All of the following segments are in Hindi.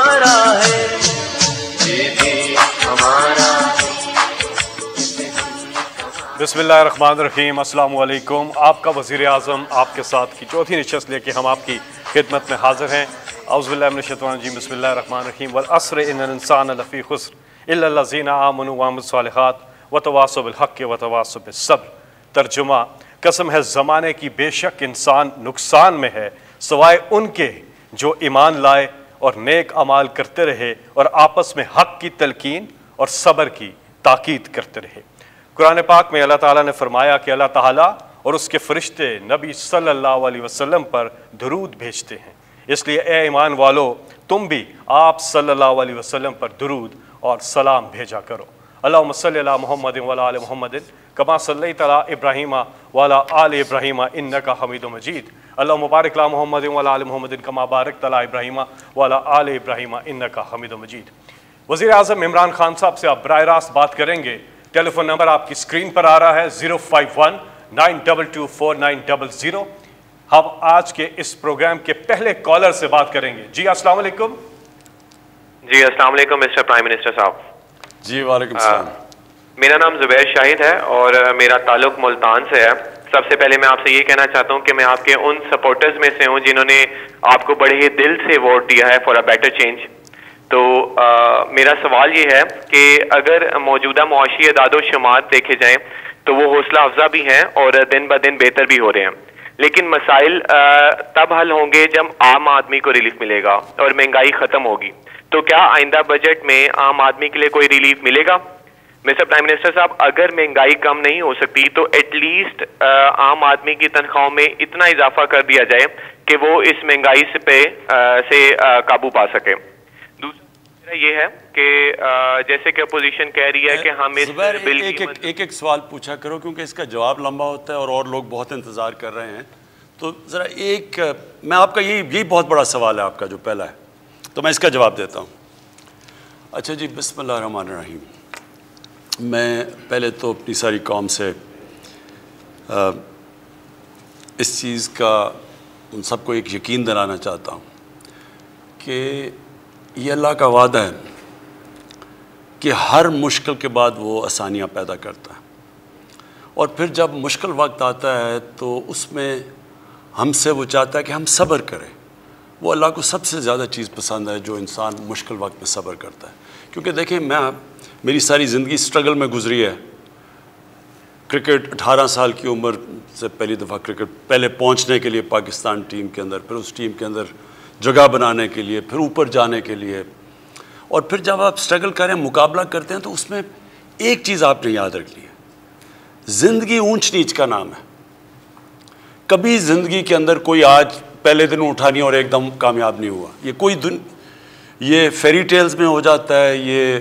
हमारा है, ये भी हमारा है। बिस्मिल्लाहिर्रहमानिर्रहीम, अस्सलामु अलैकुम। आपका वज़ीर आज़म आपके साथ की चौथी नशस्त लेके हम आपकी खिदमत में हाजिर हैं। औज़ुबिल्लाहि मिनश्शैतानिर्रजीम, बिस्मिल्लाहिर्रहमानिर्रहीम। वल अस्र इन्नल इंसान लफ़ी खुस्र इल्लल्लज़ीना आमनु व अमिलुस्सालिहात व तवासौ बिल हक़्क़ि व तवासौ बिस सब्र। तर्जुमा, कसम है ज़माने की बेशक इंसान नुकसान में है सिवाय उनके जो ईमान लाए और नेक अमाल करते रहे और आपस में हक़ की तलकीन और सब्र की ताकीद करते रहे। कुरान पाक में अल्लाह ताला ने फरमाया कि अल्लाह ताला और उसके फरिश्ते नबी सल्लल्लाहु अलैहि वसल्लम पर दुरूद भेजते हैं, इसलिए ए ईमान वालो तुम भी आप सल्लल्लाहु अलैहि वसल्लम पर दुरूद और सलाम भेजा करो। अल्लाहुम्मा सल्लि अला मुहम्मदिन व अला आलि मुहम्मदिन कमा सल्लैता अला इब्राहीम व अला आलि इब्राहीम इन्नका हमीदुम मजीद। अल्लाहुम्मा बारिक अला मुहम्मदिन व अला आलि मुहम्मदिन कमा बारकता अला इब्राहीम व अला आलि इब्राहीम इन्नका हमीदुम मजीद। वज़ीर आज़म इमरान खान साहब से आप बराह रास्त बात करेंगे। टेलीफोन नंबर आपकी स्क्रीन पर आ रहा है 051-922-4900। हम आज के इस प्रोग्राम के पहले कॉलर से बात करेंगे। जी अस्सलाम वालेकुम। जी अस्सलाम वालेकुम मिस्टर प्राइम मिनिस्टर साहब। जी वालेकुम सलाम। मेरा नाम जुबैर शाहिद है और मेरा ताल्लुक मुल्तान से है। सबसे पहले मैं आपसे ये कहना चाहता हूँ कि मैं आपके उन सपोर्टर्स में से हूँ जिन्होंने आपको बड़े ही दिल से वोट दिया है फॉर अ बेटर चेंज। तो मेरा सवाल ये है कि अगर मौजूदा मुआशी अदाद शुमार देखे जाएं तो वो हौसला अफजा भी हैं और दिन ब दिन बेहतर भी हो रहे हैं, लेकिन मसाइल तब हल होंगे जब आम आदमी को रिलीफ मिलेगा और महंगाई ख़त्म होगी। तो क्या आइंदा बजट में आम आदमी के लिए कोई रिलीफ मिलेगा? मिस्टर प्राइम मिनिस्टर साहब, अगर महंगाई कम नहीं हो सकती तो एटलीस्ट आम आदमी की तनख्वाहों में इतना इजाफा कर दिया जाए कि वो इस महंगाई से काबू पा सके। दूसरा ये है कि जैसे कि अपोजिशन कह रही है कि हम इस बिल एक सवाल पूछा करो क्योंकि इसका जवाब लंबा होता है और लोग बहुत इंतज़ार कर रहे हैं। तो ज़रा मैं आपका यही बहुत बड़ा सवाल है आपका जो पहला है, तो मैं इसका जवाब देता हूँ। अच्छा जी, बिस्मिल्लाहिर्रहमानिर्रहीम। मैं पहले तो अपनी सारी कौम से इस चीज़ का उन सबको एक यकीन दिलाना चाहता हूँ कि ये अल्लाह का वादा है कि हर मुश्किल के बाद वो आसानियाँ पैदा करता है, और फिर जब मुश्किल वक्त आता है तो उसमें हमसे वो चाहता है कि हम सब्र करें। वो अल्लाह को सबसे ज़्यादा चीज़ पसंद है जो इंसान मुश्किल वक्त में सब्र करता है। क्योंकि देखिए, मेरी सारी ज़िंदगी स्ट्रगल में गुजरी है। क्रिकेट 18 साल की उम्र से पहली दफ़ा क्रिकेट पहले पहुंचने के लिए पाकिस्तान टीम के अंदर, फिर उस टीम के अंदर जगह बनाने के लिए, फिर ऊपर जाने के लिए, और फिर जब आप स्ट्रगल करें, मुकाबला करते हैं, तो उसमें एक चीज़ आपने याद रखनी है, ज़िंदगी ऊंच नीच का नाम है। कभी ज़िंदगी के अंदर कोई आज पहले दिन उठा नहीं और एकदम कामयाब नहीं हुआ। ये फेरी टेल्स में हो जाता है, ये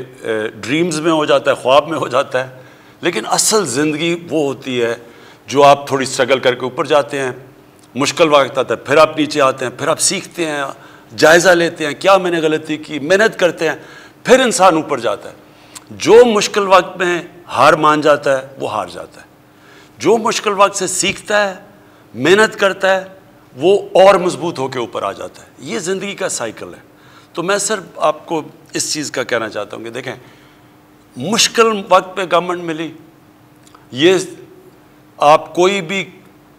ड्रीम्स में हो जाता है, ख्वाब में हो जाता है, लेकिन असल ज़िंदगी वो होती है जो आप थोड़ी स्ट्रगल करके ऊपर जाते हैं, मुश्किल वक्त आता है, फिर आप नीचे आते हैं, फिर आप सीखते हैं, जायज़ा लेते हैं क्या मैंने गलती की, मेहनत करते हैं, फिर इंसान ऊपर जाता है। जो मुश्किल वक्त में हार मान जाता है वो हार जाता है, जो मुश्किल वक्त से सीखता है, मेहनत करता है, वो और मजबूत होकर ऊपर आ जाता है। ये ज़िंदगी का साइकिल है। तो मैं सिर्फ आपको इस चीज़ का कहना चाहता हूँ कि देखें, मुश्किल वक्त पे गवर्नमेंट मिली, ये आप कोई भी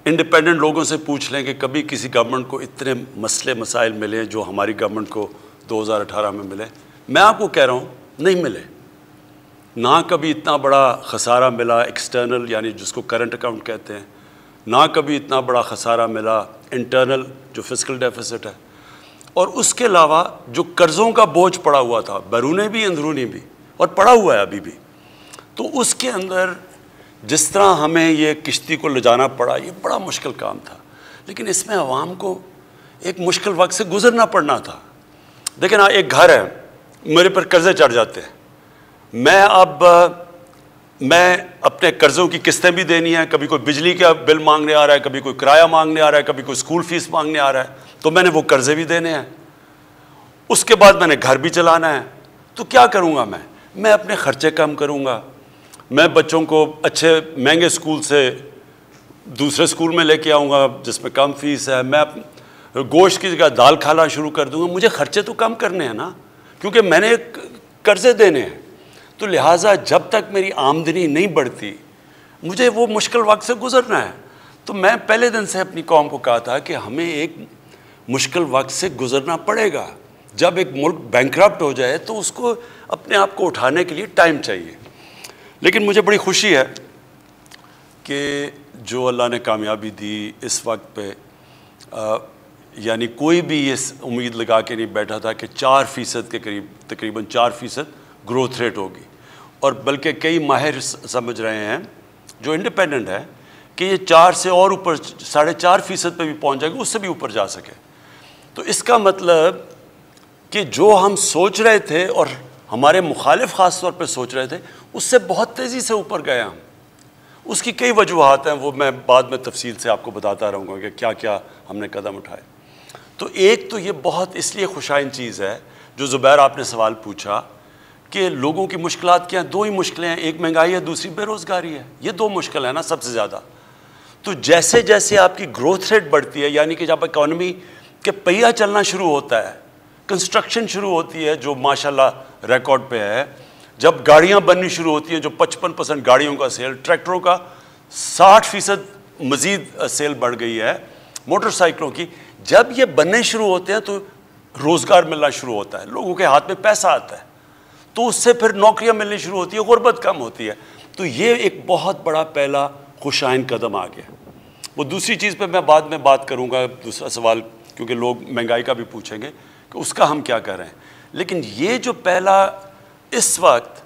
इंडिपेंडेंट लोगों से पूछ लें कि कभी किसी गवर्नमेंट को इतने मसले मसाइल मिले जो हमारी गवर्नमेंट को 2018 में मिले। मैं आपको कह रहा हूँ नहीं मिले। ना कभी इतना बड़ा खसारा मिला एक्सटर्नल, यानी जिसको करंट अकाउंट कहते हैं, ना कभी इतना बड़ा खसारा मिला इंटरनल जो फिस्कल डेफिसिट है, और उसके अलावा जो कर्ज़ों का बोझ पड़ा हुआ था, बैरूनी भी अंदरूनी भी, और पड़ा हुआ है अभी भी, तो उसके अंदर जिस तरह हमें ये किश्ती को ले जाना पड़ा, ये बड़ा मुश्किल काम था। लेकिन इसमें आवाम को एक मुश्किल वक्त से गुजरना पड़ना था। देखिए ना, एक घर है, मेरे पर कर्ज़े चढ़ जाते हैं, मैं अपने कर्ज़ों की किस्तें भी देनी है, कभी कोई बिजली का बिल मांगने आ रहा है, कभी कोई किराया मांगने आ रहा है, कभी कोई स्कूल फीस मांगने आ रहा है, तो मैंने वो कर्ज़े भी देने हैं, उसके बाद मैंने घर भी चलाना है। तो क्या करूँगा मैं अपने ख़र्चे कम करूँगा, मैं बच्चों को अच्छे महंगे स्कूल से दूसरे स्कूल में लेके आऊँगा जिसमें कम फीस है, मैं गोश्त की जगह दाल खाना शुरू कर दूँगा। मुझे ख़र्चे तो कम करने हैं ना, क्योंकि मैंने कर्जे देने हैं। तो लिहाजा जब तक मेरी आमदनी नहीं बढ़ती मुझे वो मुश्किल वक्त से गुजरना है। तो मैं पहले दिन से अपनी कौम को कहा था कि हमें एक मुश्किल वक्त से गुजरना पड़ेगा। जब एक मुल्क बैंकरप्ट हो जाए तो उसको अपने आप को उठाने के लिए टाइम चाहिए। लेकिन मुझे बड़ी खुशी है कि जो अल्लाह ने कामयाबी दी इस वक्त पे, यानी कोई भी ये उम्मीद लगा के नहीं बैठा था कि 4% के करीब, तकरीबन 4% ग्रोथ रेट होगी। और बल्कि कई माहिर समझ रहे हैं जो इंडिपेंडेंट है कि ये 4 से और ऊपर 4.5% पे भी पहुंच जाएगी, उससे भी ऊपर जा सके। तो इसका मतलब कि जो हम सोच रहे थे और हमारे मुखालिफ ख़ास तौर पे सोच रहे थे, उससे बहुत तेज़ी से ऊपर गए हम। उसकी कई वजूहात हैं, वो मैं बाद में तफसील से आपको बताता रहूँगा कि क्या क्या हमने कदम उठाए। तो एक तो ये बहुत इसलिए खुशाइन चीज़ है जो ज़ुबैर आपने सवाल पूछा कि लोगों की मुश्किलात क्या हैं। 2 ही मुश्किलें हैं, एक महंगाई है, दूसरी बेरोज़गारी है। ये 2 मुश्किल है ना सबसे ज़्यादा। तो जैसे जैसे आपकी ग्रोथ रेट बढ़ती है, यानी कि जब इकॉनमी के पहिया चलना शुरू होता है, कंस्ट्रक्शन शुरू होती है जो माशाल्लाह रिकॉर्ड पे है, जब गाड़ियाँ बननी शुरू होती हैं जो 55% गाड़ियों का सेल, ट्रैक्टरों का 60% मज़ीद सेल बढ़ गई है, मोटरसाइकिलों की, जब ये बनने शुरू होते हैं तो रोज़गार मिलना शुरू होता है, लोगों के हाथ में पैसा आता है, तो उससे फिर नौकरियां मिलनी शुरू होती है, गुर्बत कम होती है। तो ये एक बहुत बड़ा पहला खुशाइन कदम आ गया। वो दूसरी चीज़ पे मैं बाद में बात करूँगा, दूसरा सवाल, क्योंकि लोग महंगाई का भी पूछेंगे कि उसका हम क्या कर रहे हैं। लेकिन ये जो पहला इस वक्त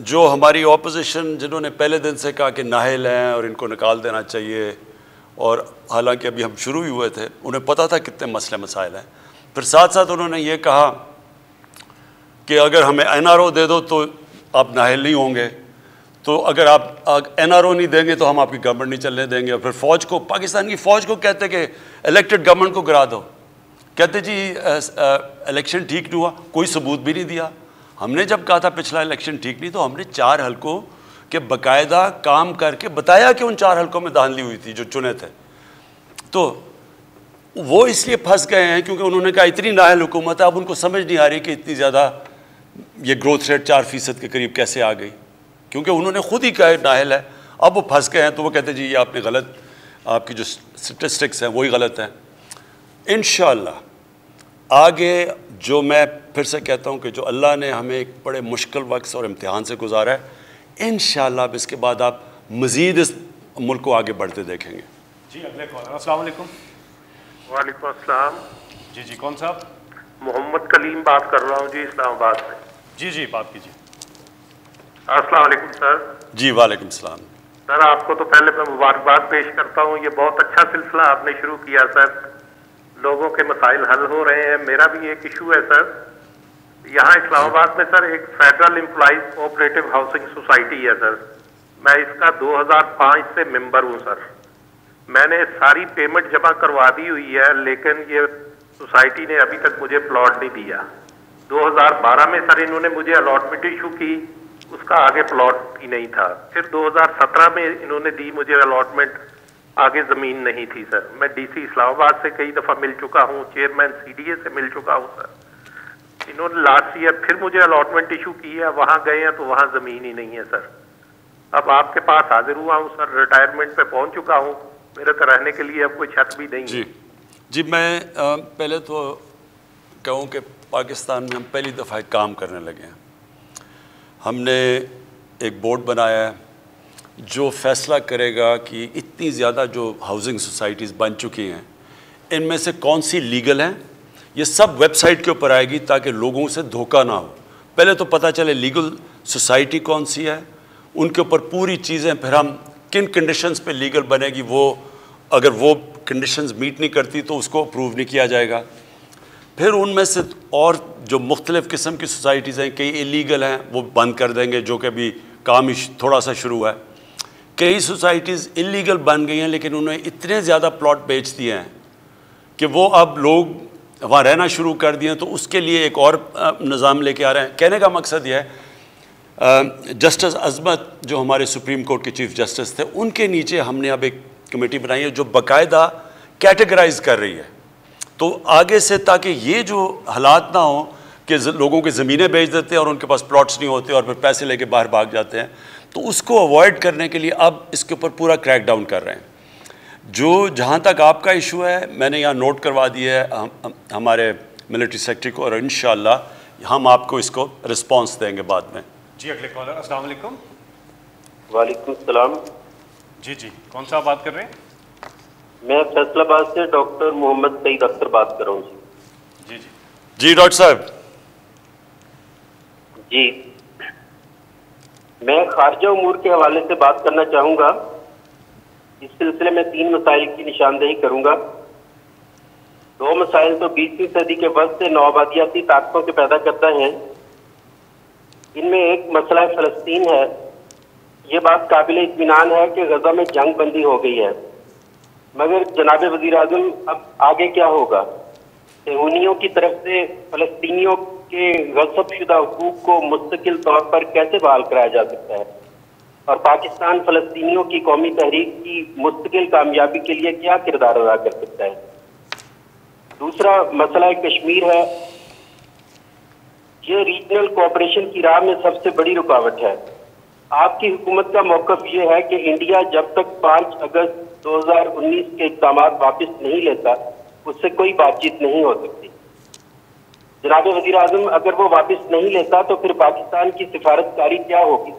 जो हमारी ऑपोजिशन जिन्होंने पहले दिन से कहा कि नाहिल हैं और इनको निकाल देना चाहिए, और हालांकि अभी हम शुरू ही हुए थे, उन्हें पता था कितने मसले मसाइल हैं, फिर साथ साथ उन्होंने ये कहा कि अगर हमें NRO दे दो तो आप नाहिल नहीं होंगे, तो अगर आप NRO नहीं देंगे तो हम आपकी गवर्नमेंट नहीं चलने देंगे। और फिर फ़ौज को, पाकिस्तान की फ़ौज को कहते कि इलेक्टेड गवर्नमेंट को गिरा दो। कहते जी इलेक्शन ठीक नहीं हुआ, कोई सबूत भी नहीं दिया। हमने जब कहा था पिछला इलेक्शन ठीक नहीं, तो हमने 4 हलकों के बाकायदा काम करके बताया कि उन 4 हलकों में धांधली हुई थी जो चुने थे। तो वो इसलिए फंस गए हैं क्योंकि उन्होंने कहा इतनी नाअहल हुकूमत है, अब उनको समझ नहीं आ रही कि इतनी ज़्यादा ये ग्रोथ रेट 4% के करीब कैसे आ गई, क्योंकि उन्होंने खुद ही कहा नाअहल है। अब वो फंस गए हैं तो वो कहते जी ये आपने गलत, आपकी जो स्टेटिस्टिक्स हैं वही गलत हैं। इंशाअल्लाह आगे जो मैं फिर से कहता हूँ कि जो अल्लाह ने हमें एक बड़े मुश्किल वक्त और इम्तिहान से गुजारा है, इंशाअल्लाह अब इसके बाद आप मज़ीद इस मुल्क को आगे बढ़ते देखेंगे। जी अगले कॉलर, अस्सलाम वालेकुम। वालेकुम अस्सलाम। जी जी, कौन साहब? मोहम्मद कलीम बात कर रहा हूँ जी, इस्लामाबाद से। जी जी, बात कीजिए। अस्सलाम वालेकुम सर। जी वालेकुम सलाम। सर आपको तो पहले मैं मुबारकबाद पेश करता हूँ, ये बहुत अच्छा सिलसिला आपने शुरू किया सर, लोगों के मसाइल हल हो रहे हैं। मेरा भी एक इशू है सर, यहाँ इस्लामाबाद में सर एक federal employees cooperative housing society है सर, मैं इसका 2005 से मेंबर हूँ सर। मैंने सारी पेमेंट जमा करवा दी हुई है, लेकिन ये सोसाइटी ने अभी तक मुझे प्लॉट नहीं दिया। 2012 में सर इन्होंने मुझे अलॉटमेंट इशू की, उसका आगे प्लॉट ही नहीं था। फिर 2017 में इन्होंने दी मुझे अलॉटमेंट, आगे ज़मीन नहीं थी सर। मैं DC इस्लामाबाद से कई दफ़ा मिल चुका हूँ, चेयरमैन CDA से मिल चुका हूँ सर। इन्होंने लास्ट ईयर फिर मुझे अलॉटमेंट इशू की है, वहाँ गए हैं तो वहाँ ज़मीन ही नहीं है सर। अब आपके पास हाजिर हुआ हूँ सर, रिटायरमेंट पे पहुँच चुका हूँ, मेरे तो रहने के लिए अब कोई छत भी नहीं है। जी मैं पहले तो कहूँ कि पाकिस्तान में हम पहली दफ़ा काम करने लगे हैं। हमने एक बोर्ड बनाया है जो फैसला करेगा कि इतनी ज़्यादा जो हाउसिंग सोसाइटीज़ बन चुकी हैं इनमें से कौन सी लीगल हैं, ये सब वेबसाइट के ऊपर आएगी ताकि लोगों से धोखा ना हो। पहले तो पता चले लीगल सोसाइटी कौन सी है, उनके ऊपर पूरी चीज़ें, फिर हम किन कंडीशंस पे लीगल बनेगी, वो अगर वो कंडीशंस मीट नहीं करती तो उसको अप्रूव नहीं किया जाएगा। फिर उनमें से और जो मुख्तलिफ़ किस्म की सोसाइटीज़ हैं, कई इलीगल हैं वो बंद कर देंगे, जो कि अभी काम ही थोड़ा सा शुरू हुआ है। कई सोसाइटीज़ इलीगल बन गई हैं लेकिन उन्होंने इतने ज़्यादा प्लॉट बेच दिए हैं कि वो अब लोग वहाँ रहना शुरू कर दिए हैं, तो उसके लिए एक और निज़ाम लेके आ रहे हैं। कहने का मकसद यह है, जस्टिस अजमत जो हमारे सुप्रीम कोर्ट के चीफ जस्टिस थे, उनके नीचे हमने अब एक कमेटी बनाई है जो बाकायदा कैटेगराइज कर रही है। तो आगे से ताकि ये जो हालात ना हो कि लोगों की ज़मीनें बेच देते हैं और उनके पास प्लॉट्स नहीं होते और फिर पैसे लेके बाहर भाग जाते हैं। तो उसको अवॉइड करने के लिए अब इसके ऊपर पूरा क्रैक डाउन कर रहे हैं। जो जहाँ तक आपका इशू है, मैंने यहाँ नोट करवा दिया है हमारे मिलिट्री सेक्रेटरी को, और इंशाअल्लाह हम आपको इसको रिस्पांस देंगे बाद में। जी अगले कॉलर, अस्सलाम वालेकुम। वालेकुम सलाम। जी जी, कौन सा बात कर रहे हैं? मैं फैसलाबाद से डॉक्टर मोहम्मद सईद अख्तर बात कर रहा हूँ जी जी जी डॉक्टर साहब। जी, मैं खारजा उमूर के हवाले से बात करना चाहूँगा। इस सिलसिले में 3 मसाइल की निशानदेही करूँगा। 2 मसाइल तो 20वीं सदी के वक्त से नौआबादियाती ताकतों के पैदा करता है। इनमें एक मसला फ़लस्तीन है। ये बात काबिल इत्मीनान है कि गजा में जंग बंदी हो गई है, मगर जनाब वज़ीर आज़म अब आगे क्या होगा? सहूनियों की तरफ से फ़लस्तीनियों के गस्ब-शुदा हुकूक को मुस्तकिल तौर पर कैसे बहाल कराया जा सकता है, और पाकिस्तान फ़लस्तीनियों की कौमी तहरीक की मुस्तकिल कामयाबी के लिए क्या किरदार अदा कर सकता है? दूसरा मसला कश्मीर है। ये रीजनल कोऑपरेशन की राह में सबसे बड़ी रुकावट है। आपकी हुकूमत का मौक़िफ़ ये है कि इंडिया जब तक 5 अगस्त 2019 के इक़दाम वापस नहीं लेता, उससे कोई बातचीत नहीं हो सकती। जनाब वज़ीर आज़म, अगर वो वापस नहीं लेता तो फिर पाकिस्तान की सिफारतकारी क्या होगी?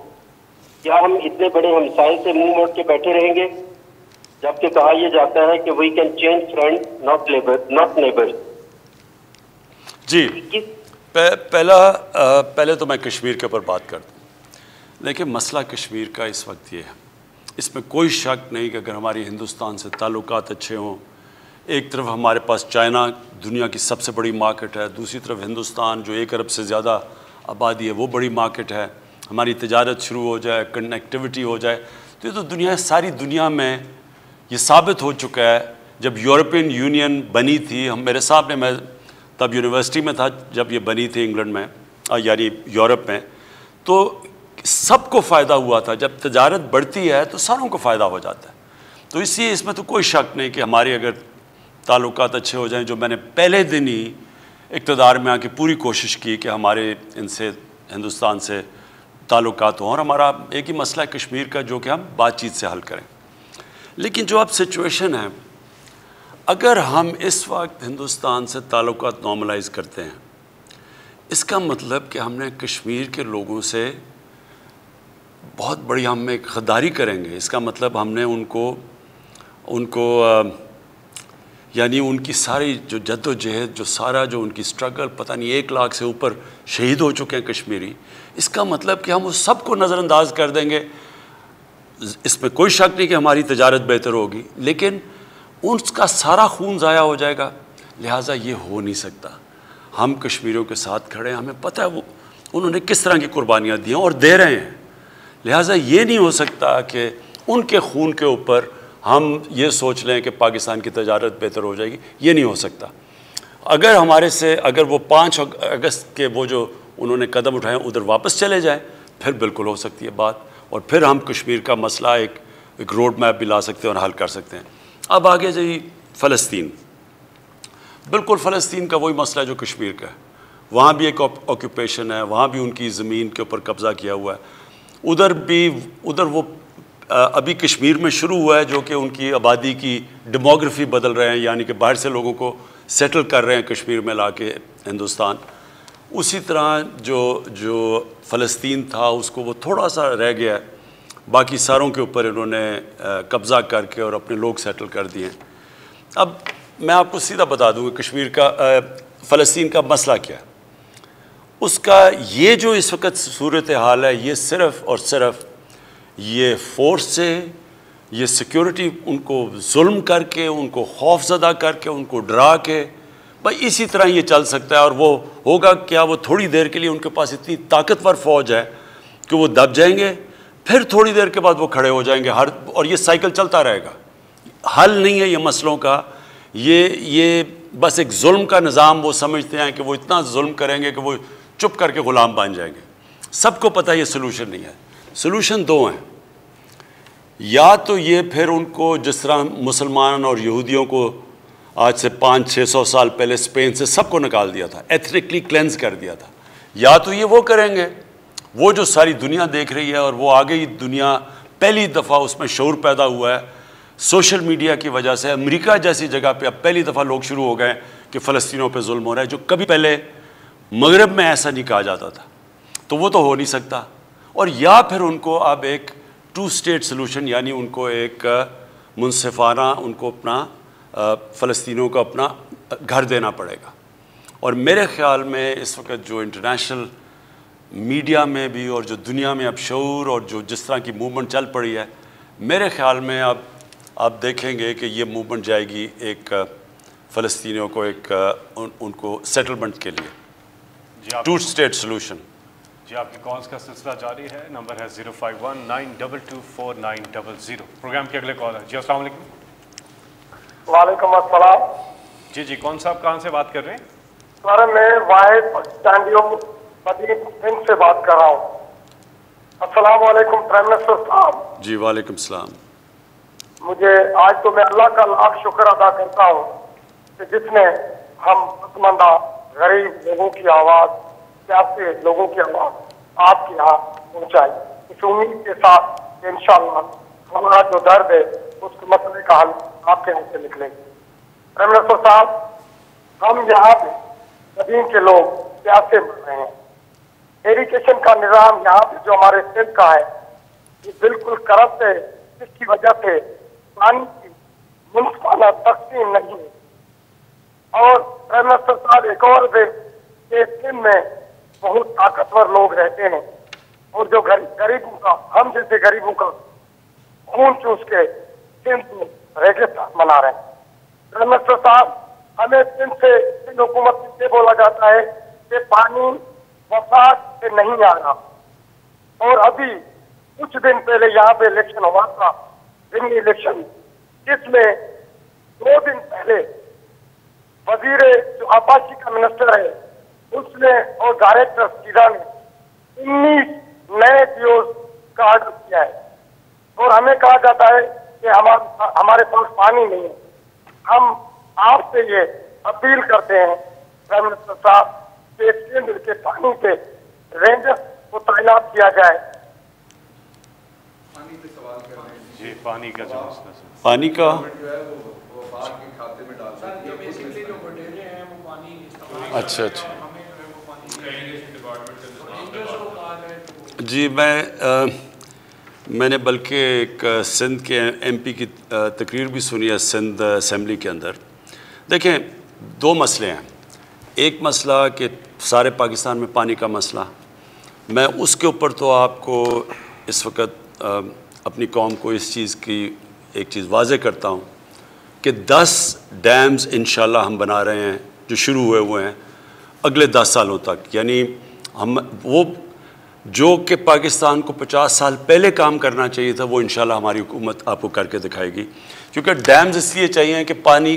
क्या हम इतने बड़े हमसाये से मुंह मोड़ के बैठे रहेंगे, जबकि कहा यह जाता है कि we can change friend not neighbours? जी, पहले तो मैं कश्मीर के ऊपर बात करता हूँ। लेकिन मसला कश्मीर का इस वक्त ये है, इसमें कोई शक नहीं कि अगर हमारी हिंदुस्तान से ताल्लुकात अच्छे हों, एक तरफ हमारे पास चाइना दुनिया की सबसे बड़ी मार्केट है, दूसरी तरफ हिंदुस्तान जो 1 अरब से ज़्यादा आबादी है वो बड़ी मार्केट है, हमारी तिजारत शुरू हो जाए, कनेक्टिविटी हो जाए, तो ये तो सारी दुनिया में ये साबित हो चुका है। जब यूरोपियन यूनियन बनी थी, मेरे सामने, मैं तब यूनिवर्सिटी में था जब ये बनी थी इंग्लैंड में, यानी यूरोप में, तो सबको फ़ायदा हुआ था। जब तिजारत बढ़ती है तो सारों को फ़ायदा हो जाता है। तो इसलिए इसमें तो कोई शक नहीं कि हमारे अगर ताल्लुकात अच्छे हो जाएं, जो मैंने पहले दिन ही इक़्तिदार में आके पूरी कोशिश की कि हमारे इनसे, हिंदुस्तान से ताल्लुकात हों, और हमारा एक ही मसला है कश्मीर का, जो कि हम बातचीत से हल करें। लेकिन जो अब सिचुएशन है, अगर हम इस वक्त हिंदुस्तान से ताल्लुकात नॉर्मलाइज़ करते हैं, इसका मतलब कि हमने कश्मीर के लोगों से बहुत बड़ी हम एक गद्दारी करेंगे। इसका मतलब हमने उनको यानी उनकी सारी जो जद्दोजहद, जो सारा जो उनकी स्ट्रगल, पता नहीं 1 लाख से ऊपर शहीद हो चुके हैं कश्मीरी, इसका मतलब कि हम उस सब को नज़रअंदाज कर देंगे। इसमें कोई शक नहीं कि हमारी तिजारत बेहतर होगी, लेकिन उसका सारा खून ज़ाया हो जाएगा। लिहाजा ये हो नहीं सकता। हम कश्मीरियों के साथ खड़े हैं, हमें पता है वो उन्होंने किस तरह की कुर्बानियाँ दी हैं और दे रहे हैं। लिहाजा ये नहीं हो सकता कि उनके खून के ऊपर हम ये सोच लें कि पाकिस्तान की तिजारत बेहतर हो जाएगी। ये नहीं हो सकता। अगर वो 5 अगस्त के वो जो उन्होंने कदम उठाए उधर वापस चले जाएं, फिर बिल्कुल हो सकती है बात, और फिर हम कश्मीर का मसला एक रोड मैप भी ला सकते हैं और हल कर सकते हैं। अब आगे जाइए फ़लस्तीन। बिल्कुल फ़लस्तीन का वही मसला है जो कश्मीर का है। वहाँ भी एक ऑक्यूपेशन है, वहाँ भी उनकी ज़मीन के ऊपर कब्ज़ा किया हुआ है। उधर वो अभी कश्मीर में शुरू हुआ है, जो कि उनकी आबादी की डेमोग्राफी बदल रहे हैं, यानी कि बाहर से लोगों को सेटल कर रहे हैं कश्मीर में लाके हिंदुस्तान। उसी तरह जो फ़लस्तीन था उसको वो थोड़ा सा रह गया है, बाकी सारों के ऊपर इन्होंने कब्ज़ा करके और अपने लोग सेटल कर दिए। अब मैं आपको सीधा बता दूँ कि कश्मीर का फ़लस्तीन का मसला क्या है। उसका ये जो इस वक्त सूरत हाल है, ये सिर्फ़ और सिर्फ ये फोर्स से, ये सिक्योरिटी उनको जुल्म करके, उनको खौफज़दा करके, उनको डरा के, भाई इसी तरह ये चल सकता है। और वो होगा क्या, वो थोड़ी देर के लिए उनके पास इतनी ताकतवर फ़ौज है कि वो दब जाएंगे, फिर थोड़ी देर के बाद वो खड़े हो जाएंगे। और ये साइकिल चलता रहेगा। हल नहीं है ये मसलों का। ये बस एक जुल्म का निज़ाम वो समझते हैं कि वो इतना जुल्म करेंगे कि वो चुप करके ग़ुलाम बन जाएंगे। सबको पता है ये सलूशन नहीं है। सलूशन 2 हैं। या तो ये फिर उनको जिस तरह मुसलमान और यहूदियों को आज से 500-600 साल पहले स्पेन से सबको निकाल दिया था, एथनिकली क्लेंस कर दिया था। या तो ये वो करेंगे, वो जो सारी दुनिया देख रही है और वो आ गई दुनिया, पहली दफ़ा उसमें शऊर पैदा हुआ है सोशल मीडिया की वजह से। अमेरिका जैसी जगह पे अब पहली दफ़ा लोग शुरू हो गए कि फ़लस्तीनों पे जुल्म हो रहा है, जो कभी पहले मगरब में ऐसा नहीं कहा जाता था। तो वो तो हो नहीं सकता। और या फिर उनको अब एक 2 स्टेट सोल्यूशन, यानी उनको एक मुनसिफाना उनको अपना फ़लस्तीनों को अपना घर देना पड़ेगा। और मेरे ख़्याल में इस वक्त जो इंटरनेशनल मीडिया में भी और जो दुनिया में अब शऊर और जो जिस तरह की मूवमेंट चल पड़ी है, मेरे ख़्याल में अब आप देखेंगे कि ये मूवमेंट जाएगी एक फ़लस्तीनियों को एक उनको सेटलमेंट के लिए, 2 स्टेट सोल्यूशन। जी, आपकी कॉल्स का सिलसिला जारी है। नंबर है 051-922-4900। प्रोग्राम के अगले कॉल है। जी, अस्सलाम वालेकुम। वालेकुम अस्सलाम। जी जी, कौन साहब कहाँ से बात कर रहे हैं? सर मैं वाहिद स्टैंडियो मदीन सिंह से बात कर रहा हूँ। अस्सलाम वालेकुम प्राइम मिनिस्टर साहब। जी वालेकुम सलाम। मुझे आज तो मैं अल्लाह का लाख शुक्र अदा करता हूँ कि जिसने हम पसमंदा गरीब लोगों की आवाज़, प्यासे लोगों की आवाज़ आपके यहाँ पहुँचाई। इस उम्मीद के साथ इंशाअल्लाह हमारा जो दर्द है उसके मसले का हल आपके यहाँ से निकलेगा। प्राइम मिनिस्टर साहब, हम यहाँ पे मदीन के लोग प्यासे मर रहे हैं। इरिगेशन का निज़ाम यहाँ पे जो हमारे सिंध का है ये बिल्कुल करप्ट है, जिसकी वजह से पानी की मुनसिफाना तकसीम नहीं है। और प्राइम मिनिस्टर साहब एक और सिंध में बहुत ताकतवर लोग रहते हैं और जो गरीबों का, हम जैसे गरीबों का खून चूस के सिंध में रेगिस्तान बना रहे हैं। प्राइम मिनिस्टर साहब, हमें सिंध हुकूमत से बोला जाता है कि पानी वफाक से नहीं आ रहा। और अभी कुछ दिन पहले यहाँ पे इलेक्शन हुआ था, जिमनी इलेक्शन, जिसमें 2 दिन पहले वजीर जो आबादी का मिनिस्टर है उसने और डायरेक्टर सीधा ने 19 नए पीओस का ऑर्डर किया है। और हमें कहा जाता है कि हमारे पास पानी नहीं है। हम आपसे ये अपील करते हैं प्राइम मिनिस्टर साहब कि केंद्र के पानी पे रेंजर्स को तैनात किया जाए। जी, पानी का जो पानी का अच्छा अच्छा जी, मैंने बल्कि एक सिंध के MP की तकरीर भी सुनी है सिंध असम्बली के अंदर। देखें, 2 मसले हैं। एक मसला कि सारे पाकिस्तान में पानी का मसला, मैं उसके ऊपर तो आपको इस वक्त अपनी कौम को इस चीज़ की एक चीज़ वाज़े करता हूँ कि 10 डैम्स इंशाल्लाह हम बना रहे हैं जो शुरू हुए हैं अगले 10 सालों तक। यानी हम वो जो कि पाकिस्तान को 50 साल पहले काम करना चाहिए था वो इंशाल्लाह हमारी हुकूमत आपको करके दिखाएगी। क्योंकि डैम्स इसलिए चाहिए कि पानी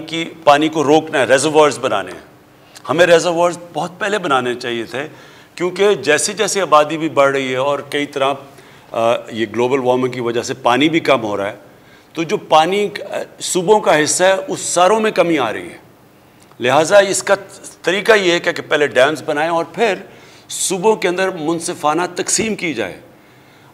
को रोकना है, रेजर्वॉयर्स बनाने हैं। हमें रेजर्वॉयर्स बहुत पहले बनाने चाहिए थे, क्योंकि जैसे जैसे आबादी भी बढ़ रही है और कई तरह ये ग्लोबल वार्मिंग की वजह से पानी भी कम हो रहा है, तो जो पानी सूबों का हिस्सा है उस सारों में कमी आ रही है। लिहाजा इसका तरीका ये है कि पहले डैम्स बनाएं और फिर सूबों के अंदर मुनसिफाना तकसीम की जाए।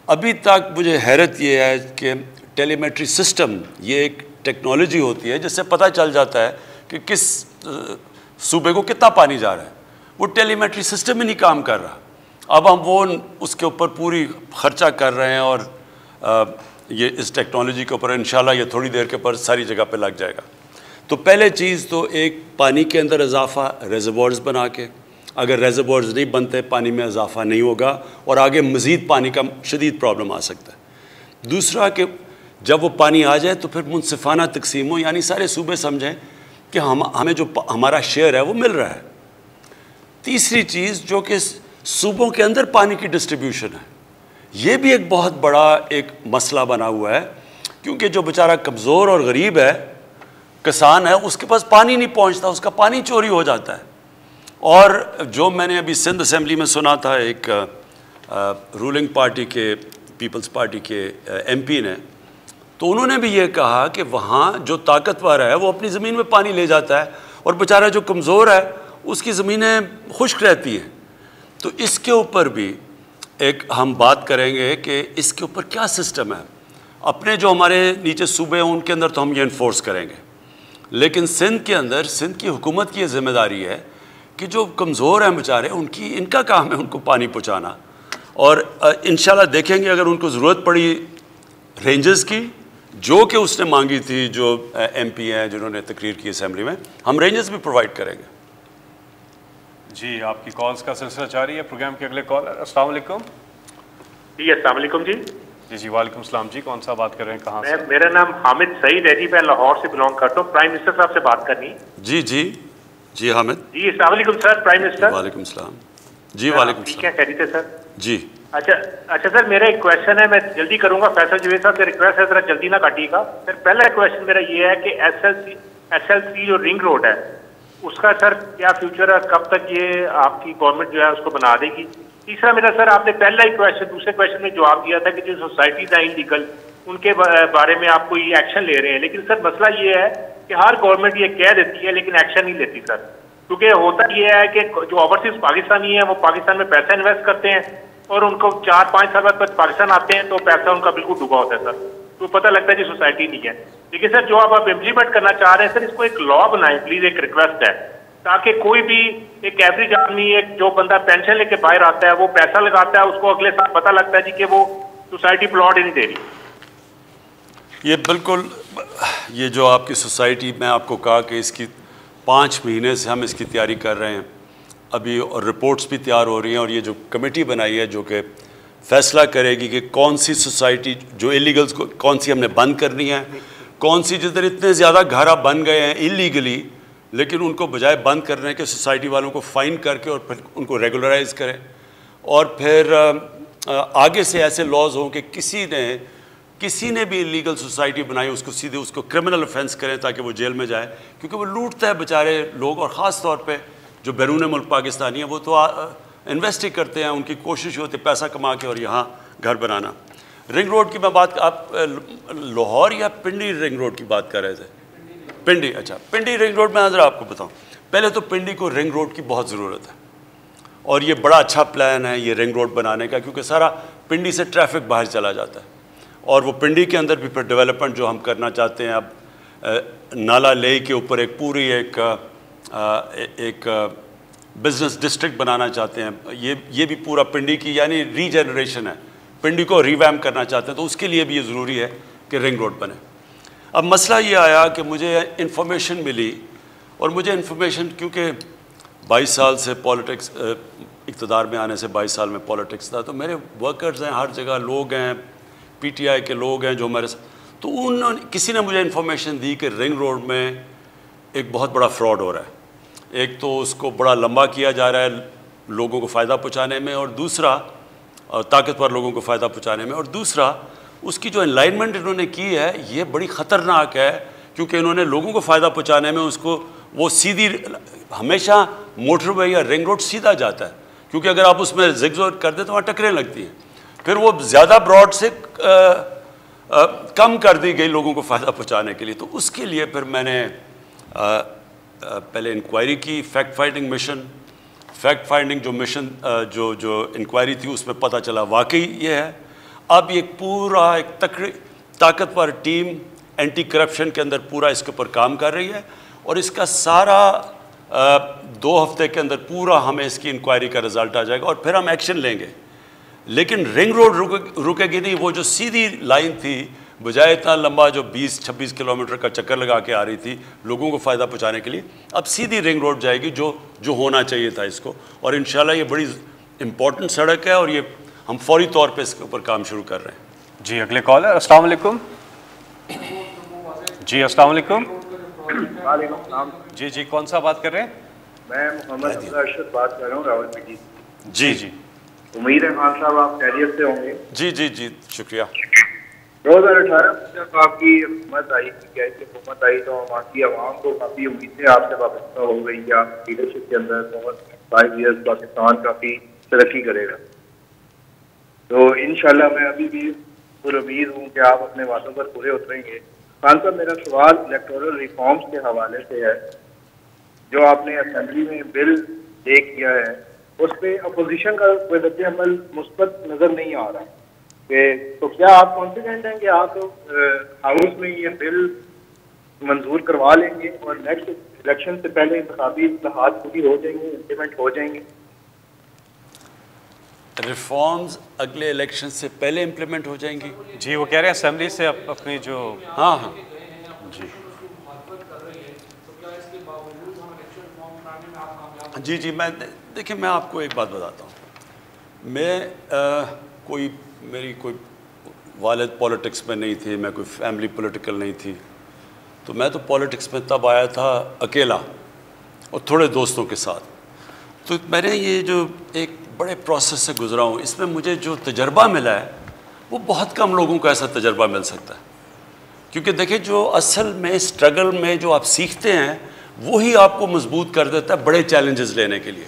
अभी तक मुझे हैरत ये है कि टेलीमेट्री सिस्टम, ये एक टेक्नोलॉजी होती है जिससे पता चल जाता है कि किस सूबे को कितना पानी जा रहा है। वो टेलीमेट्री सिस्टम ही नहीं काम कर रहा। अब हम वो उसके ऊपर पूरी खर्चा कर रहे हैं और ये इस टेक्नोलॉजी के ऊपर इंशाल्लाह ये थोड़ी देर के ऊपर सारी जगह पे लग जाएगा। तो पहले चीज़ तो एक पानी के अंदर इजाफा, रेजर्वॉयर्स बना के, अगर रेजर्वॉयर्स नहीं बनते पानी में इजाफा नहीं होगा और आगे मज़ीद पानी का शदीद प्रॉब्लम आ सकता है। दूसरा कि जब वो पानी आ जाए तो फिर मुनसिफाना तकसीम हो, यानी सारे सूबे समझें कि हमें जो हमारा शेयर है वो मिल रहा है। तीसरी चीज़ जो कि सूबों के अंदर पानी की डिस्ट्रीब्यूशन है, ये भी एक बहुत बड़ा एक मसला बना हुआ है, क्योंकि जो बेचारा कमज़ोर और गरीब है, किसान है, उसके पास पानी नहीं पहुंचता, उसका पानी चोरी हो जाता है। और जो मैंने अभी सिंध असम्बली में सुना था, एक रूलिंग पार्टी के, पीपल्स पार्टी के MP ने तो उन्होंने भी ये कहा कि वहाँ जो ताकतवर है वो अपनी ज़मीन में पानी ले जाता है और बेचारा जो कमज़ोर है उसकी ज़मीनें खुश्क रहती हैं। तो इसके ऊपर भी एक हम बात करेंगे कि इसके ऊपर क्या सिस्टम है। अपने जो हमारे नीचे सूबे हैं उनके अंदर तो हम ये इन्फोर्स करेंगे, लेकिन सिंध के अंदर सिंध की हुकूमत की ये ज़िम्मेदारी है कि जो कमज़ोर हैं बेचारे इनका काम है उनको पानी पहुँचाना। और इंशाल्लाह देखेंगे अगर उनको ज़रूरत पड़ी रेंजर्स की, जो कि उसने मांगी थी, जो MP हैं जिन्होंने तकरीर की असेंबली में, हम रेंजर्स भी प्रोवाइड करेंगे। जी, आपकी कॉल्स का सिलसिला जारी है। प्रोग्राम के अगले कॉलर, अस्सलाम वालेकुम। जी अस्सलाम वालेकुम जी। जी वालेकुम सलाम जी, कौन सा बात कर रहे हैं, कहाँ से? मेरा नाम हामिद सईद है जी, मैं लाहौर से बिलोंग करता हूँ। प्राइम मिनिस्टर साहब से बात करनी। जी जी जी हामिद जी अस्सलाम वालेकुम सर। Prime minister. वालेकुम सलाम जी। वालेकुम ठीक है, खैरियत है सर? जी। अच्छा सर, मेरा एक क्वेश्चन है, मैं जल्दी करूंगा। फैसल जवेद साहब से रिक्वेस्ट है, जरा जल्दी ना काटिएगा। सर पहला क्वेश्चन मेरा ये है कि SLC जो रिंग रोड है उसका सर क्या फ्यूचर है, कब तक ये आपकी गवर्नमेंट जो है उसको बना देगी? तीसरा मेरा सर, आपने पहला ही क्वेश्चन दूसरे क्वेश्चन में जवाब दिया था कि जो सोसाइटीज हैं इलीगल, उनके बारे में आप कोई एक्शन ले रहे हैं, लेकिन सर मसला ये है कि हर गवर्नमेंट ये कह देती है लेकिन एक्शन नहीं लेती सर। क्योंकि होता ये है कि जो ओवरसीज पाकिस्तानी है वो पाकिस्तान में पैसा इन्वेस्ट करते हैं और उनको 4-5 साल बाद पाकिस्तान आते हैं तो पैसा उनका बिल्कुल डूबा होता है सर, तो पता लगता है कि सोसाइटी नहीं है। लेकिन सर जो आप इम्प्लीमेंट करना चाह रहे हैं सर, इसको एक लॉ बनाएं प्लीज, एक रिक्वेस्ट है, ताकि कोई भी एक एवरेज आदमी, एक जो बंदा पेंशन लेके बाहर आता है वो पैसा लगाता है, उसको अगले साल पता लगता है जी कि वो सोसाइटी प्लॉट ही नहीं दे रही। ये बिल्कुल, ये जो आपकी सोसाइटी, मैं आपको कहा कि इसकी 5 महीने से हम इसकी तैयारी कर रहे हैं अभी, और रिपोर्ट्स भी तैयार हो रही हैं, और ये जो कमेटी बनाई है जो कि फैसला करेगी कि कौन सी सोसाइटी जो इलीगल्स को कौन सी हमने बंद करनी है, कौन सी जिधर इतने ज़्यादा घर बन गए हैं इलीगली, लेकिन उनको बजाय बंद करने के सोसाइटी वालों को फ़ाइन करके और फिर उनको रेगुलराइज करें, और फिर आगे से ऐसे लॉज हों कि किसी ने भी इलीगल सोसाइटी बनाई उसको सीधे उसको क्रिमिनल ऑफेंस करें ताकि वो जेल में जाए, क्योंकि वो लूटता है बेचारे लोग। और ख़ास तौर पे जो बैरून मुल्क पाकिस्तानी हैं वो तो इन्वेस्ट ही करते हैं, उनकी कोशिश होती है पैसा कमा के और यहाँ घर बनाना। रिंग रोड की मैं बात, आप लाहौर या पिंडी रिंग रोड की बात कर रहे थे? पिंडी। अच्छा, पिंडी रिंग रोड में ज़रा आपको बताऊँ, पहले तो पिंडी को रिंग रोड की बहुत ज़रूरत है और ये बड़ा अच्छा प्लान है ये रिंग रोड बनाने का, क्योंकि सारा पिंडी से ट्रैफिक बाहर चला जाता है। और वो पिंडी के अंदर भी फिर डेवलपमेंट जो हम करना चाहते हैं, अब नाला ले के ऊपर एक पूरी एक बिज़नेस डिस्ट्रिक्ट बनाना चाहते हैं। ये भी पूरा पिंडी की यानी रीजनरेशन है, पिंडी को रिवैम्प करना चाहते हैं, तो उसके लिए भी ये ज़रूरी है कि रिंग रोड बने। अब मसला ये आया कि मुझे इन्फॉर्मेशन मिली, और मुझे इन्फॉर्मेशन, क्योंकि 22 साल से पॉलिटिक्स, इक़्तिदार में आने से 22 साल में पॉलिटिक्स था, तो मेरे वर्कर्स हैं, हर जगह लोग हैं, PTI के लोग हैं जो मेरे, तो किसी ने मुझे इन्फॉर्मेशन दी कि रिंग रोड में एक बहुत बड़ा फ्रॉड हो रहा है। एक तो उसको बड़ा लंबा किया जा रहा है लोगों को फ़ायदा पहुंचाने में, और दूसरा ताकतवर लोगों को फ़ायदा पहुंचाने में, और दूसरा उसकी जो अलाइनमेंट इन्होंने की है ये बड़ी ख़तरनाक है, क्योंकि इन्होंने लोगों को फ़ायदा पहुंचाने में उसको वो सीधी, हमेशा मोटरवे या रिंग रोड सीधा जाता है, क्योंकि अगर आप उसमें ज़िगज़ैग कर दें तो वहाँ टकरें लगती हैं, फिर वो ज़्यादा ब्रॉड से कम कर दी गई लोगों को फ़ायदा पहुंचाने के लिए। तो उसके लिए फिर मैंने पहले इंक्वायरी की, फैक्ट फाइंडिंग जो मिशन जो इंक्वायरी थी उसमें पता चला वाकई ये है। अब ये पूरा एक ताकतवर टीम एंटी करप्शन के अंदर पूरा इसके ऊपर काम कर रही है, और इसका सारा 2 हफ्ते के अंदर पूरा हमें इसकी इंक्वायरी का रिज़ल्ट आ जाएगा और फिर हम एक्शन लेंगे। लेकिन रिंग रोड रुकेगी नहीं, वो जो सीधी लाइन थी बजाय इतना लंबा जो 20-26 किलोमीटर का चक्कर लगा के आ रही थी लोगों को फ़ायदा पहुंचाने के लिए, अब सीधी रिंग रोड जाएगी जो होना चाहिए था इसको। और इंशाल्लाह ये बड़ी इम्पॉर्टेंट सड़क है और ये हम फौरी तौर पे इसके ऊपर काम शुरू कर रहे हैं। जी अगले कॉलर, अस्सलाम वालेकुम। जी अस्सलाम वालेकुम। जी कौन सा बात कर रहे हैं? मैं मोहम्मद अरशद बात कर रहा हूँ रावलपिंडी। जी उम्मीद है खान साहब आप खैरियत से होंगे। जी शुक्रिया। 2018 में जब आपकी हुकूमत आई, हुकूमत आई तो वहाँ की आवाम को काफ़ी उम्मीदें आपसे वाबस्ता हो गई कि आप लीडरशिप के अंदर 5 ईयर्स पाकिस्तान काफ़ी तरक्की करेगा। तो इंशाल्लाह मैं अभी भी पुरुमीद हूँ कि आप अपने वादों पर पूरे उतरेंगे। खान साहब, मेरा सवाल इलेक्टोरल रिफॉर्म्स के हवाले से है। जो आपने असेंबली में बिल दे किया है उस पर अपोजिशन का कोई रद्द अमल मुस्बत नजर नहीं आ रहा कि, तो क्या आप कॉन्फिडेंट हैं कि आप हाउस में ये बिल मंजूर करवा लेंगे और नेक्स्ट इलेक्शन से पहले इंतखाबी इस्लाहात पूरी हो जाएंगे, इम्प्लीमेंट हो जाएंगे? रिफॉर्म्स अगले इलेक्शन से पहले इम्प्लीमेंट हो जाएंगी? जी, वो कह रहे हैं असेंबली से अपनी जो हाँ जी जी मैं देखिए, मैं आपको एक बात बताता हूँ। मैं मेरी कोई वालिद पॉलिटिक्स में नहीं थी, मैं कोई फैमिली पॉलिटिकल नहीं थी, तो मैं तो पॉलिटिक्स में तब आया था अकेला और थोड़े दोस्तों के साथ। तो मैंने ये जो एक बड़े प्रोसेस से गुजरा हूँ, इसमें मुझे जो तजर्बा मिला है वो बहुत कम लोगों को ऐसा तजर्बा मिल सकता है। क्योंकि देखिए, जो असल में स्ट्रगल में जो आप सीखते हैं वही आपको मजबूत कर देता है बड़े चैलेंजेस लेने के लिए।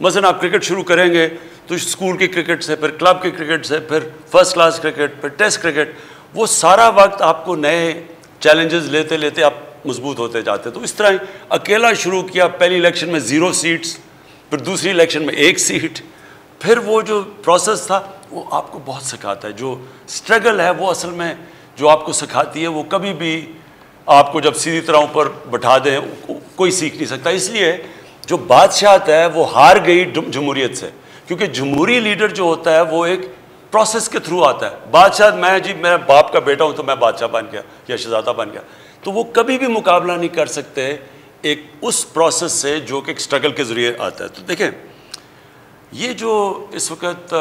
मसलन आप क्रिकेट शुरू करेंगे तो स्कूल की क्रिकेट से, फिर क्लब की क्रिकेट से, फिर फर्स्ट क्लास क्रिकेट, फिर टेस्ट क्रिकेट, वो सारा वक्त आपको नए चैलेंजेस लेते लेते आप मजबूत होते जाते। तो इस तरह अकेला शुरू किया, पहली इलेक्शन में 0 सीट्स, फिर दूसरी इलेक्शन में 1 सीट, फिर वो जो प्रोसेस था वो आपको बहुत सिखाता है। जो स्ट्रगल है वो असल में जो आपको सिखाती है, वो कभी भी आपको जब सीधी तरह ऊपर बैठा दें कोई सीख नहीं सकता। इसलिए जो बादशाहत है वो हार गई जमहूरियत से, क्योंकि जमहूरी लीडर जो होता है वो एक प्रोसेस के थ्रू आता है। बादशाह, मैं जी मेरा बाप का बेटा हूँ तो मैं बादशाह बन गया या शहजादा बन गया, तो वो कभी भी मुकाबला नहीं कर सकते एक उस प्रोसेस से जो कि एक स्ट्रगल के ज़रिए आता है। तो देखें, ये जो इस वक्त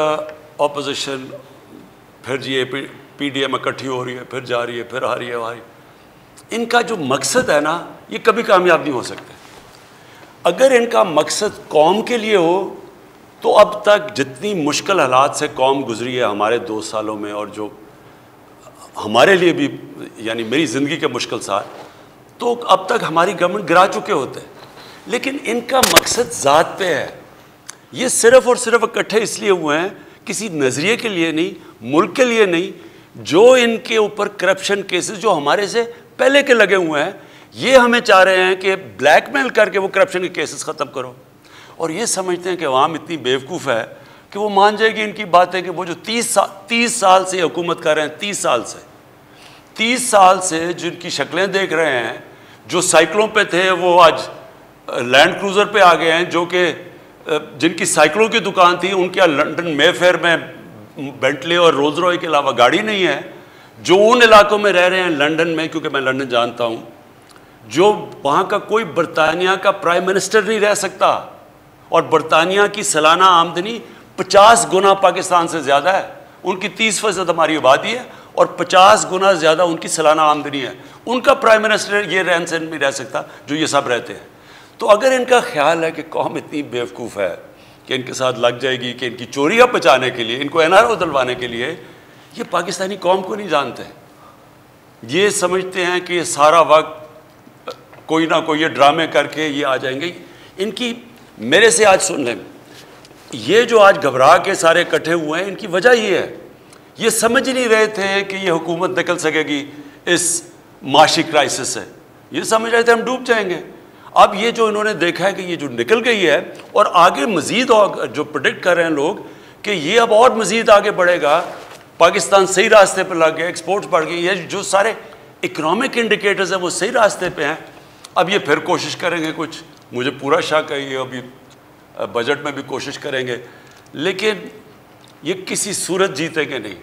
ऑपोजिशन, फिर ये PDM इकट्ठी हो रही है, फिर जा रही है, फिर आ रही है, आ रही है, इनका जो मकसद है ना, ये कभी कामयाब नहीं हो सकते। अगर इनका मकसद कौम के लिए हो तो अब तक जितनी मुश्किल हालात से कौम गुजरी है हमारे 2 सालों में, और जो हमारे लिए भी यानी मेरी ज़िंदगी के मुश्किल साल, तो अब तक हमारी गवर्नमेंट गिरा चुके होते हैं। लेकिन इनका मकसद ज़ात पे है। ये सिर्फ़ और सिर्फ इकट्ठे इसलिए हुए हैं, किसी नज़रिए के लिए नहीं, मुल्क के लिए नहीं। जो इनके ऊपर करप्शन केसेस जो हमारे से पहले के लगे हुए हैं, ये हमें चाह रहे हैं कि ब्लैकमेल करके वो करप्शन के केसेस ख़त्म करो। और ये समझते हैं कि अवाम इतनी बेवकूफ़ है कि वो मान जाएगी इनकी बातें कि वो जो 30 साल से हुकूमत कर रहे हैं, 30 साल से जिनकी शक्लें देख रहे हैं, जो साइकिलों पे थे वो आज लैंड क्रूज़र पे आ गए हैं, जो कि जिनकी साइकिलों की दुकान थी उनके लंदन मेफेयर में बेंटले और रोल्स रॉय के अलावा गाड़ी नहीं है, जो उन इलाकों में रह रहे हैं लंदन में, क्योंकि मैं लंदन जानता हूँ, जो वहाँ का कोई बरतानिया का प्राइम मिनिस्टर नहीं रह सकता, और बरतानिया की सालाना आमदनी 50 गुना पाकिस्तान से ज़्यादा है। उनकी 30% हमारी आबादी है और 50 गुना ज़्यादा उनकी सालाना आमदनी है। उनका प्राइम मिनिस्टर ये रहन सहन में रह सकता जो ये सब रहते हैं। तो अगर इनका ख्याल है कि कौम इतनी बेवकूफ़ है कि इनके साथ लग जाएगी, कि इनकी चोरियाँ बचाने के लिए, इनको NRO दिलवाने के लिए, ये पाकिस्तानी कौम को नहीं जानते। ये समझते हैं कि ये सारा वक्त कोई ना कोई ये ड्रामे करके ये आ जाएंगे। इनकी मेरे से आज सुन लें, ये जो आज घबरा के सारे इकट्ठे हुए हैं, इनकी वजह ये है, ये समझ नहीं रहे थे कि ये हुकूमत निकल सकेगी इस माशी क्राइसिस से। ये समझ रहे थे हम डूब जाएंगे। अब ये जो इन्होंने देखा है कि ये जो निकल गई है और आगे मज़ीद जो प्रेडिक्ट कर रहे हैं लोग कि ये अब और मज़ीद आगे बढ़ेगा, पाकिस्तान सही रास्ते पर लग गया, एक्सपोर्ट्स बढ़ गई, ये जो सारे इकनॉमिक इंडिकेटर्स हैं वो सही रास्ते पे हैं। अब ये फिर कोशिश करेंगे कुछ, मुझे पूरा शक है ये अभी बजट में भी कोशिश करेंगे, लेकिन ये किसी सूरत जीतेंगे नहीं,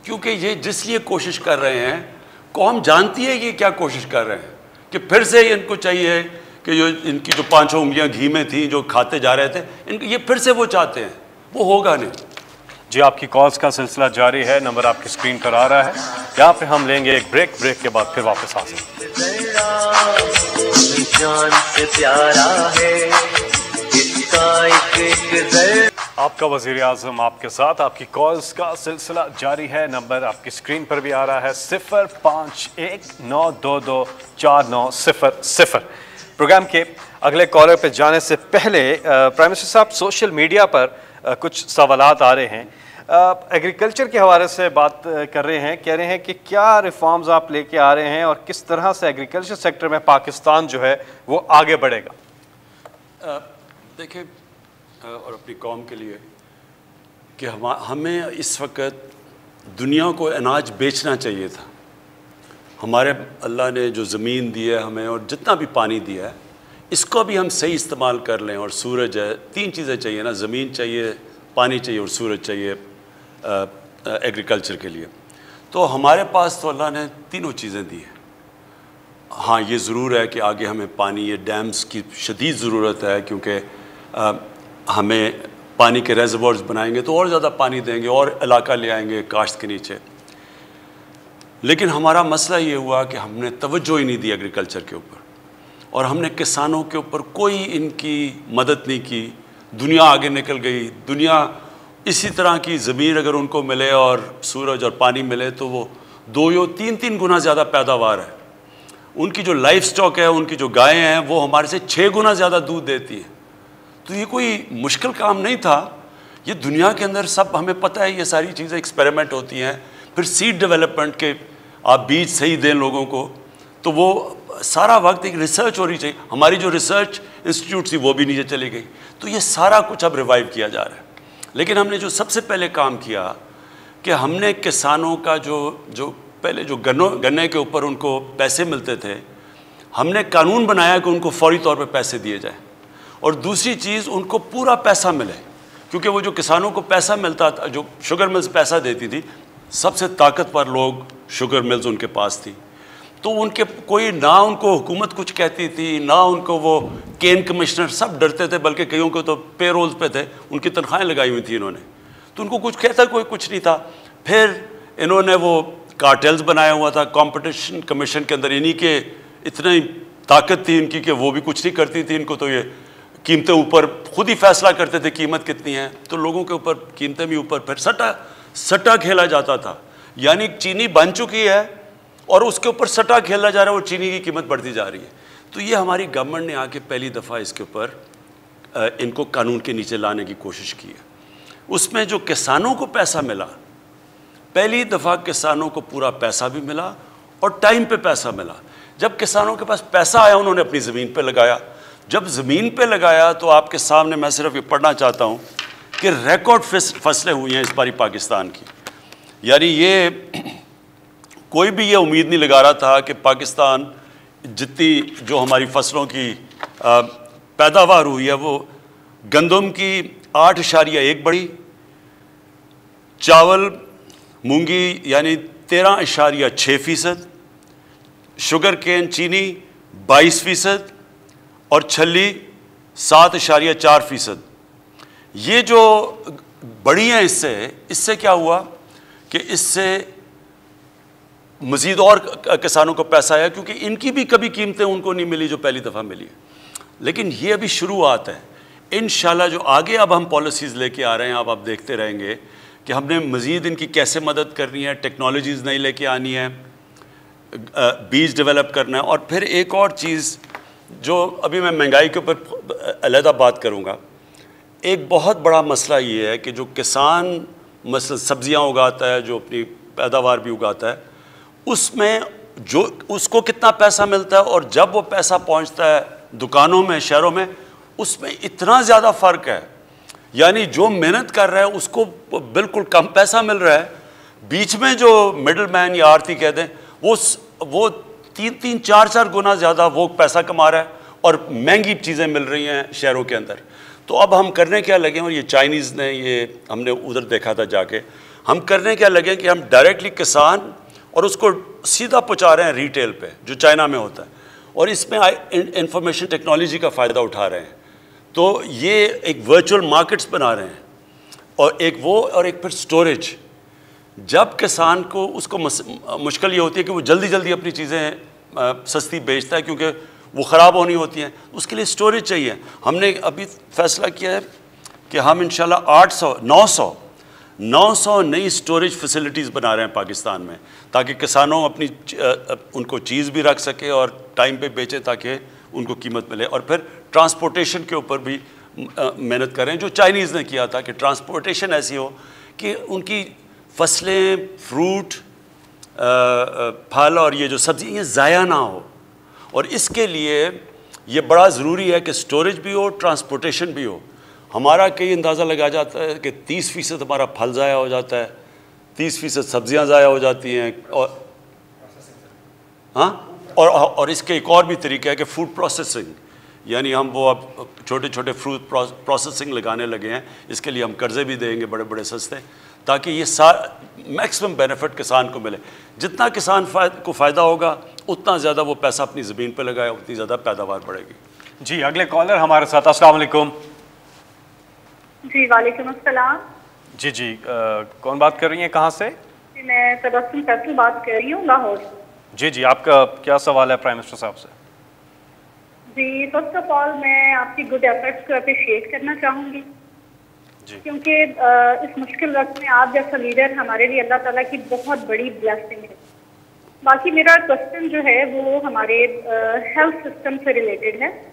क्योंकि ये जिस लिए कोशिश कर रहे हैं, कौम जानती है ये क्या कोशिश कर रहे हैं, कि फिर से इनको चाहिए कि जो इनकी जो 5 उंगलियां घी में थी जो खाते जा रहे थे, इनको ये फिर से वो चाहते हैं, वो होगा नहीं। जी, आपकी कॉल्स का सिलसिला जारी है, नंबर आपकी स्क्रीन पर आ रहा है। यहाँ पे हम लेंगे एक ब्रेक के बाद फिर वापस आ सकते हैं। आपका वज़ीर आज़म आपके साथ, आपकी कॉल्स का सिलसिला जारी है, नंबर आपकी स्क्रीन पर भी आ रहा है 0519224900। प्रोग्राम के अगले कॉलर पे जाने से पहले प्राइम मिनिस्टर साहब, सोशल मीडिया पर कुछ सवालात आ रहे हैं एग्रीकल्चर के हवाले से बात कर रहे हैं, कह रहे हैं कि क्या रिफॉर्म्स आप लेके आ रहे हैं और किस तरह से एग्रीकल्चर सेक्टर में पाकिस्तान जो है वो आगे बढ़ेगा। देखिए, और अपनी कौम के लिए कि हमें इस वक्त दुनिया को अनाज बेचना चाहिए था। हमारे अल्लाह ने जो ज़मीन दी है हमें और जितना भी पानी दिया है इसको भी हम सही इस्तेमाल कर लें। और सूरज है, 3 चीज़ें चाहिए ना, ज़मीन चाहिए, पानी चाहिए और सूरज चाहिए एग्रीकल्चर के लिए। तो हमारे पास तो अल्लाह ने तीनों चीज़ें दी हैं। हाँ, ये ज़रूर है कि आगे हमें पानी, ये डैम्स की शदीद ज़रूरत है, क्योंकि हमें पानी के रेजर्वोयर्स बनाएंगे तो और ज़्यादा पानी देंगे और इलाका ले आएंगे काश्त के नीचे। लेकिन हमारा मसला ये हुआ कि हमने तवज्जो ही नहीं दी एग्रीकल्चर के ऊपर, और हमने किसानों के ऊपर कोई इनकी मदद नहीं की। दुनिया आगे निकल गई। दुनिया इसी तरह की ज़मीन अगर उनको मिले और सूरज और पानी मिले तो वो 2 या 3 गुना ज़्यादा पैदावार है। उनकी जो लाइफ स्टॉक है, उनकी जो गायें हैं, वो हमारे से 6 गुना ज़्यादा दूध देती हैं। तो ये कोई मुश्किल काम नहीं था। ये दुनिया के अंदर सब हमें पता है, ये सारी चीज़ें एक्सपेरिमेंट होती हैं। फिर सीड डेवलपमेंट के आप बीज सही दें लोगों को, तो वो सारा वक्त एक रिसर्च होनी चाहिए। हमारी जो रिसर्च इंस्टीट्यूट थी वो भी नीचे चली गई। तो ये सारा कुछ अब रिवाइव किया जा रहा है। लेकिन हमने जो सबसे पहले काम किया कि हमने किसानों का जो पहले जो गन्ने के ऊपर उनको पैसे मिलते थे, हमने कानून बनाया कि उनको फौरी तौर पे पैसे दिए जाए। और दूसरी चीज़, उनको पूरा पैसा मिले, क्योंकि वो जो किसानों को पैसा मिलता था, जो शुगर मिल्स पैसा देती थी, सबसे ताकतवर लोग शुगर मिल्स उनके पास थी। तो उनके कोई ना उनको हुकूमत कुछ कहती थी, ना उनको वो केन कमिश्नर, सब डरते थे। बल्कि कईयों को तो पे रोल्स पे थे, उनकी तनख्वाहें लगाई हुई थी इन्होंने, तो उनको कुछ कहता कोई कुछ नहीं था। फिर इन्होंने वो कार्टेल्स बनाया हुआ था कंपटीशन कमीशन के अंदर। इन्हीं के इतनी ताकत थी इनकी कि वो भी कुछ नहीं करती थी। इनको तो ये कीमतें ऊपर खुद ही फैसला करते थे कीमत कितनी है, तो लोगों के ऊपर कीमतें भी ऊपर। फिर सट्टा खेला जाता था, यानी चीनी बन चुकी है और उसके ऊपर सट्टा खेला जा रहा है, वो चीनी की कीमत बढ़ती जा रही है। तो ये हमारी गवर्नमेंट ने आके पहली दफ़ा इसके ऊपर इनको कानून के नीचे लाने की कोशिश की है। उसमें जो किसानों को पैसा मिला, पहली दफ़ा किसानों को पूरा पैसा भी मिला और टाइम पे पैसा मिला। जब किसानों के पास पैसा आया, उन्होंने अपनी ज़मीन पे लगाया। जब ज़मीन पे लगाया तो आपके सामने मैं सिर्फ ये पढ़ना चाहता हूँ कि रिकॉर्ड फसलें हुई हैं इस बारी पाकिस्तान की। यानी ये कोई भी ये उम्मीद नहीं लगा रहा था कि पाकिस्तान जितनी जो हमारी फसलों की पैदावार हुई है, वो गंदम की 8.1 बढ़ी, चावल मूंगी यानी 13.6%, शुगर केन चीनी 22% और छल्ली 7.4%। ये जो बढ़ी हैं, इससे क्या हुआ कि इससे मज़ीद और किसानों को पैसा आया, क्योंकि इनकी भी कभी कीमतें उनको नहीं मिली जो पहली दफ़ा मिली है। लेकिन ये अभी शुरुआत है। इंशाल्लाह जो आगे अब हम पॉलिसीज़ लेके आ रहे हैं, अब आप देखते रहेंगे कि हमने मज़ीद इनकी कैसे मदद करनी है, टेक्नोलॉजीज़ नई लेके आनी है, बीज डेवलप करना है। और फिर एक और चीज़ जो अभी मैं महंगाई के ऊपर अलहदा बात करूँगा, एक बहुत बड़ा मसला ये है कि जो किसान मसल सब्ज़ियाँ उगाता है, जो अपनी पैदावार भी उगाता है, उसमें जो उसको कितना पैसा मिलता है और जब वो पैसा पहुंचता है दुकानों में, शहरों में, उसमें इतना ज़्यादा फ़र्क है। यानी जो मेहनत कर रहा है उसको बिल्कुल कम पैसा मिल रहा है, बीच में जो मिडल मैन या आरती कह दें वो 3-3, 4-4 गुना ज़्यादा वो पैसा कमा रहा है और महंगी चीज़ें मिल रही हैं शहरों के अंदर। तो अब हम करने क्या लगे, और ये चाइनीज़ ने, ये हमने उधर देखा था जाके, हम करने क्या लगे कि हम डायरेक्टली किसान और उसको सीधा पहुंचा रहे हैं रिटेल पे, जो चाइना में होता है, और इसमें इंफॉर्मेशन टेक्नोलॉजी का फ़ायदा उठा रहे हैं। तो ये एक वर्चुअल मार्केट्स बना रहे हैं, और एक वो और एक फिर स्टोरेज। जब किसान को उसको मुश्किल ये होती है कि वो जल्दी जल्दी अपनी चीज़ें सस्ती बेचता है, क्योंकि वो ख़राब होनी होती हैं, उसके लिए स्टोरेज चाहिए। हमने अभी फ़ैसला किया है कि हम इंशाल्लाह 900 नई स्टोरेज फैसिलिटीज़ बना रहे हैं पाकिस्तान में, ताकि किसानों अपनी उनको चीज़ भी रख सके और टाइम पे बेचे ताकि उनको कीमत मिले। और फिर ट्रांसपोर्टेशन के ऊपर भी मेहनत करें, जो चाइनीज़ ने किया था कि ट्रांसपोर्टेशन ऐसी हो कि उनकी फसलें, फ्रूट, फल और ये जो सब्ज़ी ये ज़ाया ना हो। और इसके लिए ये बड़ा ज़रूरी है कि स्टोरेज भी हो, ट्रांसपोर्टेशन भी हो। हमारा कई अंदाज़ा लगाया जाता है कि 30% हमारा फल ज़ाया हो जाता है, 30% सब्ज़ियाँ ज़ाया हो जाती हैं। और इसके एक और भी तरीका है कि फूड प्रोसेसिंग, यानी हम वो अब छोटे छोटे फूड प्रोसेसिंग लगाने लगे हैं। इसके लिए हम कर्ज़े भी देंगे बड़े बड़े सस्ते, ताकि ये मैक्सिमम बेनिफिट किसान को मिले। जितना किसान को फ़ायदा होगा उतना ज़्यादा वो पैसा अपनी ज़मीन पे लगाए, उतनी ज़्यादा पैदावार बढ़ेगी। जी, अगले कॉलर हमारे साथ। अस्सलाम वालेकुम। जी वालेकुम अस्सलाम। जी, कौन बात कर रही हैं, कहाँ से? जी, मैं तबस्सुम फैसल बात कर रही हूँ, लाहौर से। जी, आपका क्या सवाल है प्राइम मिनिस्टर साहब से? जी, फर्स्ट ऑफ ऑल मैं आपकी गुड एफर्ट्स को अप्रिशिएट करना चाहूँगी, क्योंकि इस मुश्किल वक्त में आप जैसा लीडर हमारे लिए अल्लाह ताला की बहुत बड़ी ब्लेसिंग है। बाकी मेरा क्वेश्चन जो है वो हमारे हेल्थ सिस्टम से रिलेटेड है।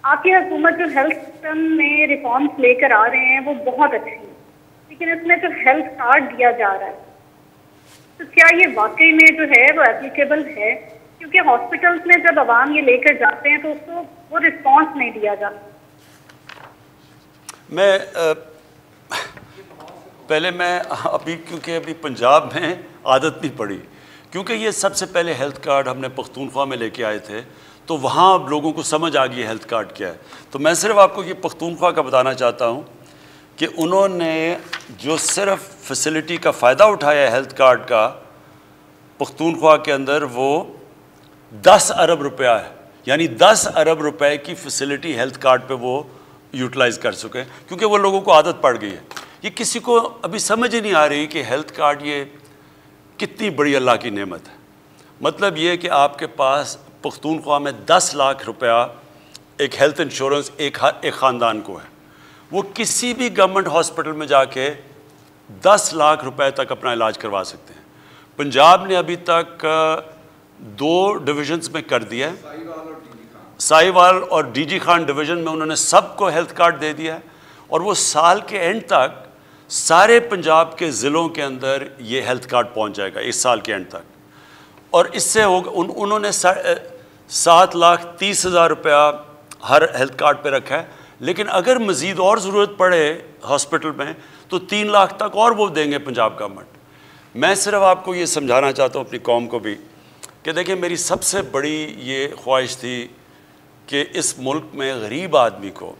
आपकी हुकूमत जो हेल्थ सिस्टम में रिफॉर्म्स लेकर आ रहे हैं वो बहुत अच्छी है, लेकिन इसमें जो हेल्थ कार्ड दिया जा रहा है तो क्या ये वाकई में जो है वो एप्लीकेबल है? क्योंकि हॉस्पिटल्स में जब आवाम ये लेकर जाते हैं तो उसको वो रिस्पॉन्स नहीं दिया जाता। मैं क्योंकि अभी पंजाब में आदत नहीं पड़ी, क्योंकि ये सबसे पहले हेल्थ कार्ड हमने पख्तूनख्वा में लेके आए थे, तो वहाँ अब लोगों को समझ आ गई हेल्थ कार्ड क्या है। तो मैं सिर्फ आपको ये पख्तूनख्वा का बताना चाहता हूँ कि उन्होंने जो सिर्फ फैसिलिटी का फ़ायदा उठाया है हेल्थ कार्ड का पख्तूनख्वा के अंदर, वो 10 अरब रुपया है। यानी 10 अरब रुपए की फैसिलिटी हेल्थ कार्ड पे वो यूटिलाइज़ कर चुके हैं, क्योंकि वो लोगों को आदत पड़ गई है। ये किसी को अभी समझ ही नहीं आ रही कि हेल्थ कार्ड ये कितनी बड़ी अल्लाह की नेमत है। मतलब ये कि आपके पास पख्तूनख्वा में 10 लाख रुपया एक हेल्थ इंश्योरेंस एक ख़ानदान को है। वो किसी भी गवर्नमेंट हॉस्पिटल में जाके 10 लाख रुपए तक अपना इलाज करवा सकते हैं। पंजाब ने अभी तक 2 डिविजन्स में कर दिया है, साहिवाल और डीजी खान डिवीज़न में उन्होंने सबको हेल्थ कार्ड दे दिया है। और वो साल के एंड तक सारे पंजाब के ज़िलों के अंदर ये हेल्थ कार्ड पहुंच जाएगा इस साल के एंड तक। और इससे होगा उन्होंने 7,30,000 रुपया हर हेल्थ कार्ड पे रखा है, लेकिन अगर मज़ीद और ज़रूरत पड़े हॉस्पिटल में तो 3 लाख तक और वो देंगे पंजाब गवर्नमेंट। मैं सिर्फ आपको ये समझाना चाहता हूँ अपनी कौम को भी कि देखिए, मेरी सबसे बड़ी ये ख्वाहिश थी कि इस मुल्क में गरीब आदमी को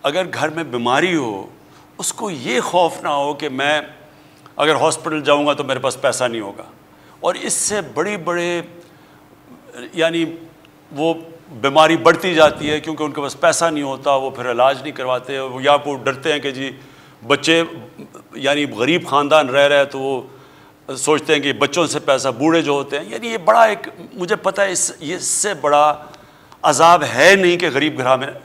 अगर घर में बीमारी हो, उसको ये खौफ ना हो कि मैं अगर हॉस्पिटल जाऊंगा तो मेरे पास पैसा नहीं होगा। और इससे बड़े यानी वो बीमारी बढ़ती जाती है, क्योंकि उनके पास पैसा नहीं होता, वो फिर इलाज नहीं करवाते, या वो डरते हैं कि जी बच्चे यानी गरीब ख़ानदान रह रहे हैं तो वो सोचते हैं कि बच्चों से पैसा, बूढ़े जो होते हैं, यानी ये बड़ा एक, मुझे पता है इससे बड़ा अजाब है नहीं कि गरीब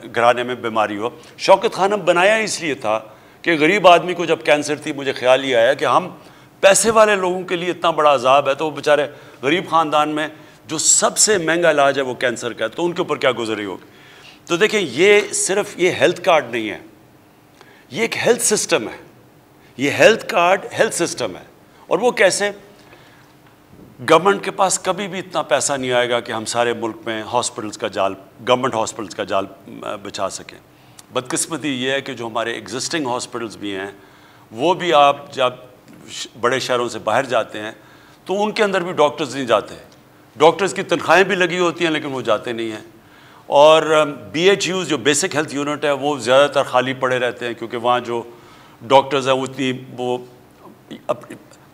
घराने में बीमारी हो। शौकत खान बनाया इसलिए था कि गरीब आदमी को जब कैंसर थी, मुझे ख्याल ये आया कि हम पैसे वाले लोगों के लिए इतना बड़ा अजाब है, तो वो बेचारे गरीब ख़ानदान में जो सबसे महंगा इलाज है वो कैंसर का है, तो उनके ऊपर क्या गुजरी होगी। तो देखें, ये सिर्फ ये हेल्थ कार्ड नहीं है, ये एक हेल्थ सिस्टम है। ये हेल्थ कार्ड हेल्थ सिस्टम है। और वो कैसे? गवर्नमेंट के पास कभी भी इतना पैसा नहीं आएगा कि हम सारे मुल्क में हॉस्पिटल्स का जाल, गवर्नमेंट हॉस्पिटल्स का जाल बिछा सकें। बदकिस्मती ये है कि जो हमारे एग्जिस्टिंग हॉस्पिटल्स भी हैं, वो भी आप जब बड़े शहरों से बाहर जाते हैं तो उनके अंदर भी डॉक्टर्स नहीं जाते। डॉक्टर्स की तनख्वाहें भी लगी होती हैं, लेकिन वो जाते नहीं हैं। और BHUs जो बेसिक हेल्थ यूनिट है, वो ज़्यादातर खाली पड़े रहते हैं, क्योंकि वहाँ जो डॉक्टर्स हैं वो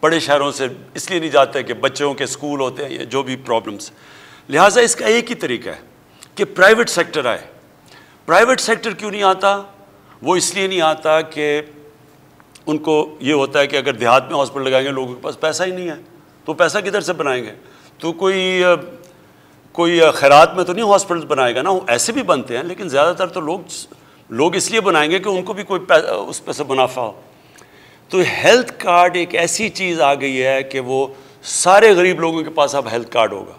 बड़े शहरों से इसलिए नहीं जाते कि बच्चों के स्कूल होते हैं, ये जो भी प्रॉब्लम्स। लिहाजा इसका एक ही तरीका है कि प्राइवेट सेक्टर आए। प्राइवेट सेक्टर क्यों नहीं आता? वो इसलिए नहीं आता कि उनको ये होता है कि अगर देहात में हॉस्पिटल लगाएंगे, लोगों के पास पैसा ही नहीं है, तो पैसा किधर से बनाएंगे? तो कोई खैरात में तो नहीं हॉस्पिटल बनाएगा ना, ऐसे भी बनते हैं, लेकिन ज़्यादातर तो लोग इसलिए बनाएंगे कि उनको भी कोई उस पैसे मुनाफा हो। तो हेल्थ कार्ड एक ऐसी चीज़ आ गई है कि वो सारे गरीब लोगों के पास अब हेल्थ कार्ड होगा।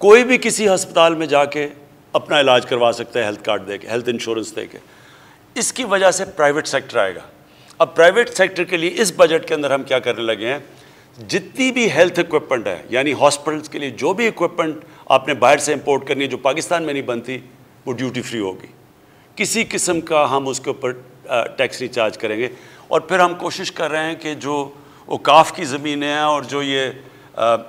कोई भी किसी अस्पताल में जाके अपना इलाज करवा सकता है हेल्थ कार्ड दे के, हेल्थ इंश्योरेंस दे के। इसकी वजह से प्राइवेट सेक्टर आएगा। अब प्राइवेट सेक्टर के लिए इस बजट के अंदर हम क्या करने लगे हैं, जितनी भी हेल्थ इक्विपमेंट है, यानी हॉस्पिटल्स के लिए जो भी इक्विपमेंट आपने बाहर से इंपोर्ट करनी है जो पाकिस्तान में नहीं बनती, वो ड्यूटी फ्री होगी। किसी किस्म का हम उसके ऊपर टैक्स नहीं चार्ज करेंगे। और फिर हम कोशिश कर रहे हैं कि जो औकाफ की ज़मीनें हैं और जो ये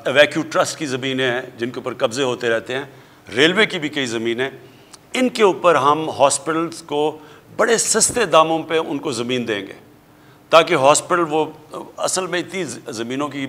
वैक्यू ट्रस्ट की ज़मीनें हैं जिनके ऊपर कब्ज़े होते रहते हैं, रेलवे की भी कई ज़मीनें, इनके ऊपर हम हॉस्पिटल्स को बड़े सस्ते दामों पे उनको ज़मीन देंगे, ताकि हॉस्पिटल, वो असल में इतनी ज़मीनों की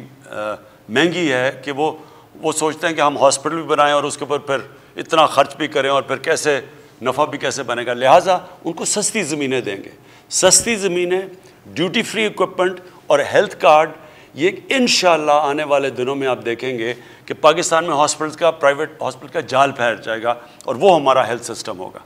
महंगी है कि वो सोचते हैं कि हम हॉस्पिटल भी बनाएं और उसके ऊपर फिर इतना ख़र्च भी करें और फिर कैसे नफ़ा भी कैसे बनेगा, लिहाजा उनको सस्ती ज़मीनें देंगे। सस्ती ज़मीनें, ड्यूटी फ्री इक्विपमेंट और हेल्थ कार्ड, ये इंशाअल्लाह आने वाले दिनों में आप देखेंगे कि पाकिस्तान में हॉस्पिटल्स का, प्राइवेट हॉस्पिटल का जाल फैल जाएगा और वो हमारा हेल्थ सिस्टम होगा।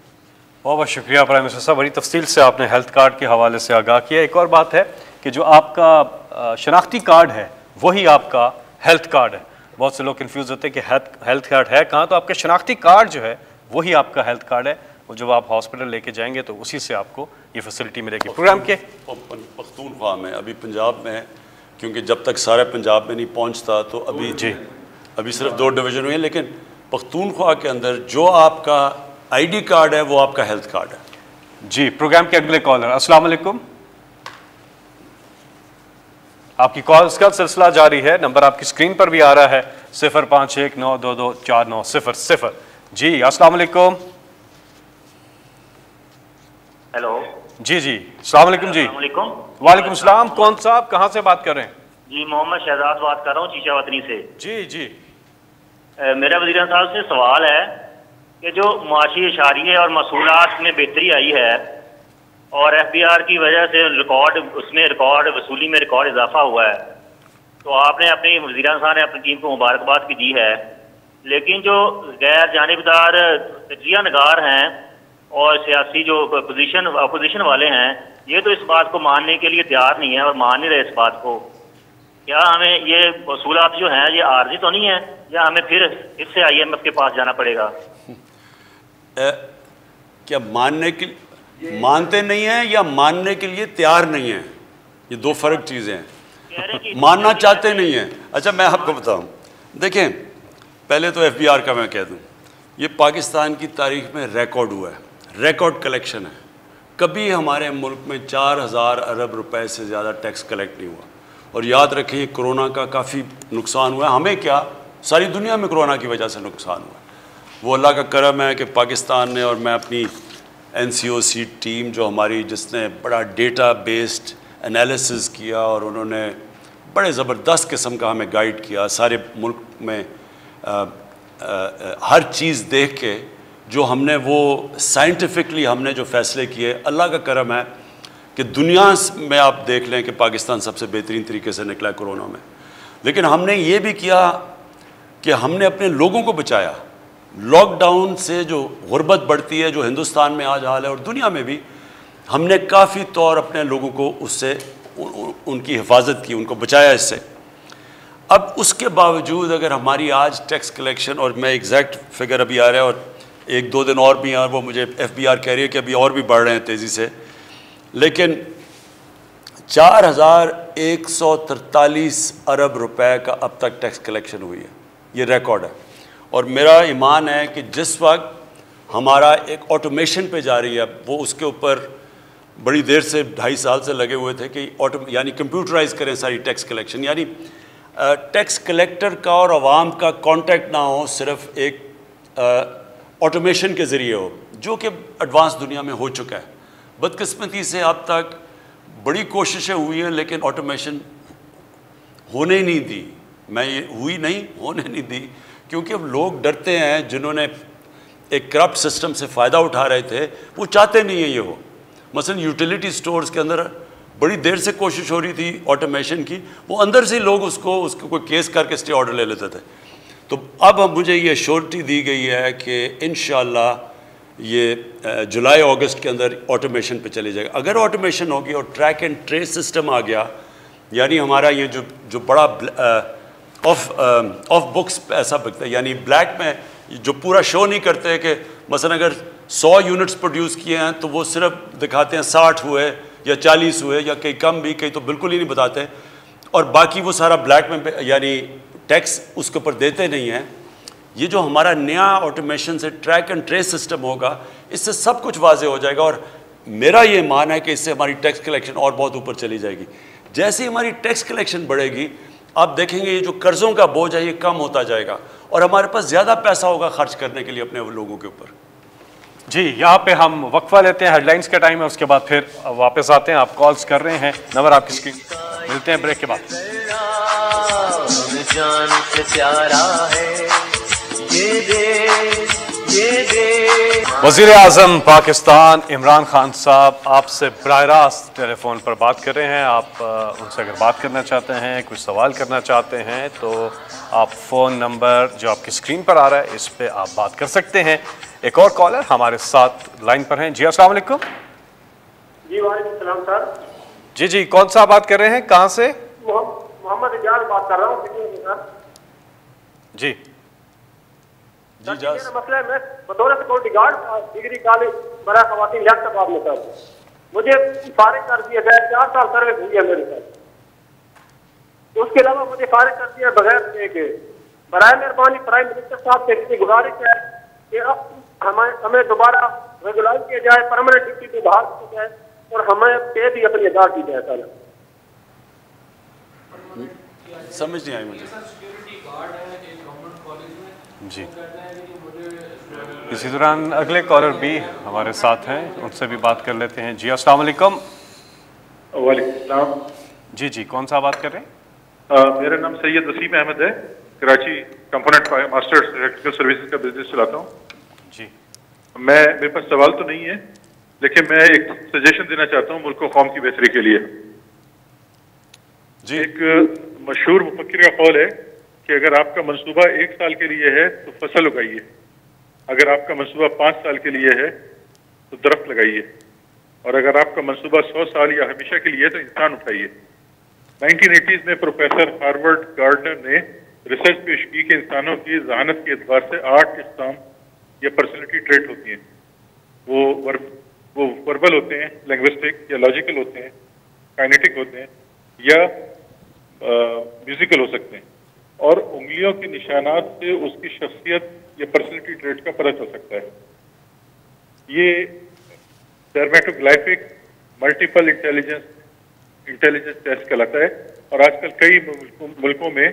बहुत बहुत शुक्रिया प्राइम मिनिस्टर साहब, बड़ी तफसील से आपने हेल्थ कार्ड के हवाले से आगाह किया। एक और बात है कि जो आपका शनाख्ती कार्ड है वही आपका हेल्थ कार्ड है। बहुत से लोग कन्फ्यूज़ होते हैं कि हेल्थ कार्ड है कहाँ, तो आपका शनाख्ती कार्ड जो है वही आपका हेल्थ कार्ड है। वो जब आप हॉस्पिटल लेके जाएंगे तो उसी से आपको ये फैसिलिटी मिलेगी। प्रोग्राम के पख्तूनख्वा में, अभी पंजाब में, क्योंकि जब तक सारे पंजाब में नहीं पहुँचता तो अभी सिर्फ 2 डिवीज़न हुए हैं, लेकिन पख्तूनख्वा के अंदर जो आपका ID कार्ड है वो आपका हेल्थ कार्ड है। जी, प्रोग्राम के अगले कॉलर, अस्सलाम वालेकुम। आपकी कॉल्स का सिलसिला जारी है। नंबर आपकी स्क्रीन पर भी आ रहा है 0519224900। जी, अस्सलाम वालेकुम। हेलो जी, अस्सलाम वालेकुम। जी वालेकुम सलाम। कौन साहब, कहाँ से बात कर रहे हैं? जी, मोहम्मद शहजाद बात कर रहा हूँ, चीचा वतनी से। जी मेरा वज़ीर साहब से सवाल है कि जो माशी इशारिये और मसूलात में बेहतरी आई है और FBR की वजह से रिकॉर्ड वसूली में रिकॉर्ड इजाफा हुआ है, तो आपने अपनी वज़ीर साहब ने अपनी टीम को मुबारकबाद की दी है, लेकिन जो गैर जानिबदार तजिया नगार हैं और सियासी जो अपोजिशन वाले हैं, ये तो इस बात को मानने के लिए तैयार नहीं है और मान नहीं रहे इस बात को। क्या हमें ये वसूलात जो हैं ये आर्जी तो नहीं है, या हमें फिर इससे IMF के पास जाना पड़ेगा? क्या मानते नहीं हैं या मानने के लिए तैयार नहीं हैं? ये 2 फ़र्क चीज़ें हैं। मानना चाहते नहीं हैं। अच्छा, मैं आपको बताऊं, देखें, पहले तो FBR का मैं कह दूं, ये पाकिस्तान की तारीख में रिकॉर्ड हुआ है, रिकॉर्ड कलेक्शन है। कभी हमारे मुल्क में 4000 अरब रुपए से ज़्यादा टैक्स कलेक्ट नहीं हुआ। और याद रखिए, कोरोना का काफ़ी नुकसान हुआ है। हमें क्या, सारी दुनिया में कोरोना की वजह से नुकसान हुआ। वो अल्लाह का करम है कि पाकिस्तान ने, और मैं अपनी NCOC टीम जो हमारी, जिसने बड़ा डेटा बेस्ड एनालिसिस किया और उन्होंने बड़े ज़बरदस्त किस्म का हमें गाइड किया, सारे मुल्क में हर चीज़ देख के जो हमने वो साइंटिफिकली हमने जो फ़ैसले किए, अल्लाह का करम है कि दुनिया में आप देख लें कि पाकिस्तान सबसे बेहतरीन तरीके से निकला कोरोना में। लेकिन हमने ये भी किया कि हमने अपने लोगों को बचाया। लॉकडाउन से जो गुर्बत बढ़ती है, जो हिंदुस्तान में आज हाल है और दुनिया में भी, हमने काफ़ी तौर अपने लोगों को उससे उनकी हिफाजत की, उनको बचाया इससे। अब उसके बावजूद अगर हमारी आज टैक्स कलेक्शन, और मैं एग्जैक्ट फिगर अभी आ रहा है और 1-2 दिन और भी हैं, वो मुझे FBR कह रही है कि अभी और भी बढ़ रहे हैं तेज़ी से, लेकिन 4143 अरब रुपए का अब तक टैक्स कलेक्शन हुई है। ये रिकॉर्ड है। और मेरा ईमान है कि जिस वक्त हमारा एक ऑटोमेशन पे जा रही है, वो उसके ऊपर बड़ी देर से 2.5 साल से लगे हुए थे कि यानी कंप्यूटराइज करें सारी टैक्स कलेक्शन, यानी टैक्स कलेक्टर का और आवाम का कांटेक्ट ना हो, सिर्फ एक ऑटोमेशन के ज़रिए हो, जो कि एडवांस दुनिया में हो चुका है। बदकिस्मती से अब तक बड़ी कोशिशें हुई हैं, लेकिन ऑटोमेशन होने नहीं दी। मैं ये होने नहीं दी, क्योंकि अब लोग डरते हैं। जिन्होंने एक करप्ट सिस्टम से फ़ायदा उठा रहे थे, वो चाहते नहीं है ये हो। मसलन यूटिलिटी स्टोर्स के अंदर बड़ी देर से कोशिश हो रही थी ऑटोमेशन की, वो अंदर से लोग उसको कोई केस करके स्टे ऑर्डर ले लेते थे। तो अब मुझे ये श्योरिटी दी गई है कि इंशाअल्लाह ये जुलाई अगस्त के अंदर ऑटोमेशन पे चले जाएगा। अगर ऑटोमेशन होगी और ट्रैक एंड ट्रेस सिस्टम आ गया, यानी हमारा ये जो बड़ा ऑफ बुक्स ऐसा बिकता है, यानी ब्लैक में जो पूरा शो नहीं करते कि मसलन अगर 100 यूनिट्स प्रोड्यूस किए हैं तो वो सिर्फ दिखाते हैं 60 हुए या 40 हुए, या कहीं कम भी, कहीं तो बिल्कुल ही नहीं बताते, और बाकी वो सारा ब्लैक में यानी टैक्स उसके ऊपर देते नहीं हैं। ये जो हमारा नया ऑटोमेशन से ट्रैक एंड ट्रेस सिस्टम होगा, इससे सब कुछ वाजे हो जाएगा, और मेरा ये मान है कि इससे हमारी टैक्स कलेक्शन और बहुत ऊपर चली जाएगी। जैसे ही हमारी टैक्स कलेक्शन बढ़ेगी, आप देखेंगे ये जो कर्ज़ों का बोझ है ये कम होता जाएगा, और हमारे पास ज़्यादा पैसा होगा खर्च करने के लिए अपने लोगों के ऊपर। जी, यहाँ पे हम वक्फा लेते हैं, हेडलाइंस का टाइम है, उसके बाद फिर वापस आते हैं। आप कॉल्स कर रहे हैं, नंबर आपकी स्क्रीन। मिलते हैं ब्रेक के बाद। जान से प्यारा है ये देश, ये देश। वज़ीर आज़म पाकिस्तान इमरान खान साहब आपसे बराह रास्त टेलीफोन पर बात कर रहे हैं। आप उनसे अगर बात करना चाहते हैं, कुछ सवाल करना चाहते हैं, तो आप फ़ोन नंबर जो आपकी स्क्रीन पर आ रहा है इस पे आप बात कर सकते हैं। एक और कॉलर हमारे साथ लाइन पर हैं। जी अस्सलाम वालेकुम। जी वालेकुम सलाम सर। जी जी, कौन सा बात कर रहे हैं, कहाँ से? मोहम्मद इजाज बात कर रहा हूँ सर। जी जी मेरा मसला है, मैं बतौर सिक्योरिटी गार्ड डिग्री कॉलेज बड़ा खवातीन लियाकताबाद में सर, मुझे फारिग कर दिया गया, 4 साल सर्विस हुई है मेरे साथ। उसके अलावा मुझे फारिग कर दिया बगैर पे के। बराए मेहरबानी प्राइम मिनिस्टर साहब से इतनी गुजारिश है कि हमें दोबारा रेगुलर किया जाए, परमानेंट ड्यूटी पे बहाल किया जाए, और हमें पे भी अपनी अदा की जाए सर। समझ नहीं आई मुझे। जी, इसी दौरान अगले कॉलर भी हमारे साथ हैं, उनसे भी बात कर लेते हैं। जी अस्सलाम वालेकुम। वालेकुम सलाम। जी जी, कौन सा बात कर रहे हैं? मेरा नाम सैयद वसीम अहमद है, Karachi component masters electrical services का बिजनेस चलाता हूँ जी। मेरे पास सवाल तो नहीं है, लेकिन मैं एक सजेशन देना चाहता हूँ मुल्क कौम की बेहतरी के लिए जी। एक मशहूर मुफक्किर का कौल है कि अगर आपका मंसूबा 1 साल के लिए है तो फसल उगाइए, अगर आपका मंसूबा 5 साल के लिए है तो दरख्त लगाइए, और अगर आपका मंसूबा 100 साल या हमेशा के लिए है तो इंसान उठाइए। 1980s में प्रोफेसर हार्वर्ड गार्डनर ने रिसर्च पेश की कि इंसानों की जहानत के एतबार से 8 इस्लाम या पर्सनैलिटी ट्रेट होती हैं। वो वर्बल होते हैं, लिंग्विस्टिक या लॉजिकल होते हैं, काइनेटिक होते हैं, या म्यूजिकल हो सकते हैं, और उंगलियों के निशानात से उसकी शख्सियत या पर्सनैलिटी ट्रेट का पता चल सकता है। ये डर्मेटोग्लाइफिक मल्टीपल इंटेलिजेंस टेस्ट कहलाता है, और आजकल कई मुल्कों में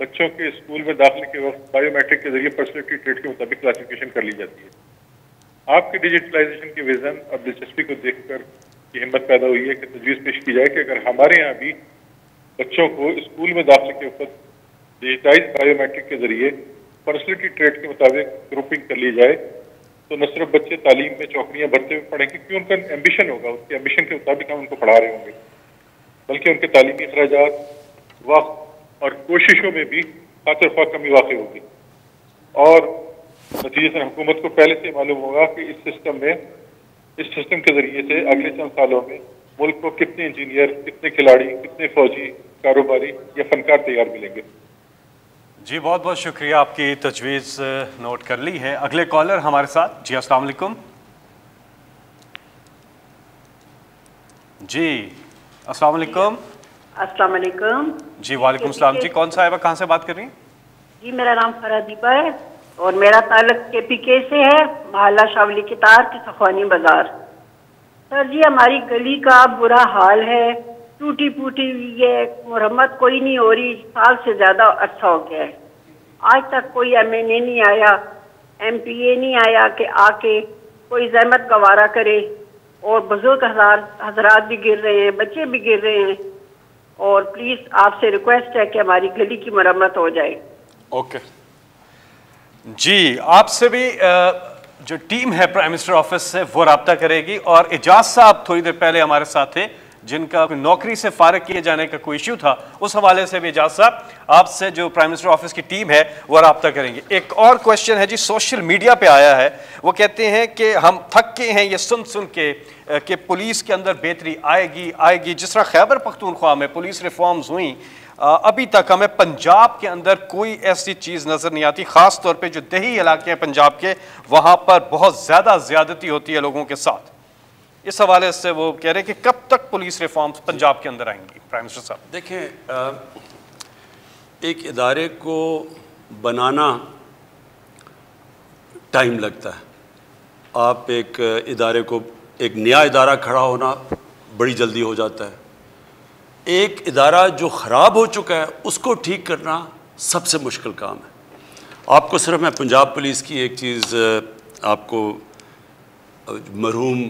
बच्चों के स्कूल में दाखिले के वक्त बायोमेट्रिक के जरिए पर्सनैलिटी ट्रेट के मुताबिक क्लासिफिकेशन कर ली जाती है। आपके डिजिटलाइजेशन के विजन और दिलचस्पी को देखकर ये हिम्मत पैदा हुई है कि तजवीज़ पेश की जाए कि अगर हमारे यहाँ भी बच्चों को स्कूल में दाखिले के वक्त डिजिटाइज बायोमेट्रिक के जरिए पर्सनैलिटी ट्रेट के मुताबिक ग्रुपिंग कर ली जाए, तो न सिर्फ बच्चे तालीम में चौकड़ियाँ भरते हुए पढ़ेंगे क्योंकि उनका एम्बिशन होगा, उसके एम्बिशन के मुताबिक हम उनको पढ़ा रहे होंगे, बल्कि उनके तालीमी अखराजात, वक्त और कोशिशों में भी खातिर ख्वाह कमी वाक़ई होगी। और नतीजतन हुकूमत को पहले से मालूम होगा कि इस सिस्टम के जरिए से अगले चंद सालों में मुल्क को कितने इंजीनियर, कितने खिलाड़ी, कितने फौजी, कारोबारी या फनकार तैयार मिलेंगे। जी बहुत बहुत शुक्रिया, आपकी तजवीज़ नोट कर ली है। अगले कॉलर हमारे साथ। जी अस्सलाम वालेकुम। जी अस्सलाम वालेकुम। अस्सलाम वालेकुम। जी वालेकुम सलाम। जी कौन सा है, कहाँ से बात कर रही हैं? जी मेरा नाम फरादीपा है और मेरा ताल्लुक KPK से है, मोहल्ला शावली के तार के सखवानी बाजार। सर जी हमारी गली का बुरा हाल है, टूटी फूटी हुई है, मुरम्मत कोई नहीं हो रही, साल से ज्यादा अच्छा हो गया है। आज तक कोई MNA नहीं आया, MPA नहीं आया कि आके कोई जहमत गवारा करे, और बुजुर्ग हजरात भी गिर रहे हैं, बच्चे भी गिर रहे हैं, और प्लीज आपसे रिक्वेस्ट है कि हमारी गली की मरम्मत हो जाए। ओके जी, आपसे भी जो टीम है प्राइम मिनिस्टर ऑफिस से वो रब्ता करेगी। और एजाज साहब थोड़ी देर पहले हमारे साथ थे जिनका नौकरी से फारिग किए जाने का कोई इश्यू था, उस हवाले से भी एजाज साहब आपसे जो प्राइम मिनिस्टर ऑफिस की टीम है वो रब्ता करेंगे। एक और क्वेश्चन है जी, सोशल मीडिया पे आया है, वो कहते हैं कि हम थक के हैं ये सुन सुन के कि पुलिस के अंदर बेहतरी आएगी। जिस तरह खैबर पख्तूनख्वा में पुलिस रिफॉर्म्स हुई, अभी तक हमें पंजाब के अंदर कोई ऐसी चीज़ नज़र नहीं आती, ख़ास तौर पे जो दही इलाके हैं पंजाब के, वहाँ पर बहुत ज़्यादा ज़्यादती होती है लोगों के साथ। इस हवाले से वो कह रहे हैं कि कब तक पुलिस रिफॉर्म्स पंजाब के अंदर आएंगी। प्राइम मिनिस्टर साहब देखें, एक इदारे को बनाना टाइम लगता है। आप एक इदारे को, एक नया इदारा खड़ा होना बड़ी जल्दी हो जाता है। एक इदारा जो ख़राब हो चुका है उसको ठीक करना सबसे मुश्किल काम है। आपको सिर्फ मैं पंजाब पुलिस की एक चीज़ आपको, मरहूम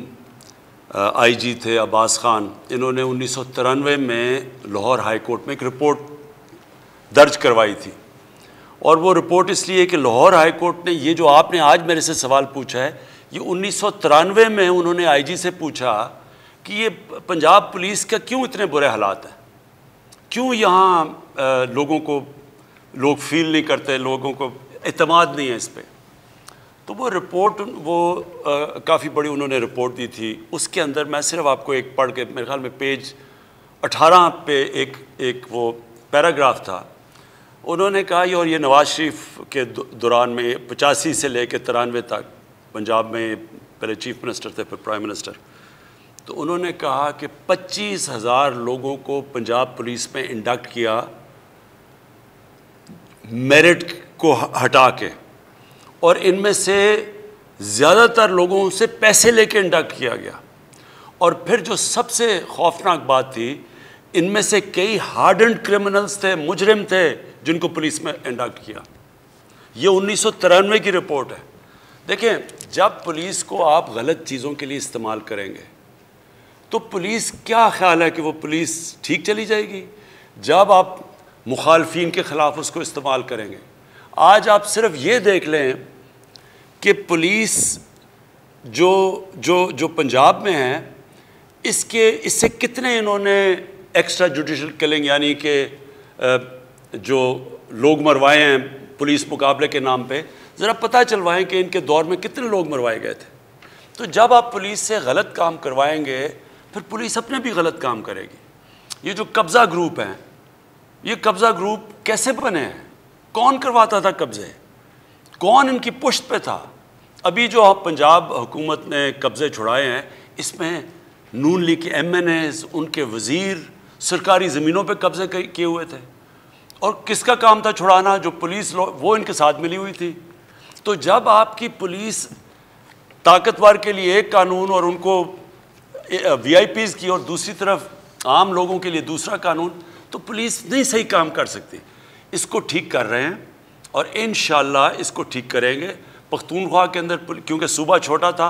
आईजी थे अब्बास खान, इन्होंने 1993 में लाहौर हाई कोर्ट में एक रिपोर्ट दर्ज करवाई थी, और वो रिपोर्ट इसलिए कि लाहौर हाई कोर्ट ने ये जो आपने आज मेरे से सवाल पूछा है, ये 1993 में उन्होंने आईजी से पूछा कि ये पंजाब पुलिस का क्यों इतने बुरे हालात हैं, क्यों यहाँ लोग फील नहीं करते, लोगों को एतमाद नहीं है इस पर। तो वो रिपोर्ट, काफ़ी बड़ी उन्होंने रिपोर्ट दी थी। उसके अंदर मैं सिर्फ आपको एक पढ़ के, मेरे ख्याल में पेज 18 पे एक वो पैराग्राफ था। उन्होंने कहा, और ये नवाज शरीफ के दौरान में 85 से लेकर 93 तक पंजाब में पहले चीफ मिनिस्टर थे, फिर प्राइम मिनिस्टर, तो उन्होंने कहा कि 25,000 लोगों को पंजाब पुलिस में इंडक्ट किया मेरिट को हटा के, और इनमें से ज़्यादातर लोगों से पैसे लेके इंडक्ट किया गया। और फिर जो सबसे खौफनाक बात थी, इनमें से कई हार्डन्ड क्रिमिनल्स थे, मुजरिम थे, जिनको पुलिस में इंडक्ट किया। ये 1993 की रिपोर्ट है। देखें, जब पुलिस को आप गलत चीज़ों के लिए इस्तेमाल करेंगे तो पुलिस, क्या ख्याल है कि वो पुलिस ठीक चली जाएगी? जब आप मुखालफिन के ख़िलाफ़ उसको इस्तेमाल करेंगे। आज आप सिर्फ ये देख लें कि पुलिस जो पंजाब में है, इससे कितने इन्होंने एक्स्ट्रा जुडिशल किलिंग, यानी कि जो लोग मरवाए हैं पुलिस मुकाबले के नाम पे, ज़रा पता चलवाएं कि इनके दौर में कितने लोग मरवाए गए थे। तो जब आप पुलिस से गलत काम करवाएंगे, फिर पुलिस अपने भी गलत काम करेगी। ये जो कब्ज़ा ग्रुप हैं, ये कब्ज़ा ग्रुप कैसे बने हैं? कौन करवाता था कब्ज़े? कौन इनकी पुश्त पे था? अभी जो पंजाब हुकूमत ने कब्ज़े छुड़ाए हैं, इसमें नून लीग के MNAs, उनके वज़ीर सरकारी ज़मीनों पे कब्ज़े किए हुए थे। और किसका काम था छुड़ाना? जो पुलिस वो इनके साथ मिली हुई थी। तो जब आपकी पुलिस ताकतवर के लिए एक कानून और उनको VIPs की, और दूसरी तरफ आम लोगों के लिए दूसरा कानून, तो पुलिस नहीं सही काम कर सकती। इसको ठीक कर रहे हैं और इंशाअल्लाह इसको ठीक करेंगे। पख्तूनख्वा के अंदर, क्योंकि सूबा छोटा था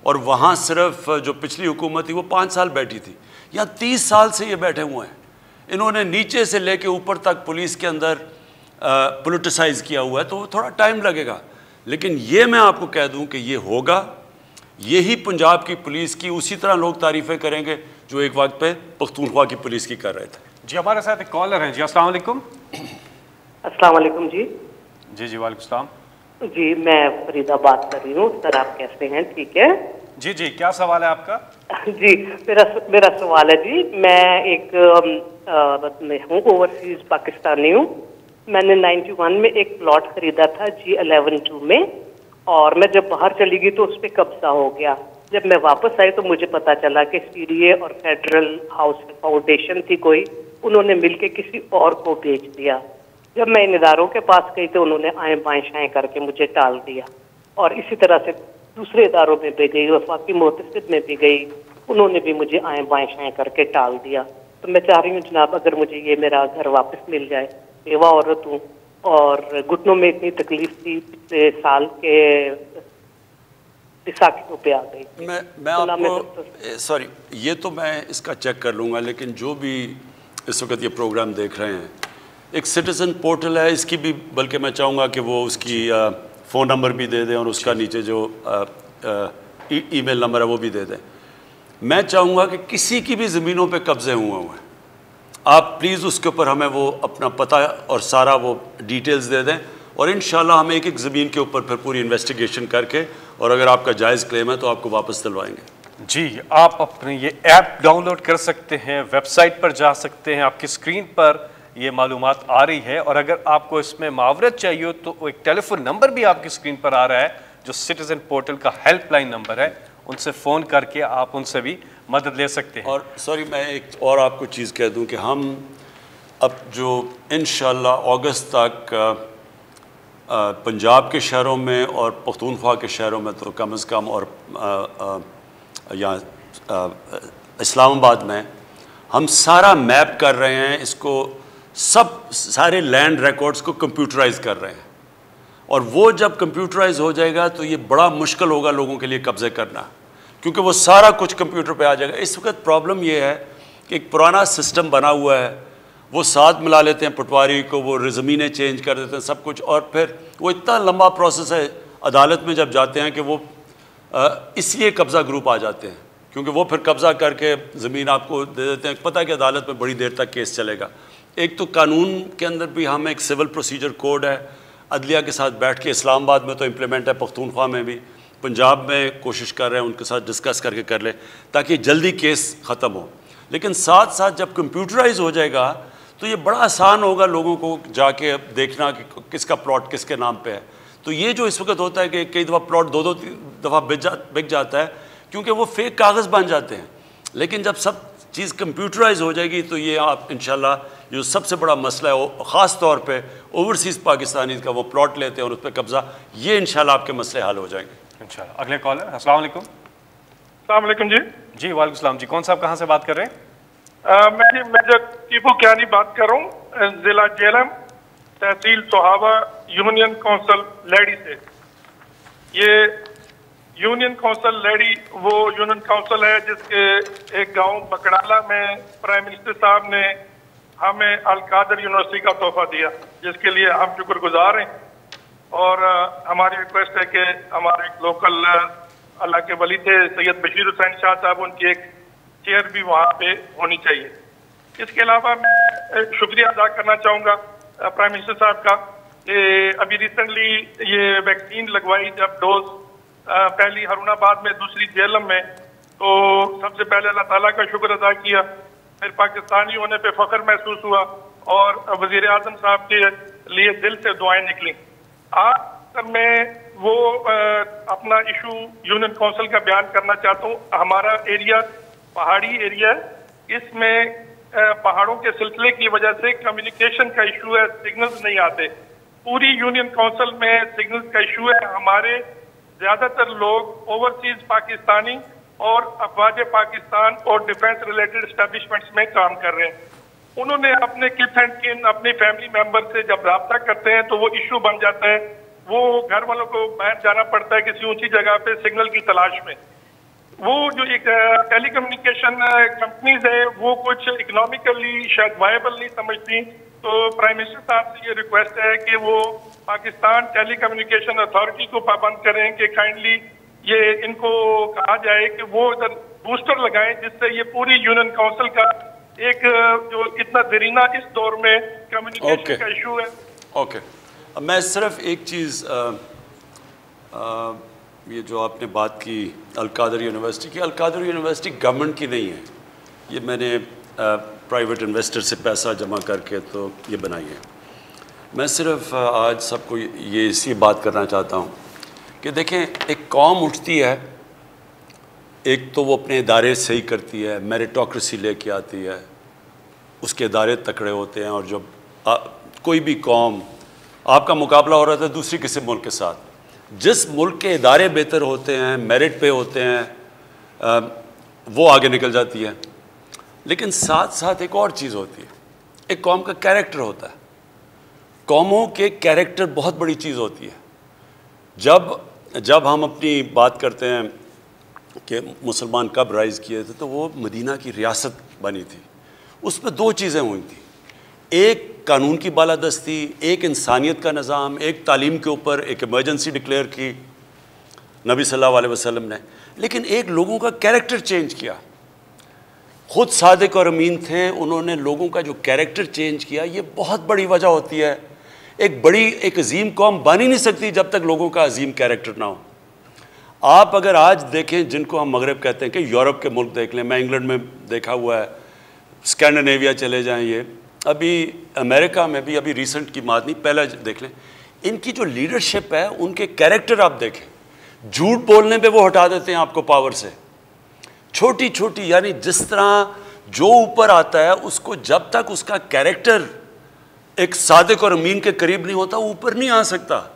और वहाँ सिर्फ जो पिछली हुकूमत थी वो 5 साल बैठी थी, यहाँ 30 साल से ये बैठे हुए हैं। इन्होंने नीचे से लेके ऊपर तक पुलिस के अंदर पोलिटिसाइज किया हुआ है, तो थोड़ा टाइम लगेगा। लेकिन ये मैं आपको कह दूं कि ये होगा। यही पंजाब की पुलिस की उसी तरह लोग तारीफ़ें करेंगे जो एक वक्त पे पख्तूनख्वा की पुलिस की कर रहे थे। जी, हमारे साथ एक कॉलर हैं। जी, अस्सलाम वालेकुम। अस्सलाम वालेकुम जी। जी, वालेकुम सलाम। जी, मैं फरीदा बात कर रही हूँ सर, आप कैसे हैं? ठीक है जी। क्या सवाल है आपका? जी, मेरा सवाल है जी, मैं एक हूँ, ओवरसीज पाकिस्तानी हूँ। मैंने 91 में एक प्लॉट खरीदा था G11-2 में, और मैं जब बाहर चली गई तो उस पर कब्जा हो गया। जब मैं वापस आई तो मुझे पता चला कि CDA और फेडरल हाउस फाउंडेशन थी कोई, उन्होंने मिलके किसी और को बेच दिया। जब मैं इन इदारों के पास गई तो उन्होंने आए बाएं शाएं करके मुझे टाल दिया, और इसी तरह से दूसरे इदारों में भी गई, वफाकी मुहतसिब में भी गई, उन्होंने भी मुझे आए बाएं शाएं करके टाल दिया। तो मैं चाह रही हूँ जनाब, अगर मुझे ये मेरा घर वापस मिल जाए। बेवा औरत हूँ और घुटनों में इतनी तकलीफ थी, पिछले साल के बैसाखियों पे आ गई। मैं आपको सॉरी, ये तो मैं इसका चेक कर लूँगा, लेकिन जो भी इस वक्त ये प्रोग्राम देख रहे हैं, एक सिटीज़न पोर्टल है, इसकी भी, बल्कि मैं चाहूँगा कि वो उसकी फ़ोन नंबर भी दे दें और उसका नीचे जो ईमेल नंबर है वो भी दे दें। मैं चाहूँगा कि किसी की भी ज़मीनों पे कब्ज़े हुए हैं, आप प्लीज़ उसके ऊपर हमें वो अपना पता और सारा वो डिटेल्स दे दें, और इंशाल्लाह हम एक ज़मीन के ऊपर फिर पूरी इन्वेस्टिगेशन करके, और अगर आपका जायज़ क्लेम है तो आपको वापस दिलवाएंगे। जी, आप अपने ये ऐप डाउनलोड कर सकते हैं, वेबसाइट पर जा सकते हैं, आपकी स्क्रीन पर ये मालूमात आ रही है। और अगर आपको इसमें मावरत चाहिए तो एक टेलीफोन नंबर भी आपकी स्क्रीन पर आ रहा है, जो सिटीज़न पोर्टल का हेल्पलाइन नंबर है, उनसे फ़ोन करके आप उनसे भी मदद ले सकते हैं। और सॉरी, मैं एक और आपको चीज़ कह दूं कि हम अब जो इंशाल्लाह अगस्त तक पंजाब के शहरों में और पख्तूनख्वा के शहरों में तो कम से कम और यहाँ इस्लामाबाद में हम सारा मैप कर रहे हैं, इसको सारे लैंड रिकॉर्ड्स को कंप्यूटराइज कर रहे हैं। और वो जब कंप्यूटराइज हो जाएगा तो ये बड़ा मुश्किल होगा लोगों के लिए कब्ज़े करना, क्योंकि वो सारा कुछ कंप्यूटर पे आ जाएगा। इस वक्त प्रॉब्लम ये है कि एक पुराना सिस्टम बना हुआ है, वो साथ मिला लेते हैं पटवारी को, वो ज़मीनें चेंज कर देते हैं सब कुछ, और फिर वो इतना लंबा प्रोसेस है। अदालत में जब जाते हैं कि वो इसलिए कब्ज़ा ग्रुप आ जाते हैं, क्योंकि वो फिर कब्ज़ा करके ज़मीन आपको दे देते हैं। पता है कि अदालत में बड़ी देर तक केस चलेगा। एक तो कानून के अंदर भी हम एक सिविल प्रोसीजर कोड है, अदलिया के साथ बैठ के, इस्लामाबाद में तो इम्प्लीमेंट है, पख्तूनख्वा में भी, पंजाब में कोशिश कर रहे हैं उनके साथ डिस्कस करके कर लें ताकि जल्दी केस ख़त्म हो। लेकिन साथ साथ जब कंप्यूटराइज हो जाएगा तो ये बड़ा आसान होगा लोगों को जाके देखना कि किसका प्लॉट किसके नाम पे है। तो ये जो इस वक्त होता है कि कई दफ़ा प्लॉट दो दफ़ा बिक जाता है क्योंकि वो फेक कागज़ बन जाते हैं। लेकिन जब सब चीज़ कंप्यूटराइज हो जाएगी तो ये आप इंशाल्लाह जो सबसे बड़ा मसला है, वो ख़ास तौर पे ओवरसीज़ पाकिस्तानी का वो प्लॉट लेते हैं और उस पर कब्ज़ा, ये इंशाल्लाह आपके मसले हल हो जाएंगे इंशाल्लाह। अगले कॉलर, अस्सलाम वालेकुम। अस्सलाम वालेकुम जी। जी वालेकुम सलाम जी, कौन साहब कहाँ से बात कर रहे हैं? मैं मेजर टीपू क्यानी बात कर रहा हूँ, जिला जेलम, तहसील सोहावा, यूनियन काउंसिल लेडी से। ये यूनियन काउंसिल लेडी वो यूनियन काउंसिल है जिसके एक गांव बकड़ाला में प्राइम मिनिस्टर साहब ने हमें अल-कादर यूनिवर्सिटी का तोहफा दिया, जिसके लिए हम शुक्रगुजार हैं। और हमारी रिक्वेस्ट है कि हमारे लोकल अल्लाह के वली थे सैयद बशीर हुसैन शाह साहब, उनकी एक चेयर भी वहाँ पे होनी चाहिए। इसके अलावा मैं शुक्रिया अदा करना चाहूँगा प्राइम मिनिस्टर साहब का कि अभी रिसेंटली ये वैक्सीन लगवाई, जब डोज पहली हरुणाबाद में, दूसरी जेलम में, तो सबसे पहले अल्लाह ताला का शुक्र अदा किया, फिर पाकिस्तानी होने पे फख्र महसूस हुआ और वजीर आजम साहब के लिए दिल से दुआएं निकली। आज मैं वो अपना इशू यूनियन काउंसिल का बयान करना चाहता हूँ। हमारा एरिया पहाड़ी एरिया, इसमें पहाड़ों के सिलसिले की वजह से कम्युनिकेशन का इशू है, सिग्नल्स नहीं आते। पूरी यूनियन काउंसिल में सिग्नल्स का इशू है। हमारे ज्यादातर लोग ओवरसीज पाकिस्तानी और अफवाज पाकिस्तान और डिफेंस रिलेटेड एस्टेब्लिशमेंट्स में काम कर रहे हैं। उन्होंने अपने किथ एंड किन, अपने फैमिली मेंबर से जब रब्ता करते हैं तो वो इशू बन जाता है। वो घर वालों को बाहर जाना पड़ता है किसी ऊंची जगह पे सिग्नल की तलाश में। वो जो एक टेलीकम्युनिकेशन कंपनीज है वो कुछ इकोनॉमिकली शायद वायबल नहीं समझती। तो प्राइम मिनिस्टर साहब से ये रिक्वेस्ट है कि वो पाकिस्तान टेलीकम्युनिकेशन अथॉरिटी को पाबंद करें कि काइंडली ये इनको कहा जाए कि वो बूस्टर लगाएं, जिससे ये पूरी यूनियन काउंसिल का एक जो इतना दरीना इस दौर में कम्युनिकेशन का इशू है। ओके, मैं सिर्फ एक चीज़ ये जो आपने बात की अल-कादर यूनिवर्सिटी की, अल-कादर यूनिवर्सिटी गवर्नमेंट की नहीं है, ये मैंने प्राइवेट इन्वेस्टर से पैसा जमा करके तो ये बनाई है। मैं सिर्फ आज सबको ये इसी बात करना चाहता हूँ कि देखें, एक कौम उठती है, एक तो वो अपने इदारे सही करती है, मेरिटोक्रेसी लेके आती है, उसके इदारे तकड़े होते हैं। और जब कोई भी कौम, आपका मुकाबला हो रहा था दूसरी किसी मुल्क के साथ, जिस मुल्क के इदारे बेहतर होते हैं, मेरिट पे होते हैं, वो आगे निकल जाती है। लेकिन साथ साथ एक और चीज़ होती है, एक कौम का कैरेक्टर होता है। कौमों के कैरेक्टर बहुत बड़ी चीज़ होती है। जब हम अपनी बात करते हैं कि मुसलमान कब राइज़ किए थे, तो वो मदीना की रियासत बनी थी। उसमें दो चीज़ें हुई थी, एक कानून की बालादस्ती, एक इंसानियत का निज़ाम, एक तालीम के ऊपर एक इमरजेंसी डिक्लेयर की नबी सल्लल्लाहु अलैहि वसल्लम ने। लेकिन एक लोगों का कैरेक्टर चेंज किया। खुद सादिक और अमीन थे, उन्होंने लोगों का जो कैरेक्टर चेंज किया, ये बहुत बड़ी वजह होती है। एक अजीम कौम बन ही नहीं सकती जब तक लोगों का अजीम कैरेक्टर ना हो। आप अगर आज देखें, जिनको हम मगरब कहते हैं, कि यूरोप के मुल्क देख लें, मैं इंग्लैंड में देखा हुआ है, स्कैंडिनेविया चले जाएं, ये अभी अमेरिका में भी, अभी रिसेंट की बात नहीं, पहले देख लें, इनकी जो लीडरशिप है, उनके कैरेक्टर आप देखें। झूठ बोलने पे वो हटा देते हैं आपको पावर से। छोटी छोटी, यानी जिस तरह जो ऊपर आता है उसको जब तक उसका कैरेक्टर एक सादिक और अमीन के करीब नहीं होता वो ऊपर नहीं आ सकता।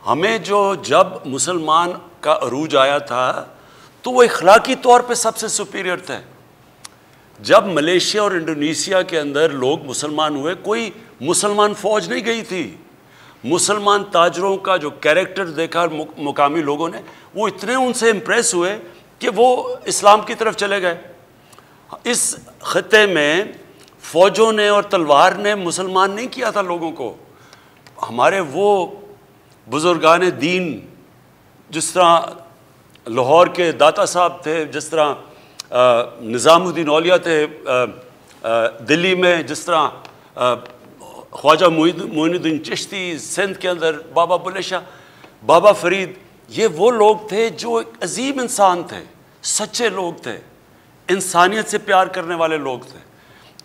हमें जब मुसलमान का अरूज आया था तो वो इखलाकी तौर पे सबसे सुपीरियर थे। जब मलेशिया और इंडोनेशिया के अंदर लोग मुसलमान हुए, कोई मुसलमान फौज नहीं गई थी। मुसलमान ताजरों का जो कैरेक्टर देखा मुकामी लोगों ने, वो इतने उनसे इम्प्रेस हुए कि वो इस्लाम की तरफ चले गए। इस खत्ते में फ़ौजों ने और तलवार ने मुसलमान नहीं किया था लोगों को। हमारे वो बुज़ुर्गान दीन, जिस तरह लाहौर के दाता साहब थे, जिस तरह निज़ामुद्दीन औलिया थे दिल्ली में, जिस तरह ख्वाजा मोइनुद्दीन चिश्ती सिंध के अंदर, बाबा बुल्ले शाह, बाबा फरीद, ये वो लोग थे जो एक अजीम इंसान थे, सच्चे लोग थे, इंसानियत से प्यार करने वाले लोग थे।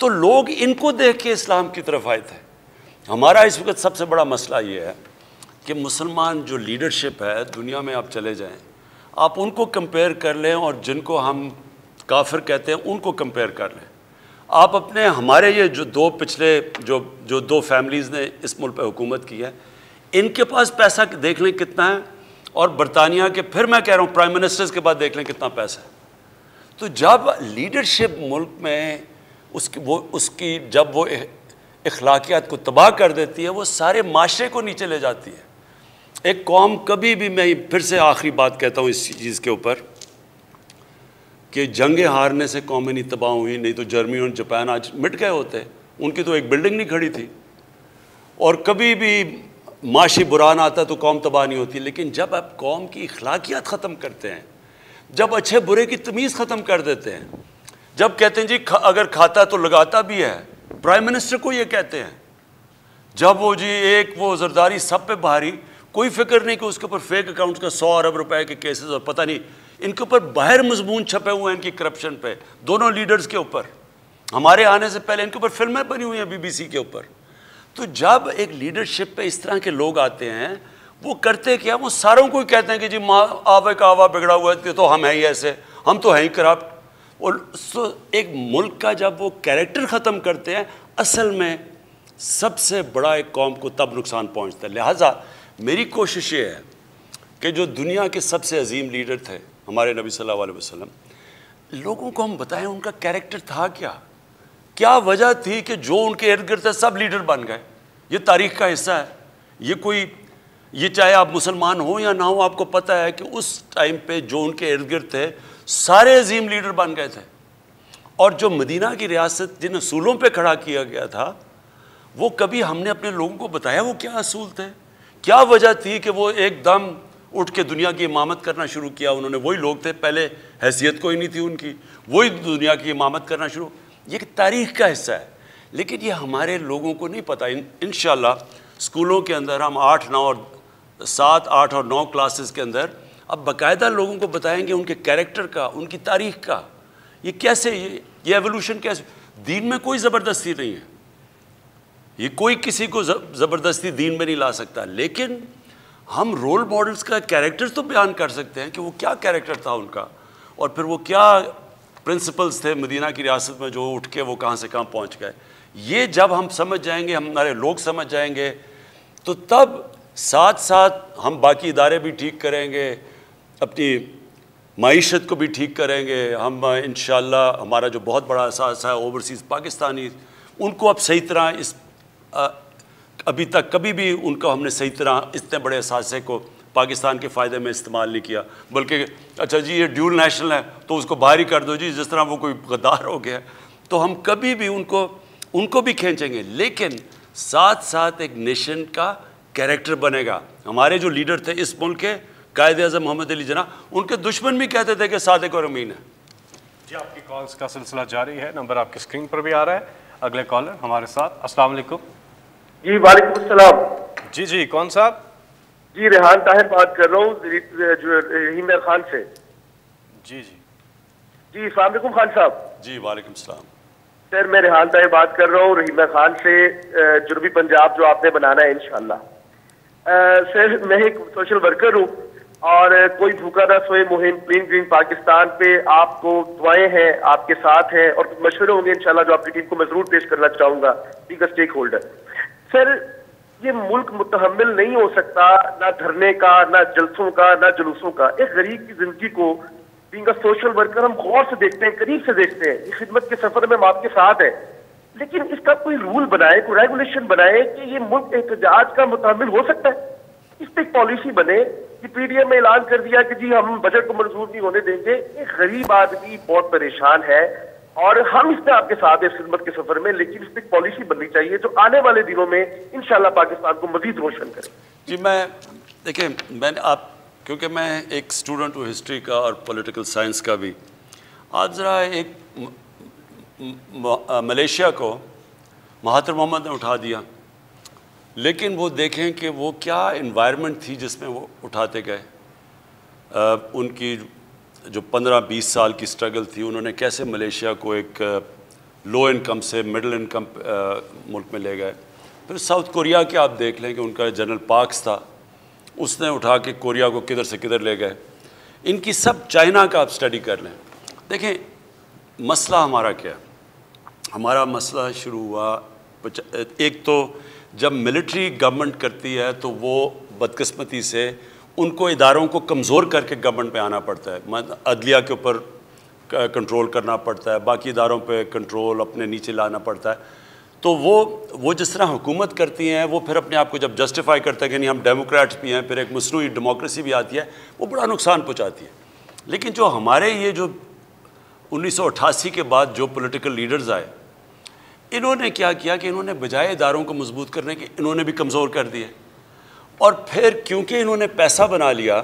तो लोग इनको देख के इस्लाम की तरफ आए थे। हमारा इस वक्त सबसे बड़ा मसला ये है कि मुसलमान जो लीडरशिप है दुनिया में, आप चले जाएं, आप उनको कंपेयर कर लें और जिनको हम काफिर कहते हैं उनको कंपेयर कर लें। आप अपने हमारे ये जो दो पिछले जो दो फैमिलीज़ ने इस मुल्क पे हुकूमत की है, इनके पास पैसा देख लें कितना है, और बरतानिया के, फिर मैं कह रहा हूँ प्राइम मिनिस्टर्स के बाद देख लें कितना पैसा है। तो जब लीडरशिप मुल्क में उसकी जब वो इखलाकियात को तबाह कर देती है, वो सारे माशरे को नीचे ले जाती है। एक कौम कभी भी, मैं फिर से आखिरी बात कहता हूँ इस चीज़ के ऊपर, कि जंगें हारने से कौमें नहीं तबाह हुई, नहीं तो जर्मनी और जापान आज मिट गए होते। उनकी तो एक बिल्डिंग नहीं खड़ी थी। और कभी भी माशी बुरान आता तो कौम तबाह नहीं होती। लेकिन जब आप कौम की इखलाकियात ख़त्म करते हैं, जब अच्छे बुरे की तमीज़ ख़त्म कर देते हैं, जब कहते हैं जी अगर खाता तो लगाता भी है, प्राइम मिनिस्टर को ये कहते हैं, जब वो जी एक वो जरदारी सब पे भारी, कोई फिक्र नहीं कि उसके ऊपर फेक अकाउंट्स का 100 अरब रुपए के केसेस और पता नहीं, इनके ऊपर बाहर मजमून छपे हुए हैं इनकी करप्शन पे, दोनों लीडर्स के ऊपर। हमारे आने से पहले इनके ऊपर फिल्में बनी हुई हैं BBC के ऊपर। तो जब एक लीडरशिप पे इस तरह के लोग आते हैं, वो करते क्या, वो सारों को ही कहते हैं कि जी माँ आवे का आवा बिगड़ा हुआ है, तो हम हैं ही ऐसे, हम तो हैं ही करप्ट। और एक मुल्क का जब वो कैरेक्टर ख़त्म करते हैं, असल में सबसे बड़ा एक कौम को तब नुकसान पहुँचता है। लिहाजा मेरी कोशिश ये है कि जो दुनिया के सबसे अजीम लीडर थे हमारे नबी सल्लल्लाहु अलैहि वसल्लम, लोगों को हम बताएं उनका कैरेक्टर था क्या वजह थी कि जो उनके इर्द गिर्द थे सब लीडर बन गए। ये तारीख़ का हिस्सा है। ये चाहे आप मुसलमान हो या ना हो, आपको पता है कि उस टाइम पे जो उनके इर्द गिर्द थे सारे अजीम लीडर बन गए थे। और जो मदीना की रियासत जिन असूलों पे खड़ा किया गया था, वो कभी हमने अपने लोगों को बताया वो क्या असूल थे, क्या वजह थी कि वो एकदम उठ के दुनिया की इमामत करना शुरू किया। उन्होंने, वही लोग थे, पहले हैसियत कोई नहीं थी उनकी, वही दुनिया की इमामत करना शुरू। ये तारीख़ का हिस्सा है, लेकिन ये हमारे लोगों को नहीं पता। इंशाल्लाह स्कूलों के अंदर हम 8, 9 और 7, 8 और 9 क्लासेस के अंदर अब बाकायदा लोगों को बताएंगे उनके कैरेक्टर का, उनकी तारीख़ का, ये कैसे, ये एवोल्यूशन कैसे। दीन में कोई ज़बरदस्ती नहीं है, ये कोई किसी को ज़बरदस्ती दीन में नहीं ला सकता। लेकिन हम रोल मॉडल्स का कैरेक्टर तो बयान कर सकते हैं कि वो क्या कैरेक्टर था उनका, और फिर वो क्या प्रिंसिपल्स थे मदीना की रियासत में जो उठ के वो कहाँ से कहाँ पहुँच गए। ये जब हम समझ जाएंगे, हमारे लोग समझ जाएंगे, तो तब साथ साथ हम बाकी इदारे भी ठीक करेंगे, अपनी माईशत को भी ठीक करेंगे। हम इंशाअल्लाह हमारा जो बहुत बड़ा असासा है ओवरसीज़ पाकिस्तानी, उनको अब सही तरह अभी तक कभी भी उनको हमने सही तरह इतने बड़े असासे को पाकिस्तान के फ़ायदे में इस्तेमाल नहीं किया, बल्कि अच्छा जी ये ड्यूल नेशनल है तो उसको बाहर ही कर दो जी, जिस तरह वो कोई गद्दार हो गया। तो हम कभी भी उनको भी खींचेंगे, लेकिन साथ साथ एक नेशन का कैरेक्टर बनेगा। हमारे जो लीडर थे इस मुल्क के, कायद आज़म मोहम्मद अली जिन्ना, उनके दुश्मन भी कहते थे कि सादिक और अमीन है। जी आपकी कॉल्स का सिलसिला जारी है, नंबर आपकी स्क्रीन पर भी आ रहा है। अगले कॉलर हमारे साथ। अस्सलाम वालेकुम। जी वालेकुम अस्सलाम। जी कौन साहब? जी रेहान ताहिर बात कर रहा हूँ रहीम खान से। जी अस्सलाम वालेकुम खान साहब। जी वालेकुम सलाम। सर मैं रेहान ताहिर बात कर रहा हूँ रहीम खान से, जुनूबी पंजाब जो आपने बनाना है इंशाल्लाह। सर मैं एक सोशल वर्कर हूँ। और कोई भूखा ना सोए मुहिम क्लीन ग्रीन पाकिस्तान पे आपको दुआएं हैं, आपके साथ हैं और कुछ मशवरे होंगे इंशाल्लाह जो आपकी टीम को मैं जरूर पेश करना चाहूंगा being a stakeholder. Sir, ये मुल्क मुतहम्मिल नहीं हो सकता ना धरने का, ना जलसों का, ना जुलूसों का। एक गरीब की जिंदगी को बीइंग अ सोशल वर्कर हम गौर से देखते हैं, करीब से देखते हैं। ये खिदमत के सफर में हम आपके साथ हैं, लेकिन इसका कोई रूल बनाए, कोई रेगुलेशन बनाए कि ये मुल्क एहतजाज का मुतहम्मिल हो सकता है। इस पर एक पॉलिसी बने कि पीडीएम में ऐलान कर दिया कि जी हम बजट को मंजूर नहीं होने देंगे। एक गरीब आदमी बहुत परेशान है और हम इस पे आपके साथ हैं खिदमत के सफर में, लेकिन इस पर एक पॉलिसी बननी चाहिए जो आने वाले दिनों में इंशाल्लाह पाकिस्तान को मजीद रोशन करे। जी, मैं देखिए, मैंने आप क्योंकि मैं एक स्टूडेंट हूँ हिस्ट्री का और पॉलिटिकल साइंस का भी, आज ज़रा एक मलेशिया को महातिर मोहम्मद ने उठा दिया, लेकिन वो देखें कि वो क्या इन्वायरमेंट थी जिसमें वो उठाते गए। उनकी जो 15-20 साल की स्ट्रगल थी, उन्होंने कैसे मलेशिया को एक लो इनकम से मिडिल इनकम मुल्क में ले गए। फिर साउथ कोरिया के आप देख लें कि उनका जनरल पार्क्स था, उसने उठा के कोरिया को किधर से किधर ले गए। इनकी सब, चाइना का आप स्टडी कर लें। देखें मसला हमारा क्या है। हमारा मसला शुरू हुआ, एक तो जब मिलिट्री गवर्नमेंट करती है तो वो बदकिस्मती से उनको इदारों को कमज़ोर करके गवर्नमेंट पे आना पड़ता है। अदलिया के ऊपर कंट्रोल करना पड़ता है, बाकी इदारों पे कंट्रोल अपने नीचे लाना पड़ता है। तो वो जिस तरह हुकूमत करती हैं, वो फिर अपने आप को जब जस्टिफाई करता है कि नहीं हम डेमोक्रेट्स भी हैं, फिर एक मसनूई डेमोक्रेसी भी आती है, वो बड़ा नुकसान पहुँचाती है। लेकिन जो हमारे ये जो 1988 के बाद जो पॉलिटिकल लीडर्स आए, इन्होंने क्या किया कि इन्होंने बजाय इदारों को मजबूत करने के, इन्होंने भी कमज़ोर कर दिए। और फिर क्योंकि इन्होंने पैसा बना लिया,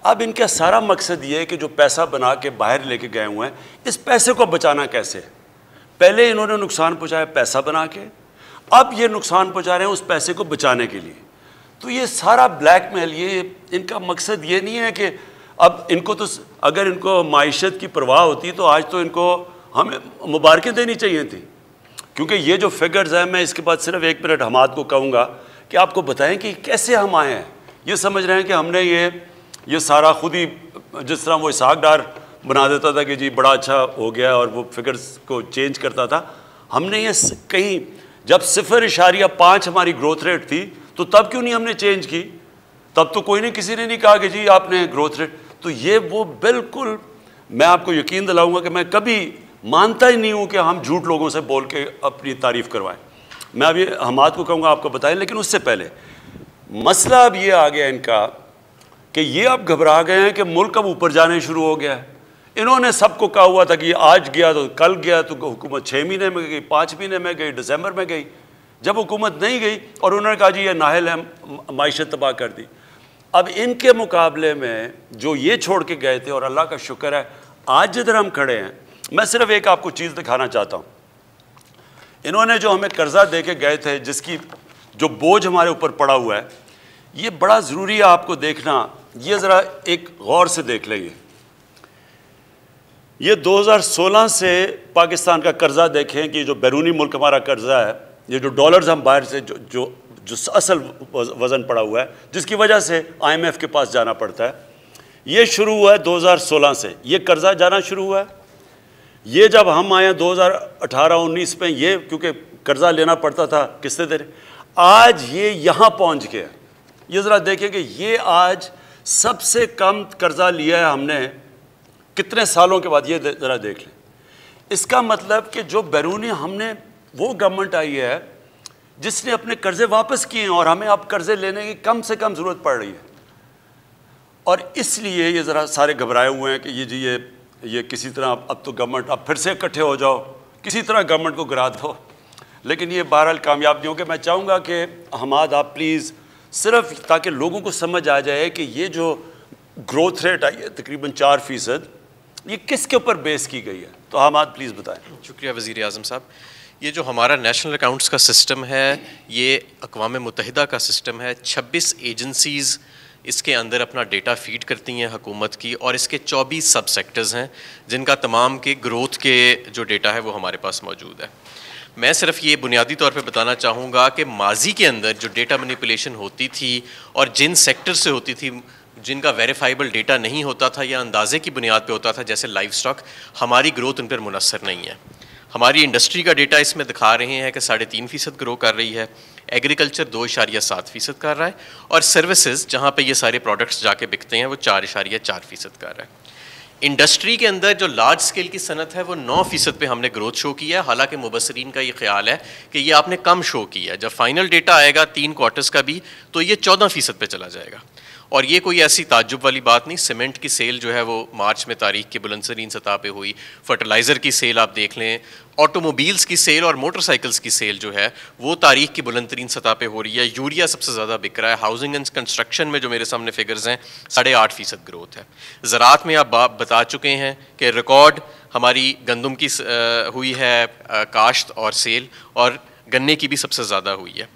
अब इनका सारा मकसद ये है कि जो पैसा बना के बाहर लेके गए हुए हैं, इस पैसे को बचाना कैसे। पहले इन्होंने नुकसान पहुंचाया पैसा बना के, अब ये नुकसान पहुंचा रहे हैं उस पैसे को बचाने के लिए। तो ये सारा ब्लैकमेल, ये इनका मकसद ये नहीं है कि अब इनको तो, अगर इनको माइशत की परवाह होती तो आज तो इनको हमें मुबारकें देनी चाहिए थी। क्योंकि ये जो फिगर्स हैं, मैं इसके बाद सिर्फ 1 मिनट हमाद को कहूँगा कि आपको बताएं कि कैसे हम आए हैं। ये समझ रहे हैं कि हमने ये सारा खुद ही, जिस तरह वो इसहाक डार बना देता था कि जी बड़ा अच्छा हो गया और वो फिगर्स को चेंज करता था, हमने ये कहीं जब 0.5 हमारी ग्रोथ रेट थी तो तब क्यों नहीं हमने चेंज की? तब तो कोई नहीं, किसी ने नहीं कहा कि जी आपने ग्रोथ रेट। तो ये वो बिल्कुल, मैं आपको यकीन दिलाऊंगा कि मैं कभी मानता ही नहीं हूँ कि हम झूठ लोगों से बोल के अपनी तारीफ़ करवाएं। मैं अभी हमाद को कहूँगा आपको बताएं, लेकिन उससे पहले मसला अब ये आ गया इनका कि ये अब घबरा गए हैं कि मुल्क अब ऊपर जाने शुरू हो गया है। इन्होंने सबको कहा हुआ था कि आज गया तो कल गया, तो हुकूमत 6 महीने में गई, 5 महीने में गई, दिसंबर में गई। जब हुकूमत नहीं गई और उन्होंने कहा जी ये नाहल है, माइशत तबाह कर दी। अब इनके मुकाबले में जो ये छोड़ के गए थे, और अल्लाह का शुक्र है आज जिधर हम खड़े हैं, मैं सिर्फ एक आपको चीज़ दिखाना चाहता हूँ। इन्होंने जो हमें कर्जा दे के गए थे, जिसकी जो बोझ हमारे ऊपर पड़ा हुआ है, ये बड़ा ज़रूरी है आपको देखना। ये ज़रा एक गौर से देख लेंगे। ये 2016 से पाकिस्तान का कर्जा देखें कि जो बैरूनी मुल्क हमारा कर्जा है, ये जो डॉलर्स हम बाहर से जो असल वज़न पड़ा हुआ है, जिसकी वजह से IMF के पास जाना पड़ता है, ये शुरू हुआ है 2016 से। ये कर्जा जाना शुरू हुआ है। ये जब हम आए 2018-19 में, ये क्योंकि कर्जा लेना पड़ता था, किससे दे रहे, आज ये यहाँ पहुँच गया। ये ज़रा देखें कि ये आज सबसे कम कर्जा लिया है हमने कितने सालों के बाद, ये ज़रा देख लें। इसका मतलब कि जो बैरूनी, हमने वो गवर्नमेंट आई है जिसने अपने कर्जे वापस किए हैं और हमें अब कर्जे लेने की कम से कम ज़रूरत पड़ रही है। और इसलिए ये ज़रा सारे घबराए हुए हैं कि ये जी ये किसी तरह अब तो गवर्नमेंट, अब फिर से इकट्ठे हो जाओ, किसी तरह गवर्नमेंट को गिरा दो। लेकिन ये बहरहाल कामयाब नहीं होंगे। मैं चाहूँगा कि हमाद आप प्लीज़ सिर्फ, ताकि लोगों को समझ आ जाए कि ये जो ग्रोथ रेट आई है तकरीबन 4%, ये किसके ऊपर बेस की गई है, तो हमाद प्लीज़ बताएं। शुक्रिया वज़ीर आज़म साहब। ये जो हमारा नेशनल अकाउंट्स का सिस्टम है, ये अक़वाम मुत्तहिदा का सिस्टम है। 26 एजेंसीज़ इसके अंदर अपना डेटा फीड करती हैं हुकूमत की, और इसके 24 सब सेक्टर्स हैं जिनका तमाम के ग्रोथ के जो डेटा है वो हमारे पास मौजूद है। मैं सिर्फ ये बुनियादी तौर पे बताना चाहूँगा कि माजी के अंदर जो डेटा मैनिपुलेशन होती थी और जिन सेक्टर से होती थी, जिनका वेरीफाइबल डेटा नहीं होता था या अंदाजे की बुनियाद पे होता था, जैसे लाइव स्टॉक, हमारी ग्रोथ उन पर मुनसर नहीं है। हमारी इंडस्ट्री का डेटा इसमें दिखा रहे हैं कि 3.5% ग्रो कर रही है, एग्रीकल्चर 2.7% कर रहा है, और सर्विसेज जहाँ पे ये सारे प्रोडक्ट्स जाके बिकते हैं वो 4.4% कर रहा है। इंडस्ट्री के अंदर जो लार्ज स्केल की सनत है वो 9% पे हमने ग्रोथ शो किया है, हालांकि मुबसरीन का ये ख्याल है कि ये आपने कम शो किया है। जब फाइनल डेटा आएगा 3 क्वार्टर्स का भी तो ये 14% पे चला जाएगा, और ये कोई ऐसी ताज्जुब वाली बात नहीं। सीमेंट की सेल जो है वो मार्च में तारीख की बुलंदतरीन सतह पे हुई, फर्टिलाइज़र की सेल आप देख लें, ऑटोमोबाइल्स की सेल और मोटरसाइकिल्स की सेल जो है वो तारीख की बुलंदतरीन सतह पे हो रही है। यूरिया सबसे ज़्यादा बिक रहा है। हाउसिंग एंड कंस्ट्रक्शन में जो मेरे सामने फिगर्स हैं 8.5% ग्रोथ है। ज़राअत में आप बता चुके हैं कि रिकॉर्ड हमारी गंदम की हुई है काश्त और सेल, और गन्ने की भी सबसे ज़्यादा हुई है,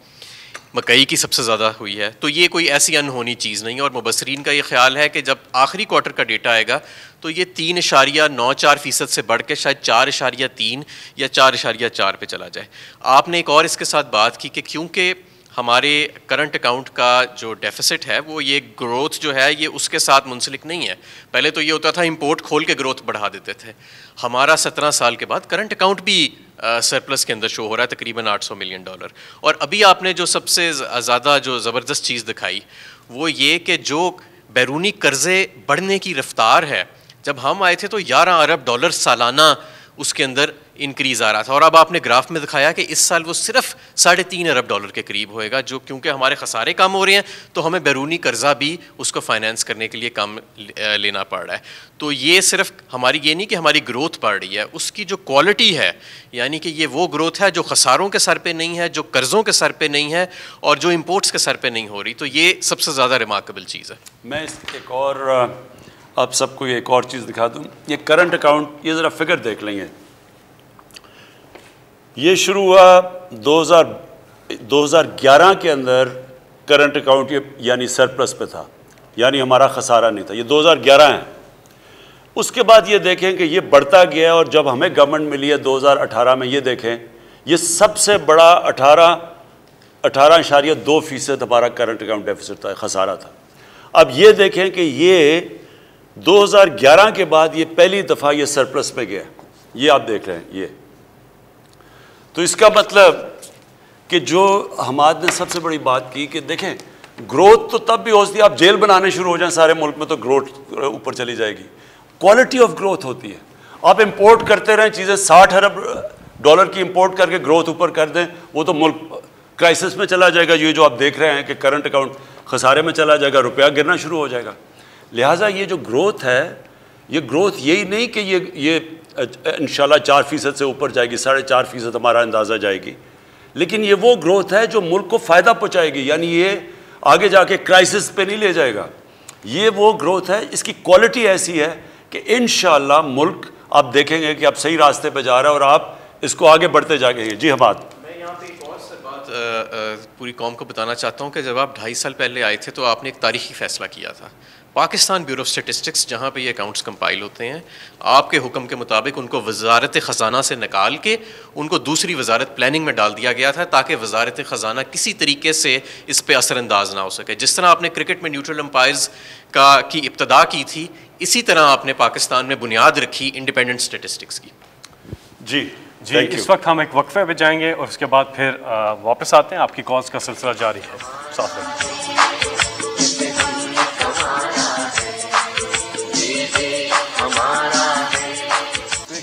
मकई की सबसे ज़्यादा हुई है। तो ये कोई ऐसी अनहोनी चीज़ नहीं, और मुबसरीन का ये ख्याल है कि जब आखिरी क्वार्टर का डेटा आएगा तो ये 3.94% से बढ़ के शायद 4.3 या 4.4 पे चला जाए। आपने एक और इसके साथ बात की कि क्योंकि हमारे करंट अकाउंट का जो डेफिसिट है वो ये ग्रोथ जो है ये उसके साथ मुंसलिक नहीं है। पहले तो ये होता था इंपोर्ट खोल के ग्रोथ बढ़ा देते थे। हमारा 17 साल के बाद करंट अकाउंट भी सरप्लस के अंदर शो हो रहा है, तकरीबन $800 मिलियन। और अभी आपने जो सबसे ज़्यादा जो ज़बरदस्त चीज़ दिखाई वो ये कि जो बैरूनी कर्ज़े बढ़ने की रफ्तार है, जब हम आए थे तो $11 अरब सालाना उसके अंदर इंक्रीज़ आ रहा था, और अब आपने ग्राफ में दिखाया कि इस साल वो सिर्फ $3.5 अरब के करीब होएगा, जो क्योंकि हमारे खसारे कम हो रहे हैं तो हमें बैरूनी कर्जा भी उसको फाइनेंस करने के लिए कम लेना पड़ रहा है। तो ये सिर्फ हमारी ये नहीं कि हमारी ग्रोथ बढ़ रही है, उसकी जो क्वालिटी है, यानी कि ये वो ग्रोथ है जो खसारों के सर पे नहीं है, जो कर्ज़ों के सर पे नहीं है, और जो इम्पोर्ट्स के सर पे नहीं हो रही। तो ये सबसे ज़्यादा रिमार्केबल चीज़ है। मैं एक और आप सबको एक और चीज़ दिखा दूँ। ये करंट अकाउंट, ये ज़रा फिगर देख लेंगे। ये शुरू हुआ 2011 के अंदर करंट अकाउंट ये यानी सरप्लस पे था, यानी हमारा खसारा नहीं था। ये 2011 है। उसके बाद ये देखें कि ये बढ़ता गया, और जब हमें गवर्नमेंट मिली है 2018 में, ये देखें ये सबसे बड़ा 18.2% हमारा करंट अकाउंट डेफिसिट था, खसारा था। अब ये देखें कि ये 2011 के बाद ये पहली दफ़ा ये सरप्लस में गया। ये आप देख रहे हैं ये। तो इसका मतलब कि जो हमाद ने सबसे बड़ी बात की कि देखें ग्रोथ तो तब भी होती है, आप जेल बनाने शुरू हो जाएं सारे मुल्क में तो ग्रोथ ऊपर चली जाएगी। क्वालिटी ऑफ ग्रोथ होती है। आप इंपोर्ट करते रहें चीज़ें, $60 अरब की इंपोर्ट करके ग्रोथ ऊपर कर दें, वो तो मुल्क क्राइसिस में चला जाएगा। ये जो आप देख रहे हैं कि करंट अकाउंट खसारे में चला जाएगा, रुपया गिरना शुरू हो जाएगा। लिहाजा ये जो ग्रोथ है, ये ग्रोथ यही नहीं कि ये इंशाल्लाह 4% से ऊपर जाएगी, 4.5% हमारा अंदाज़ा जाएगी, लेकिन ये वो ग्रोथ है जो मुल्क को फ़ायदा पहुँचाएगी, यानी ये आगे जाके क्राइसिस पे नहीं ले जाएगा। ये वो ग्रोथ है, इसकी क्वालिटी ऐसी है कि इंशाल्लाह मुल्क आप देखेंगे कि आप सही रास्ते पे जा रहा है और आप इसको आगे बढ़ते जाएंगे। जी हमाद, मैं यहाँ पे एक और बात पूरी कौम को बताना चाहता हूँ कि जब आप 2.5 साल पहले आए थे तो आपने एक तारीखी फ़ैसला किया था। पाकिस्तान ब्यूरो ऑफ स्टेटिस्टिक्स जहाँ पे ये अकाउंट्स कंपाइल होते हैं, आपके हुक्म के मुताबिक उनको वजारत ख़जाना से निकाल के उनको दूसरी वजारत प्लानिंग में डाल दिया गया था, ताकि वजारत ख़जाना किसी तरीके से इस पर असरअंदाज ना हो सके। जिस तरह आपने क्रिकेट में न्यूट्रल एम्पायर्स की इब्तदा की थी, इसी तरह आपने पाकिस्तान में बुनियाद रखी इंडिपेंडेंट स्टेटिस्टिक्स की। जी जी, इस वक्त हम एक वक्फे पे जाएंगे और उसके बाद फिर वापस आते हैं। आपकी कॉल्स का सिलसिला जारी है। साथ में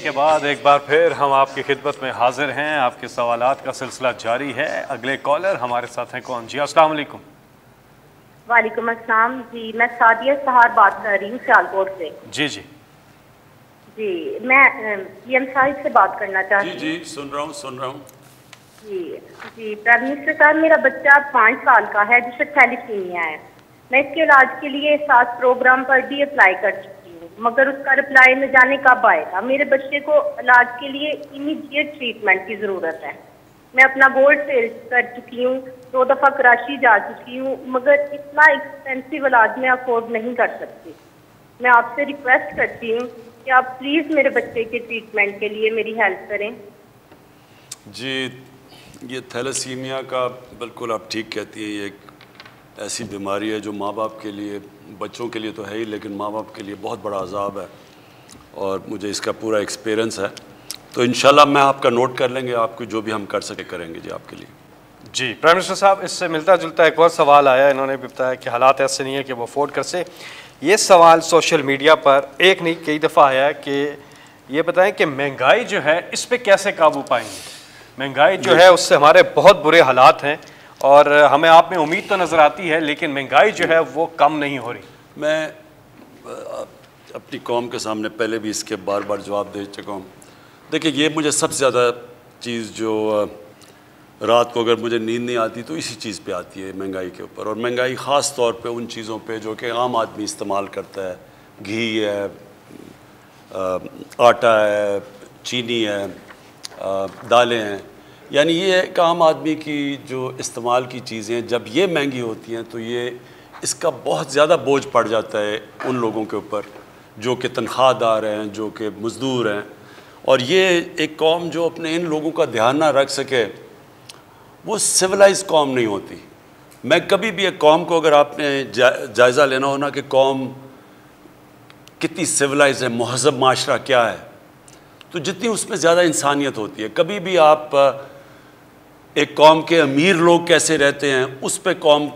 के बाद एक बार फिर हम आपकी खिदमत में हाजिर हैं। आपके सवालात का सिलसिला जारी है। अगले कॉलर हमारे साथ हैं कौन? जी अस्सलाम वालेकुम। वालेकुम अस्सलाम। जी मैं सादिया सहार बात कर रही हूँ सियालकोट से। जी जी जी, मैं पीएम साहिब से बात करना चाहती हूँ। जी जी सुन रहा हूँ। जी जी, प्राइम मिनिस्टर साहब, मेरा बच्चा 5 साल का है जिसे थैलीसीमिया है। मैं इसके इलाज के लिए 7 प्रोग्राम पर भी अप्लाई कर चुकी हूँ, मगर उसका रिप्लाई न जाने कब आएगा। मेरे बच्चे को इलाज के लिए इमीडिएट ट्रीटमेंट की ज़रूरत है। मैं अपना गोल्ड सेल कर चुकी हूँ, 2 दफ़ा कराची जा चुकी हूँ, मगर इतना एक्सपेंसिव इलाज मैं अफोर्ड नहीं कर सकती। मैं आपसे रिक्वेस्ट करती हूँ कि आप प्लीज़ मेरे बच्चे के ट्रीटमेंट के लिए मेरी हेल्प करें। जी, ये थैलेसीमिया का बिल्कुल आप ठीक कहती हैं, ये एक ऐसी बीमारी है जो माँ बाप के लिए, बच्चों के लिए तो है ही, लेकिन माँ बाप के लिए बहुत बड़ा अजाब है और मुझे इसका पूरा एक्सपीरियंस है। तो इंशाल्लाह मैं आपका नोट कर लेंगे, आपको जो भी हम कर सके करेंगे जी आपके लिए। जी प्राइम मिनिस्टर साहब, इससे मिलता जुलता एक और सवाल आया, इन्होंने भी बताया कि हालात ऐसे नहीं है कि वो अफोर्ड कर से। ये सवाल सोशल मीडिया पर एक नहीं कई दफ़ा आया है कि ये बताएं कि महंगाई जो है इस पर कैसे काबू पाएंगे। महंगाई जो है उससे हमारे बहुत बुरे हालात हैं और हमें आप में उम्मीद तो नज़र आती है, लेकिन महंगाई जो है वो कम नहीं हो रही। मैं अपनी कौम के सामने पहले भी इसके बार बार जवाब दे चुका हूँ। देखिए, ये मुझे सबसे ज़्यादा चीज़ जो रात को अगर मुझे नींद नहीं आती तो इसी चीज़ पे आती है, महंगाई के ऊपर। और महंगाई ख़ास तौर पे उन चीज़ों पे जो कि आम आदमी इस्तेमाल करता है, घी है, आटा है, चीनी है, दालें हैं, यानी ये एक आम आदमी की जो इस्तेमाल की चीज़ें जब ये महंगी होती हैं तो ये इसका बहुत ज़्यादा बोझ पड़ जाता है उन लोगों के ऊपर जो कि तनख्वाहदार हैं, जो कि मज़दूर हैं। और ये एक कौम जो अपने इन लोगों का ध्यान ना रख सके वो सिविलाइज कौम नहीं होती। मैं कभी भी एक कौम को अगर आपने जायज़ा लेना हो ना कि कौम कितनी सिविलाइज है, महज़ब माशरा क्या है, तो जितनी उसमें ज़्यादा इंसानियत होती है। कभी भी आप एक कौम के अमीर लोग कैसे रहते हैं उस पर कौम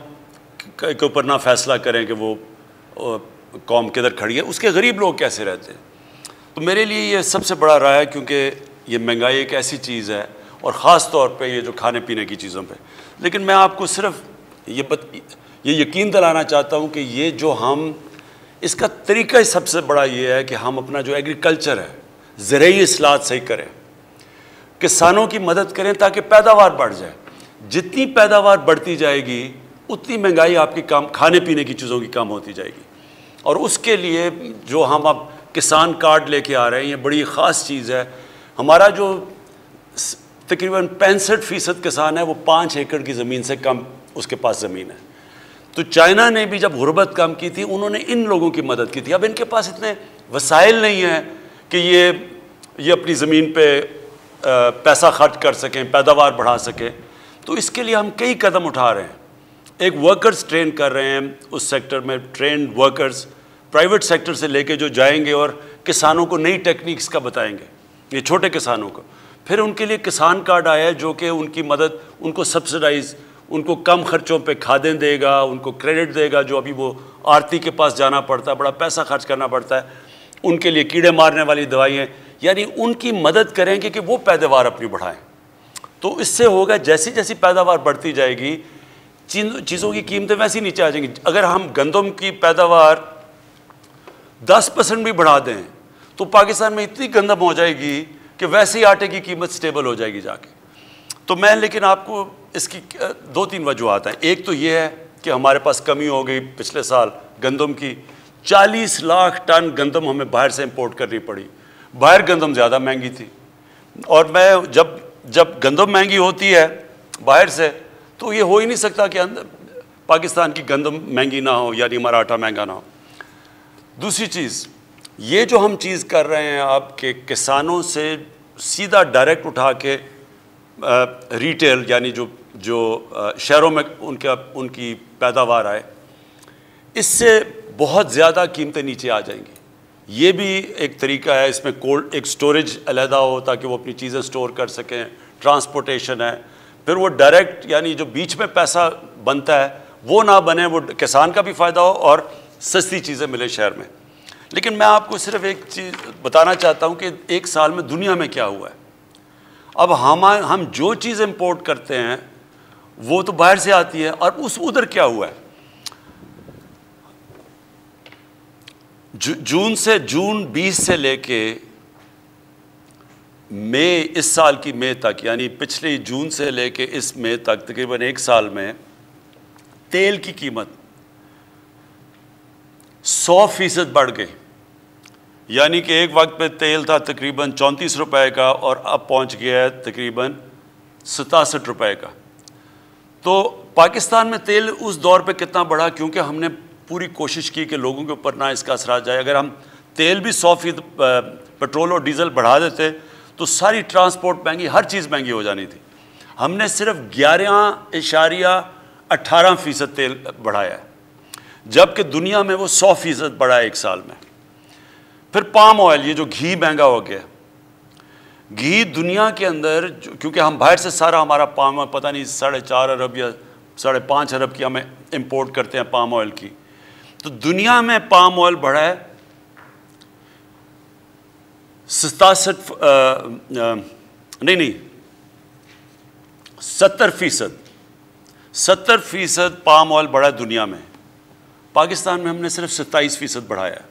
के ऊपर ना फैसला करें कि वो कौम किधर खड़ी है, उसके गरीब लोग कैसे रहते हैं। तो मेरे लिए ये सबसे बड़ा राय है, क्योंकि ये महंगाई एक ऐसी चीज़ है और ख़ास तौर पे ये जो खाने पीने की चीज़ों पे। लेकिन मैं आपको सिर्फ ये यकीन दिलाना चाहता हूँ कि ये जो हम इसका तरीका ही सबसे बड़ा ये है कि हम अपना जो एग्रीकल्चर है, ज़रूरी इस्लाहत सही करें, किसानों की मदद करें ताकि पैदावार बढ़ जाए। जितनी पैदावार बढ़ती जाएगी उतनी महंगाई आपकी कम, खाने पीने की चीज़ों की कम होती जाएगी। और उसके लिए जो हम अब किसान कार्ड लेके आ रहे हैं, ये बड़ी ख़ास चीज़ है। हमारा जो तकरीबन 65% किसान है वो 5 एकड़ की ज़मीन से कम उसके पास ज़मीन है। तो चाइना ने भी जब गुर्बत कम की थी उन्होंने इन लोगों की मदद की थी। अब इनके पास इतने वसाइल नहीं हैं कि ये अपनी ज़मीन पे पैसा खर्च कर सकें, पैदावार बढ़ा सकें। तो इसके लिए हम कई कदम उठा रहे हैं। एक वर्कर्स ट्रेन कर रहे हैं उस सेक्टर में, ट्रेंड वर्कर्स प्राइवेट सेक्टर से लेके जो जाएंगे और किसानों को नई टेक्निक्स का बताएंगे, ये छोटे किसानों को। फिर उनके लिए किसान कार्ड आया है जो कि उनकी मदद, उनको सब्सिडाइज, उनको कम खर्चों पे खादें देगा, उनको क्रेडिट देगा। जो अभी वो आरती के पास जाना पड़ता है, बड़ा पैसा खर्च करना पड़ता है, उनके लिए कीड़े मारने वाली दवाइयाँ, यानी उनकी मदद करेंगे कि वो पैदावार अपनी बढ़ाएं। तो इससे होगा जैसी जैसी पैदावार बढ़ती जाएगी चीज़ों की कीमतें वैसी नीचे आ जाएंगी। अगर हम गंदम की पैदावार 10% भी बढ़ा दें तो पाकिस्तान में इतनी गंदम हो जाएगी कि वैसे ही आटे की कीमत स्टेबल हो जाएगी जाके। तो मैं लेकिन आपको इसकी 2-3 वजूहत हैं। एक तो ये है कि हमारे पास कमी हो गई पिछले साल गंदम की, 40 लाख टन गंदम हमें बाहर से इंपोर्ट करनी पड़ी। बाहर गंदम ज़्यादा महंगी थी और मैं जब गंदम महंगी होती है बाहर से तो ये हो ही नहीं सकता कि अंदर पाकिस्तान की गंदम महंगी ना हो, यानी हमारा आटा महंगा ना हो। दूसरी चीज़, ये जो हम चीज़ कर रहे हैं आपके किसानों से सीधा डायरेक्ट उठा के रिटेल, यानी जो शहरों में उनकी पैदावार आए, इससे बहुत ज़्यादा कीमतें नीचे आ जाएंगी। ये भी एक तरीका है। इसमें कोल्ड एक स्टोरेज अलहदा हो ताकि वो अपनी चीज़ें स्टोर कर सकें, ट्रांसपोर्टेशन है, फिर वो डायरेक्ट यानी जो बीच में पैसा बनता है वो ना बने, वो किसान का भी फ़ायदा हो और सस्ती चीज़ें मिले शहर में। लेकिन मैं आपको सिर्फ एक चीज़ बताना चाहता हूँ कि एक साल में दुनिया में क्या हुआ है। अब हम जो चीज़ इंपोर्ट करते हैं वो तो बाहर से आती है, और उधर क्या हुआ है। जून 20 से लेके मई, इस साल की मई तक, यानी पिछले जून से लेके इस मई तक तकरीबन 1 साल में तेल की कीमत 100% बढ़ गई। यानी कि एक वक्त पे तेल था तकरीबन 34 रुपए का और अब पहुंच गया है तकरीबन 67 रुपए का। तो पाकिस्तान में तेल उस दौर पे कितना बढ़ा, क्योंकि हमने पूरी कोशिश की कि लोगों के ऊपर ना इसका असर आ जाए। अगर हम तेल भी 100% पेट्रोल और डीजल बढ़ा देते तो सारी ट्रांसपोर्ट महंगी, हर चीज़ महंगी हो जानी थी। हमने सिर्फ 11.8 18% तेल बढ़ाया है, जबकि दुनिया में वो 100% बढ़ा है एक साल में। फिर पाम ऑयल, ये जो घी महंगा हो गया, घी दुनिया के अंदर क्योंकि हम बाहर से सारा हमारा पाम ऑयल पता नहीं 4.5 अरब या 5.5 अरब की हमें इंपोर्ट करते हैं पाम ऑयल की, तो दुनिया में पाम ऑयल बढ़ा है 70% पाम ऑयल बढ़ा है दुनिया में। पाकिस्तान में हमने सिर्फ 27% बढ़ाया है।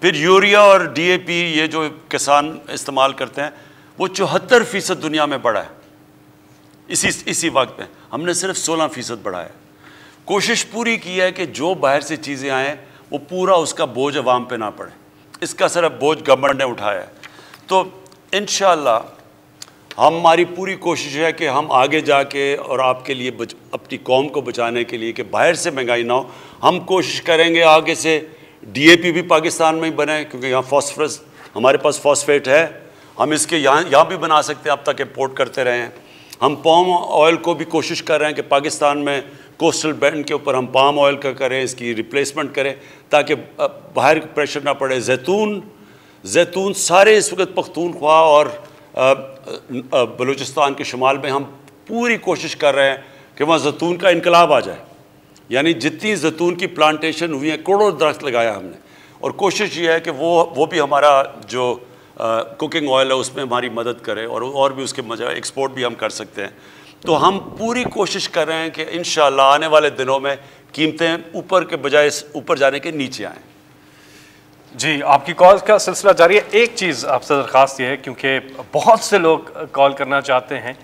फिर यूरिया और DAP ये जो किसान इस्तेमाल करते हैं वो 74% दुनिया में बढ़ा है। इसी वक्त में हमने सिर्फ 16% बढ़ाया है। कोशिश पूरी की है कि जो बाहर से चीज़ें आएँ वो पूरा उसका बोझ अवाम पे ना पड़े, इसका सिर्फ बोझ गवर्नमेंट ने उठाया है। तो इंशाअल्लाह हमारी पूरी कोशिश है कि हम आगे जाके और आपके लिए अपनी कौम को बचाने के लिए कि बाहर से महंगाई ना हो, हम कोशिश करेंगे आगे से DAP भी पाकिस्तान में ही बने, क्योंकि यहाँ फॉस्फरस हमारे पास फॉस्फेट है, हम इसके यहाँ भी बना सकते हैं, अब तक इम्पोर्ट करते रहे हैं। हम पाम ऑयल को भी कोशिश कर रहे हैं कि पाकिस्तान में कोस्टल बेल्ट के ऊपर हम पाम ऑयल का करें, इसकी रिप्लेसमेंट करें ताकि बाहर प्रेशर ना पड़े। जैतून सारे इस वक्त पख्तूनख्वा और बलूचिस्तान के शुमाल में हम पूरी कोशिश कर रहे हैं कि वहाँ जैतून का इनकलाब आ जाए, यानी जितनी जैतून की प्लांटेशन हुई है, करोड़ों दरख्त लगाया हमने, और कोशिश ये है कि वो भी हमारा जो कुकिंग ऑयल है उसमें हमारी मदद करे और भी उसके मजा एक्सपोर्ट भी हम कर सकते हैं। तो हम पूरी कोशिश कर रहे हैं कि इंशाअल्लाह आने वाले दिनों में कीमतें ऊपर के बजाय ऊपर जाने के नीचे आएँ। जी, आपकी कॉल का सिलसिला जारी है। एक चीज़ आपसे दरख्वास्त ये है, क्योंकि बहुत से लोग कॉल करना चाहते हैं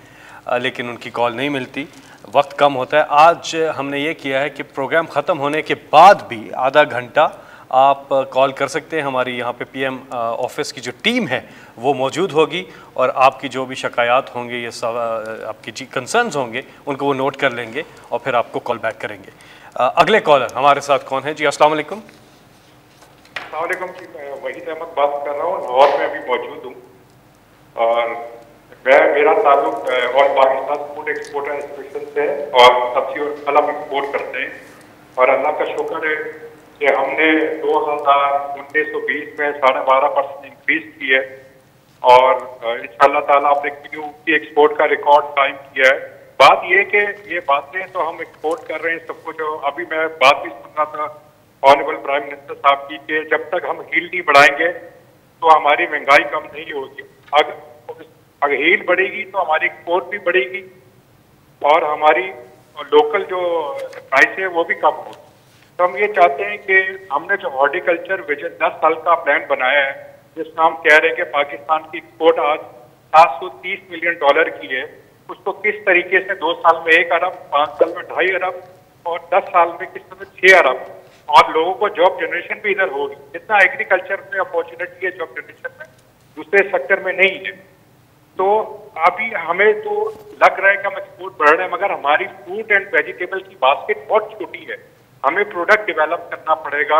लेकिन उनकी कॉल नहीं मिलती, वक्त कम होता है। आज हमने ये किया है कि प्रोग्राम ख़त्म होने के बाद भी आधा घंटा आप कॉल कर सकते हैं। हमारी यहाँ पे PM ऑफिस की जो टीम है वो मौजूद होगी और आपकी जो भी शिकायत होंगे, ये सब आपकी कंसर्न्स होंगे, उनको वो नोट कर लेंगे और फिर आपको कॉल बैक करेंगे। अगले कॉलर हमारे साथ कौन है? जी अस्सलाम वालेकुम। अस्सलाम वालेकुम जी, मैं वहीद अहमद बात कर रहा हूँ, लाहौर में अभी मौजूद हूँ और मेरा ताल्लुक all Pakistan food exporter association से है और सब्जी और फल एक्सपोर्ट करते हैं। और अल्लाह का शुक्र है कि हमने 2019-20 में 12.5% इंक्रीज की है और इंशाअल्लाह ताला आपने की एक्सपोर्ट का रिकॉर्ड कायम किया है। बात ये कि ये बातें तो हम एक्सपोर्ट कर रहे हैं सब कुछ। अभी मैं बात भी सुन रहा था ऑनरेबल प्राइम मिनिस्टर साहब की कि जब तक हम हील नहीं बढ़ाएंगे तो हमारी महंगाई कम नहीं होगी। अगर हील बढ़ेगी तो हमारी एक्सपोर्ट भी बढ़ेगी और हमारी लोकल जो प्राइस है वो भी कम होगी। तो हम ये चाहते हैं कि हमने जो हॉर्टिकल्चर विजन 10 साल का प्लान बनाया है, जिसमें हम कह रहे हैं कि पाकिस्तान की एक्सपोर्ट आज $730 मिलियन की है, उसको किस तरीके से 2 साल में 1 अरब, 5 साल में 2.5 अरब और 10 साल में किस तरह 6 अरब, और लोगों को जॉब जनरेशन भी इधर होगी। जितना एग्रीकल्चर में अपॉर्चुनिटी है जॉब जनरेशन में, दूसरे सेक्टर में नहीं है। तो अभी हमें तो लग रहा है कि हम एक्सपोर्ट बढ़ रहे हैं, मगर हमारी फ्रूट एंड वेजिटेबल की बास्केट बहुत छोटी है। हमें प्रोडक्ट डेवलप करना पड़ेगा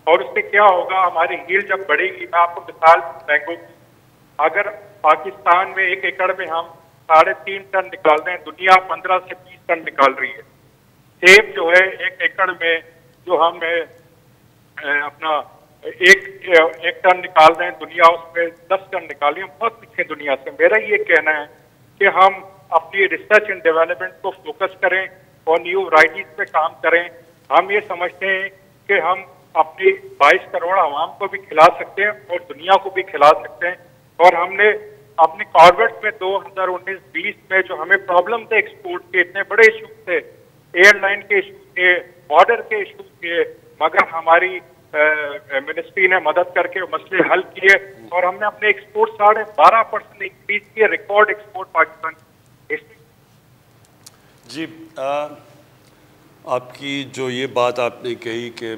और उससे क्या होगा, हमारी हील जब बढ़ेगी। मैं आपको मिसाल मैंगो की, अगर पाकिस्तान में 1 एकड़ में हम 3.5 टन निकाल रहे हैं, दुनिया 15 से 20 टन निकाल रही है। सेब जो है 1 एकड़ में जो हम अपना एक टन निकाल रहे हैं, दुनिया उसमें 10 टन निकाल रही है। बहुत पीछे दुनिया से। मेरा ये कहना है कि हम अपनी रिसर्च एंड डेवलपमेंट को फोकस करें और न्यू वैरायटीज पे काम करें। हम ये समझते हैं कि हम अपनी 22 करोड़ आवाम को भी खिला सकते हैं और दुनिया को भी खिला सकते हैं। और हमने अपने कॉर्बेट में 2019-20 में जो हमें प्रॉब्लम थे एक्सपोर्ट के, इतने बड़े इशू थे, एयरलाइन के इशू थे, बॉर्डर के इशू थे, मगर हमारी मिनिस्ट्री ने मदद करके मसले हल किए और हमने अपने एक्सपोर्ट 12.5% इंक्रीज किए, रिकॉर्ड एक्सपोर्ट पाकिस्तान। जी आपकी जो ये बात आपने कही कि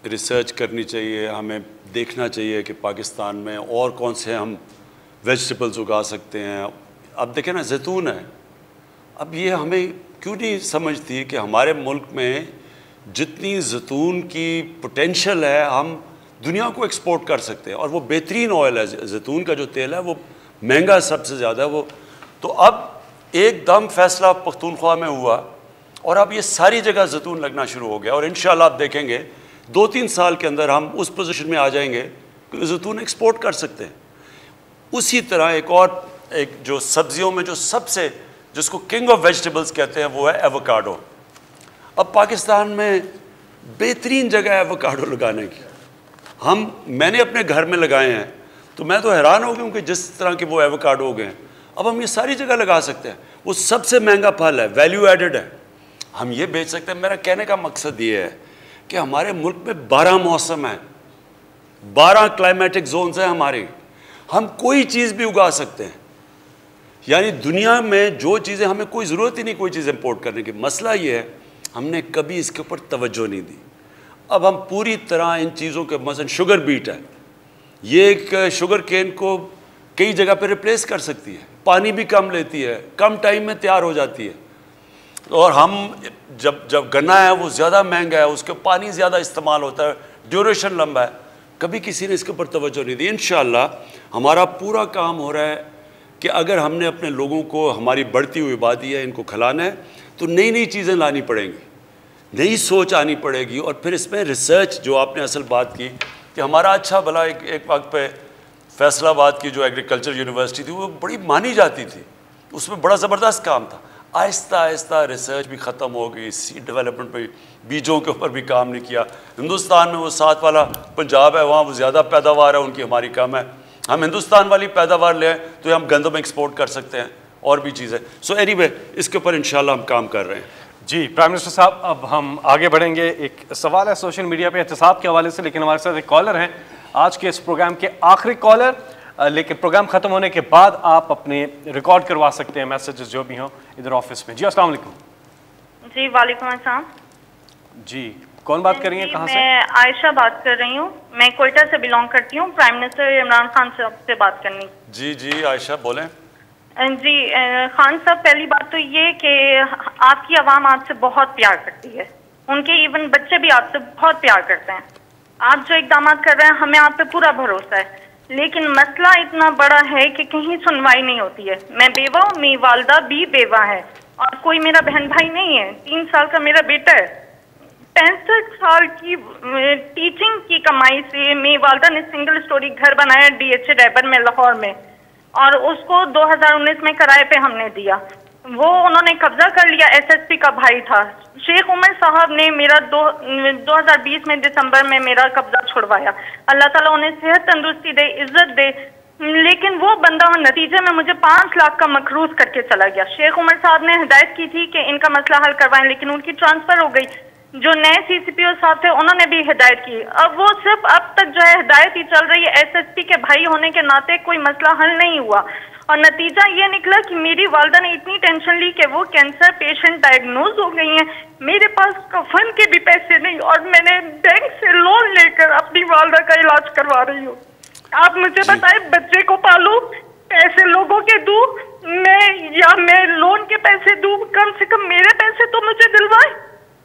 रिसर्च करनी चाहिए, हमें देखना चाहिए कि पाकिस्तान में और कौन से हम वेजिटेबल्स उगा सकते हैं। अब देखें ना, जैतून है, अब ये हमें क्यों नहीं समझती कि हमारे मुल्क में जितनी जैतून की पोटेंशियल है हम दुनिया को एक्सपोर्ट कर सकते हैं। और वो बेहतरीन ऑयल है, जैतून का जो तेल है वो महंगा सबसे ज़्यादा है वो। तो अब एकदम फैसला पख्तूनख्वा में हुआ और अब ये सारी जगह जैतून लगना शुरू हो गया और इंशाल्लाह आप देखेंगे 2-3 साल के अंदर हम उस पोजीशन में आ जाएंगे कि जैतून एक्सपोर्ट कर सकते हैं। उसी तरह एक जो सब्जियों में जो सबसे जिसको किंग ऑफ वेजिटेबल्स कहते हैं वो है एवोकाडो। अब पाकिस्तान में बेहतरीन जगह है एवोकाडो लगाने की। मैंने अपने घर में लगाए हैं तो मैं तो हैरान हो गया कि जिस तरह के वो एवोकाडो हो गए हैं। अब हम ये सारी जगह लगा सकते हैं। वो सबसे महंगा फल है, वैल्यू एडेड है, हम ये बेच सकते हैं। मेरा कहने का मकसद ये है कि हमारे मुल्क में 12 मौसम हैं, 12 क्लाइमेटिक जोन्स हैं हमारे, हम कोई चीज़ भी उगा सकते हैं। यानी दुनिया में जो चीज़ें हमें कोई ज़रूरत ही नहीं कोई चीज़ इंपोर्ट करने की। मसला ये है हमने कभी इसके ऊपर तवज्जो नहीं दी। अब हम पूरी तरह इन चीज़ों के मसलन शुगर बीट है, ये एक शुगर केन को कई जगह पे रिप्लेस कर सकती है, पानी भी कम लेती है, कम टाइम में तैयार हो जाती है। और हम जब गन्ना है वो ज़्यादा महंगा है, उसके पानी ज़्यादा इस्तेमाल होता है, ड्यूरेशन लंबा है, कभी किसी ने इसके ऊपर तवज्जो नहीं दी। इंशाअल्लाह हमारा पूरा काम हो रहा है कि अगर हमने अपने लोगों को, हमारी बढ़ती हुई आबादी है, इनको खिलाना है तो नई नई चीज़ें लानी पड़ेंगी, नई सोच आनी पड़ेगी। और फिर इसमें रिसर्च, जो आपने असल बात की कि हमारा अच्छा भला एक वक्त पे फैसलाबाद की जो एग्रीकल्चर यूनिवर्सिटी थी वो बड़ी मानी जाती थी, उसमें बड़ा ज़बरदस्त काम था। आहिस्ता आहिस्ता रिसर्च भी ख़त्म हो गई, सीड डेवलपमेंट पे, बीजों के ऊपर भी काम नहीं किया। हिंदुस्तान में वो साथ वाला पंजाब है, वहाँ वो ज़्यादा पैदावार है, उनकी हमारी कम है। हम हिंदुस्तान वाली पैदावार ले आए तो हम गंदम एक्सपोर्ट कर सकते हैं और भी चीज़ें। सो एनीवे इसके ऊपर इंशाल्लाह हम काम कर रहे हैं। जी प्राइम मिनिस्टर साहब, अब हम आगे बढ़ेंगे। एक सवाल है सोशल मीडिया पे एहतसाब के हवाले से, लेकिन हमारे साथ एक कॉलर हैं, आज के इस प्रोग्राम के आखिरी कॉलर, लेकिन प्रोग्राम ख़त्म होने के बाद आप अपने रिकॉर्ड करवा सकते हैं मैसेजेस जो भी हों इधर ऑफिस में। जी अस्सलाम वालेकुम। जी वालेकुम अस्सलाम। जी कौन बात कर रही हैं, कहाँ से? मैं आयशा बात कर रही हूँ, मैं कोयटा से बिलोंग करती हूँ। प्राइम मिनिस्टर इमरान खान साहब से बात करनी। जी जी आयशा बोलें। जी खान साहब, पहली बात तो ये कि आपकी आवाम आपसे बहुत प्यार करती है, उनके इवन बच्चे भी आपसे बहुत प्यार करते हैं। आप जो इकदाम कर रहे हैं हमें आप पे पूरा भरोसा है, लेकिन मसला इतना बड़ा है कि कहीं सुनवाई नहीं होती है। मैं बेवा हूँ, मेरी वालदा भी बेवा है और कोई मेरा बहन भाई नहीं है। 3 साल का मेरा बेटा है। 65 साल की टीचिंग की कमाई से मेरी वालदा ने सिंगल स्टोरी घर बनाया DH रैबर में, लाहौर में, और उसको 2019 में किराए पे हमने दिया। वो उन्होंने कब्जा कर लिया, SSP का भाई था। शेख उमर साहब ने मेरा 2020 में दिसंबर में मेरा कब्जा छुड़वाया। अल्लाह ताला उन्हें सेहत तंदुरुस्ती दे, इज्जत दे, लेकिन वो बंदा नतीजे में मुझे 5 लाख का मकरूज करके चला गया। शेख उमर साहब ने हिदायत की थी कि इनका मसला हल करवाएं, लेकिन उनकी ट्रांसफर हो गई। जो नए CCPO साहब थे उन्होंने भी हिदायत की। अब वो सिर्फ अब तक जो है हिदायत ही चल रही है। SSP के भाई होने के नाते कोई मसला हल नहीं हुआ और नतीजा ये निकला कि मेरी वालदा ने इतनी टेंशन ली कि वो कैंसर पेशेंट डायग्नोज हो गई हैं। मेरे पास कफन के भी पैसे नहीं और मैंने बैंक से लोन लेकर अपनी वालदा का इलाज करवा रही हूँ। आप मुझे बताएं, बच्चे को पालूं, पैसे लोगों के दूं मैं लोन के पैसे दूं? कम से कम मेरे पैसे तो मुझे दिलवाए,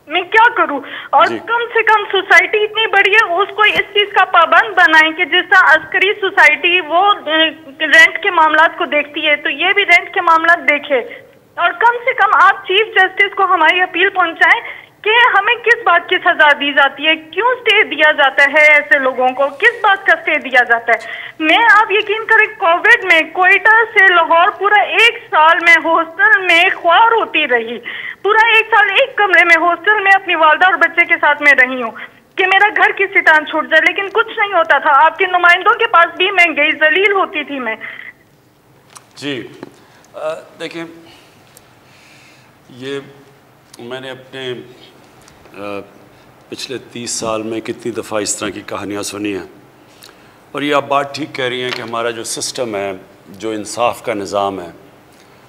मैं क्या करूं? और कम से कम सोसाइटी इतनी बड़ी है, उसको इस चीज का पाबंद बनाएं कि जिस तरह अस्करी सोसाइटी वो रेंट के मामलात को देखती है तो ये भी रेंट के मामलात देखे। और कम से कम आप चीफ जस्टिस को हमारी अपील पहुंचाएं कि हमें किस बात की सजा दी जाती है, क्यों स्टे दिया जाता है ऐसे लोगों को, किस बात का स्टे दिया जाता है। मैं आप यकीन करें, कोविड में कोयटा से लाहौर पूरा 1 साल में हॉस्टल में ख्वार होती रही। पूरा 1 साल एक कमरे में हॉस्टल में अपनी वालदा और बच्चे के साथ में रही हूँ कि मेरा घर किसी तरह छूट जाए, लेकिन कुछ नहीं होता था। आपके नुमाइंदों के पास भी मैं गई, जलील होती थी मैं। जी देखिए, ये मैंने अपने पिछले 30 साल में कितनी दफ़ा इस तरह की कहानियाँ सुनी हैं। और ये आप बात ठीक कह रही हैं कि हमारा जो सिस्टम है, जो इंसाफ का निज़ाम है,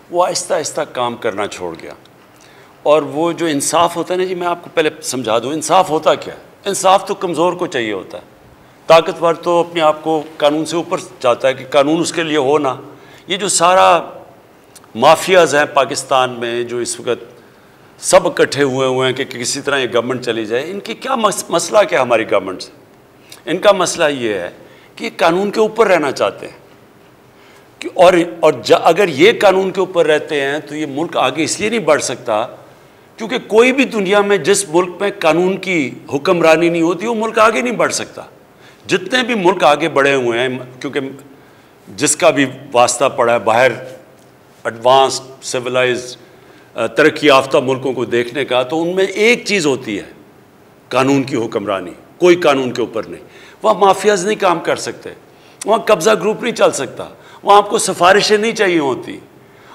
वो आहिस्ता आहिस्ता काम करना छोड़ गया। और वो जो इंसाफ होता है ना जी, मैं आपको पहले समझा दूँ इंसाफ होता क्या है। इंसाफ तो कमज़ोर को चाहिए होता है, ताकतवर तो अपने आप को कानून से ऊपर चाहता है कि कानून उसके लिए हो ना। ये जो सारा माफियाज़ हैं पाकिस्तान में, जो इस वक्त सब इकट्ठे हुए हैं कि किसी तरह ये गवर्नमेंट चली जाए, इनकी क्या मसला क्या हमारी गवर्नमेंट से? इनका मसला ये है कि कानून के ऊपर रहना चाहते हैं कि अगर ये कानून के ऊपर रहते हैं तो ये मुल्क आगे इसलिए नहीं बढ़ सकता क्योंकि कोई भी दुनिया में जिस मुल्क में कानून की हुक्मरानी नहीं होती वो मुल्क आगे नहीं बढ़ सकता। जितने भी मुल्क आगे बढ़े हुए हैं, क्योंकि जिसका भी वास्ता पड़ा है बाहर एडवांस्ड सिविलाइज्ड तरक्की याफ्ता मुल्कों को देखने का, तो उनमें एक चीज़ होती है, कानून की हुक्मरानी। कोई कानून के ऊपर नहीं। वहाँ माफियाज नहीं काम कर सकते, वहाँ कब्ज़ा ग्रुप नहीं चल सकता, वहाँ आपको सिफारिशें नहीं चाहिए होती।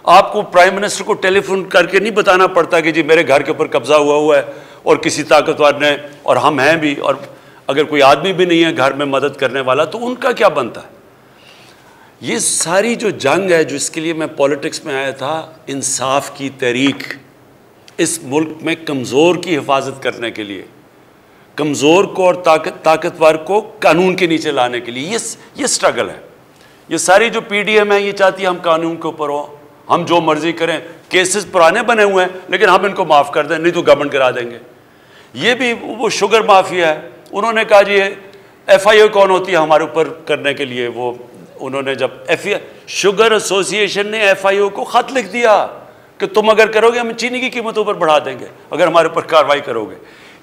आपको प्राइम मिनिस्टर को टेलीफोन करके नहीं बताना पड़ता कि जी मेरे घर के ऊपर कब्ज़ा हुआ है और किसी ताकतवर ने, और हम हैं भी, और अगर कोई आदमी भी नहीं है घर में मदद करने वाला तो उनका क्या बनता है। ये सारी जो जंग है, जो इसके लिए मैं पॉलिटिक्स में आया था, इंसाफ की तहरीक, इस मुल्क में कमज़ोर की हिफाजत करने के लिए, कमज़ोर को और ताकतवर को कानून के नीचे लाने के लिए ये स्ट्रगल है। ये सारी जो PDM है ये चाहती है हम कानून के ऊपर हो, हम जो मर्जी करें, केसेस पुराने बने हुए हैं लेकिन हम इनको माफ़ कर दें, नहीं तो गवर्नमेंट करा देंगे। ये भी वो शुगर माफिया है, उन्होंने कहा जी FIO कौन होती है हमारे ऊपर करने के लिए। वो उन्होंने जब शुगर एसोसिएशन ने FIO को ख़त लिख दिया कि तुम अगर करोगे हम चीनी की कीमतों पर बढ़ा देंगे अगर हमारे ऊपर कार्रवाई करोगे।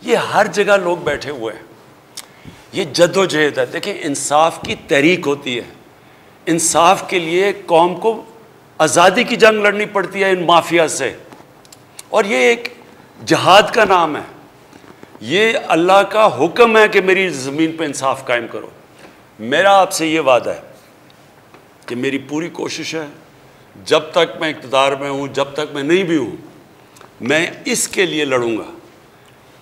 ये हर जगह लोग बैठे हुए हैं, ये जद्दोजहद है। देखिए इंसाफ की तहरीक होती है, इंसाफ के लिए कौम को आज़ादी की जंग लड़नी पड़ती है इन माफिया से, और ये एक जहाद का नाम है। ये अल्लाह का हुक्म है कि मेरी ज़मीन पे इंसाफ कायम करो। मेरा आपसे ये वादा है कि मेरी पूरी कोशिश है, जब तक मैं इक़्तिदार में हूँ, जब तक मैं नहीं भी हूँ, मैं इसके लिए लड़ूँगा।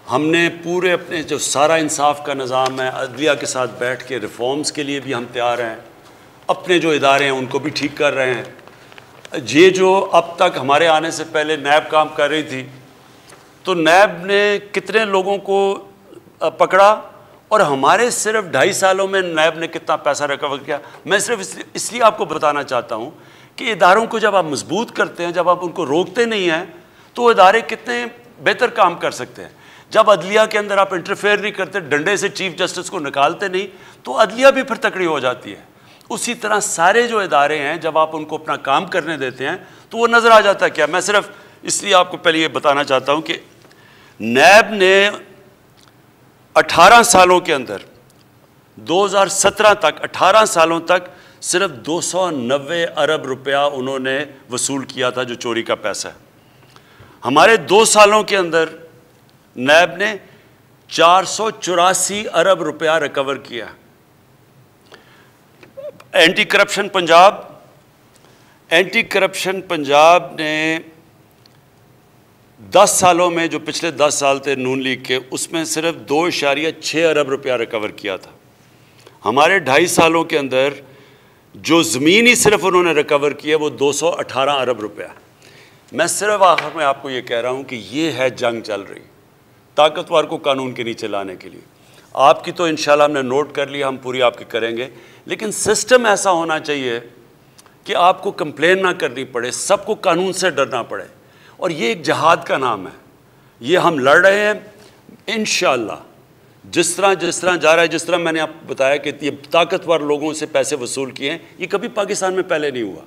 हमने पूरे अपने जो सारा इंसाफ का निज़ाम है, अदलिया के साथ बैठ के रिफॉर्म्स के लिए भी हम तैयार हैं, अपने जो इदारे हैं उनको भी ठीक कर रहे हैं। ये जो अब तक हमारे आने से पहले नैब काम कर रही थी, तो नैब ने कितने लोगों को पकड़ा और हमारे सिर्फ 2.5 सालों में नैब ने कितना पैसा रिकवर किया। मैं सिर्फ इसलिए आपको बताना चाहता हूँ कि इदारों को जब आप मजबूत करते हैं, जब आप उनको रोकते नहीं हैं, तो इदारे कितने बेहतर काम कर सकते हैं। जब अदलिया के अंदर आप इंटरफेयर नहीं करते, डंडे से चीफ जस्टिस को निकालते नहीं, तो अदलिया भी फिर तकड़ी हो जाती है। उसी तरह सारे जो इदारे हैं, जब आप उनको अपना काम करने देते हैं तो वो नज़र आ जाता है। क्या मैं सिर्फ इसलिए आपको पहले ये बताना चाहता हूँ कि नैब ने 18 सालों के अंदर 2017 तक 18 सालों तक सिर्फ 290 अरब रुपया उन्होंने वसूल किया था, जो चोरी का पैसा है। हमारे 2 सालों के अंदर नैब ने 484 अरब रुपया रिकवर किया। एंटी करप्शन पंजाब ने 10 सालों में, जो पिछले 10 साल थे नून लीग के, उसमें सिर्फ 2.6 अरब रुपया रिकवर किया था। हमारे 2.5 सालों के अंदर जो ज़मीन ही सिर्फ उन्होंने रिकवर किया वो 218 अरब रुपया। मैं सिर्फ आखिर में आपको ये कह रहा हूँ कि ये है जंग चल रही, ताकतवर को कानून के नीचे लाने के लिए। आपकी तो इंशाल्लाह हमने नोट कर लिया, हम पूरी आपकी करेंगे, लेकिन सिस्टम ऐसा होना चाहिए कि आपको कंप्लेन ना करनी पड़े, सबको कानून से डरना पड़े। और ये एक जहाद का नाम है, ये हम लड़ रहे हैं इंशाअल्लाह। जिस तरह जा रहा है, जिस तरह मैंने आपको बताया कि ये ताकतवर लोगों से पैसे वसूल किए हैं, ये कभी पाकिस्तान में पहले नहीं हुआ।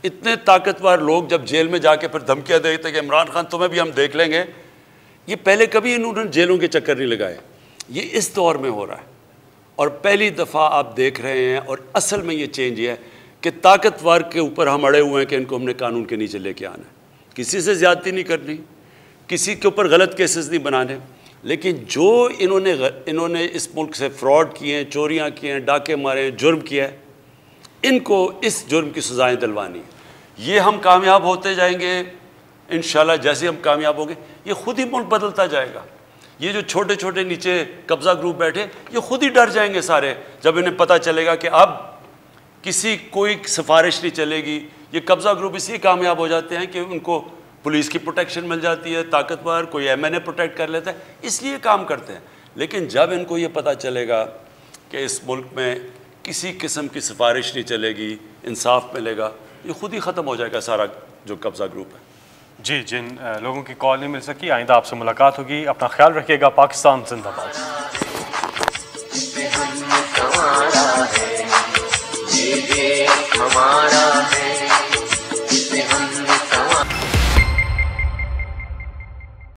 इतने ताकतवर लोग जब जेल में जाके फिर धमकियाँ देते कि इमरान खान तुम्हें भी हम देख लेंगे, ये पहले कभी इन्होंने जेलों के चक्कर नहीं लगाए। ये इस दौर में हो रहा है और पहली दफ़ा आप देख रहे हैं। और असल में ये चेंज ये है कि ताकतवर के ऊपर हम अड़े हुए हैं कि इनको हमने कानून के नीचे लेके आना है। किसी से ज़्यादती नहीं करनी, किसी के ऊपर गलत केसेस नहीं बनाने, लेकिन जो इन्होंने इस मुल्क से फ्रॉड किए हैं, चोरियाँ किए हैं, डाके मारे हैं, जुर्म किया है, इनको इस जुर्म की सज़ाएँ दिलवानी है। ये हम कामयाब होते जाएंगे इंशाल्लाह। जैसे हम कामयाब होंगे ये खुद ही मुल्क बदलता जाएगा। ये जो छोटे छोटे नीचे कब्ज़ा ग्रुप बैठे, ये खुद ही डर जाएंगे सारे, जब इन्हें पता चलेगा कि अब किसी कोई सिफारिश नहीं चलेगी। ये कब्ज़ा ग्रुप इसलिए कामयाब हो जाते हैं कि उनको पुलिस की प्रोटेक्शन मिल जाती है, ताकतवर कोई MNA प्रोटेक्ट कर लेता है, इसलिए काम करते हैं। लेकिन जब इनको ये पता चलेगा कि इस मुल्क में किसी किस्म की सिफारिश नहीं चलेगी, इंसाफ मिलेगा, ये खुद ही ख़त्म हो जाएगा सारा जो कब्ज़ा ग्रुप है। जी, जिन लोगों की कॉल नहीं मिल सकी, आइंदा आपसे मुलाकात होगी। अपना ख्याल रखिएगा। पाकिस्तान जिंदाबाद।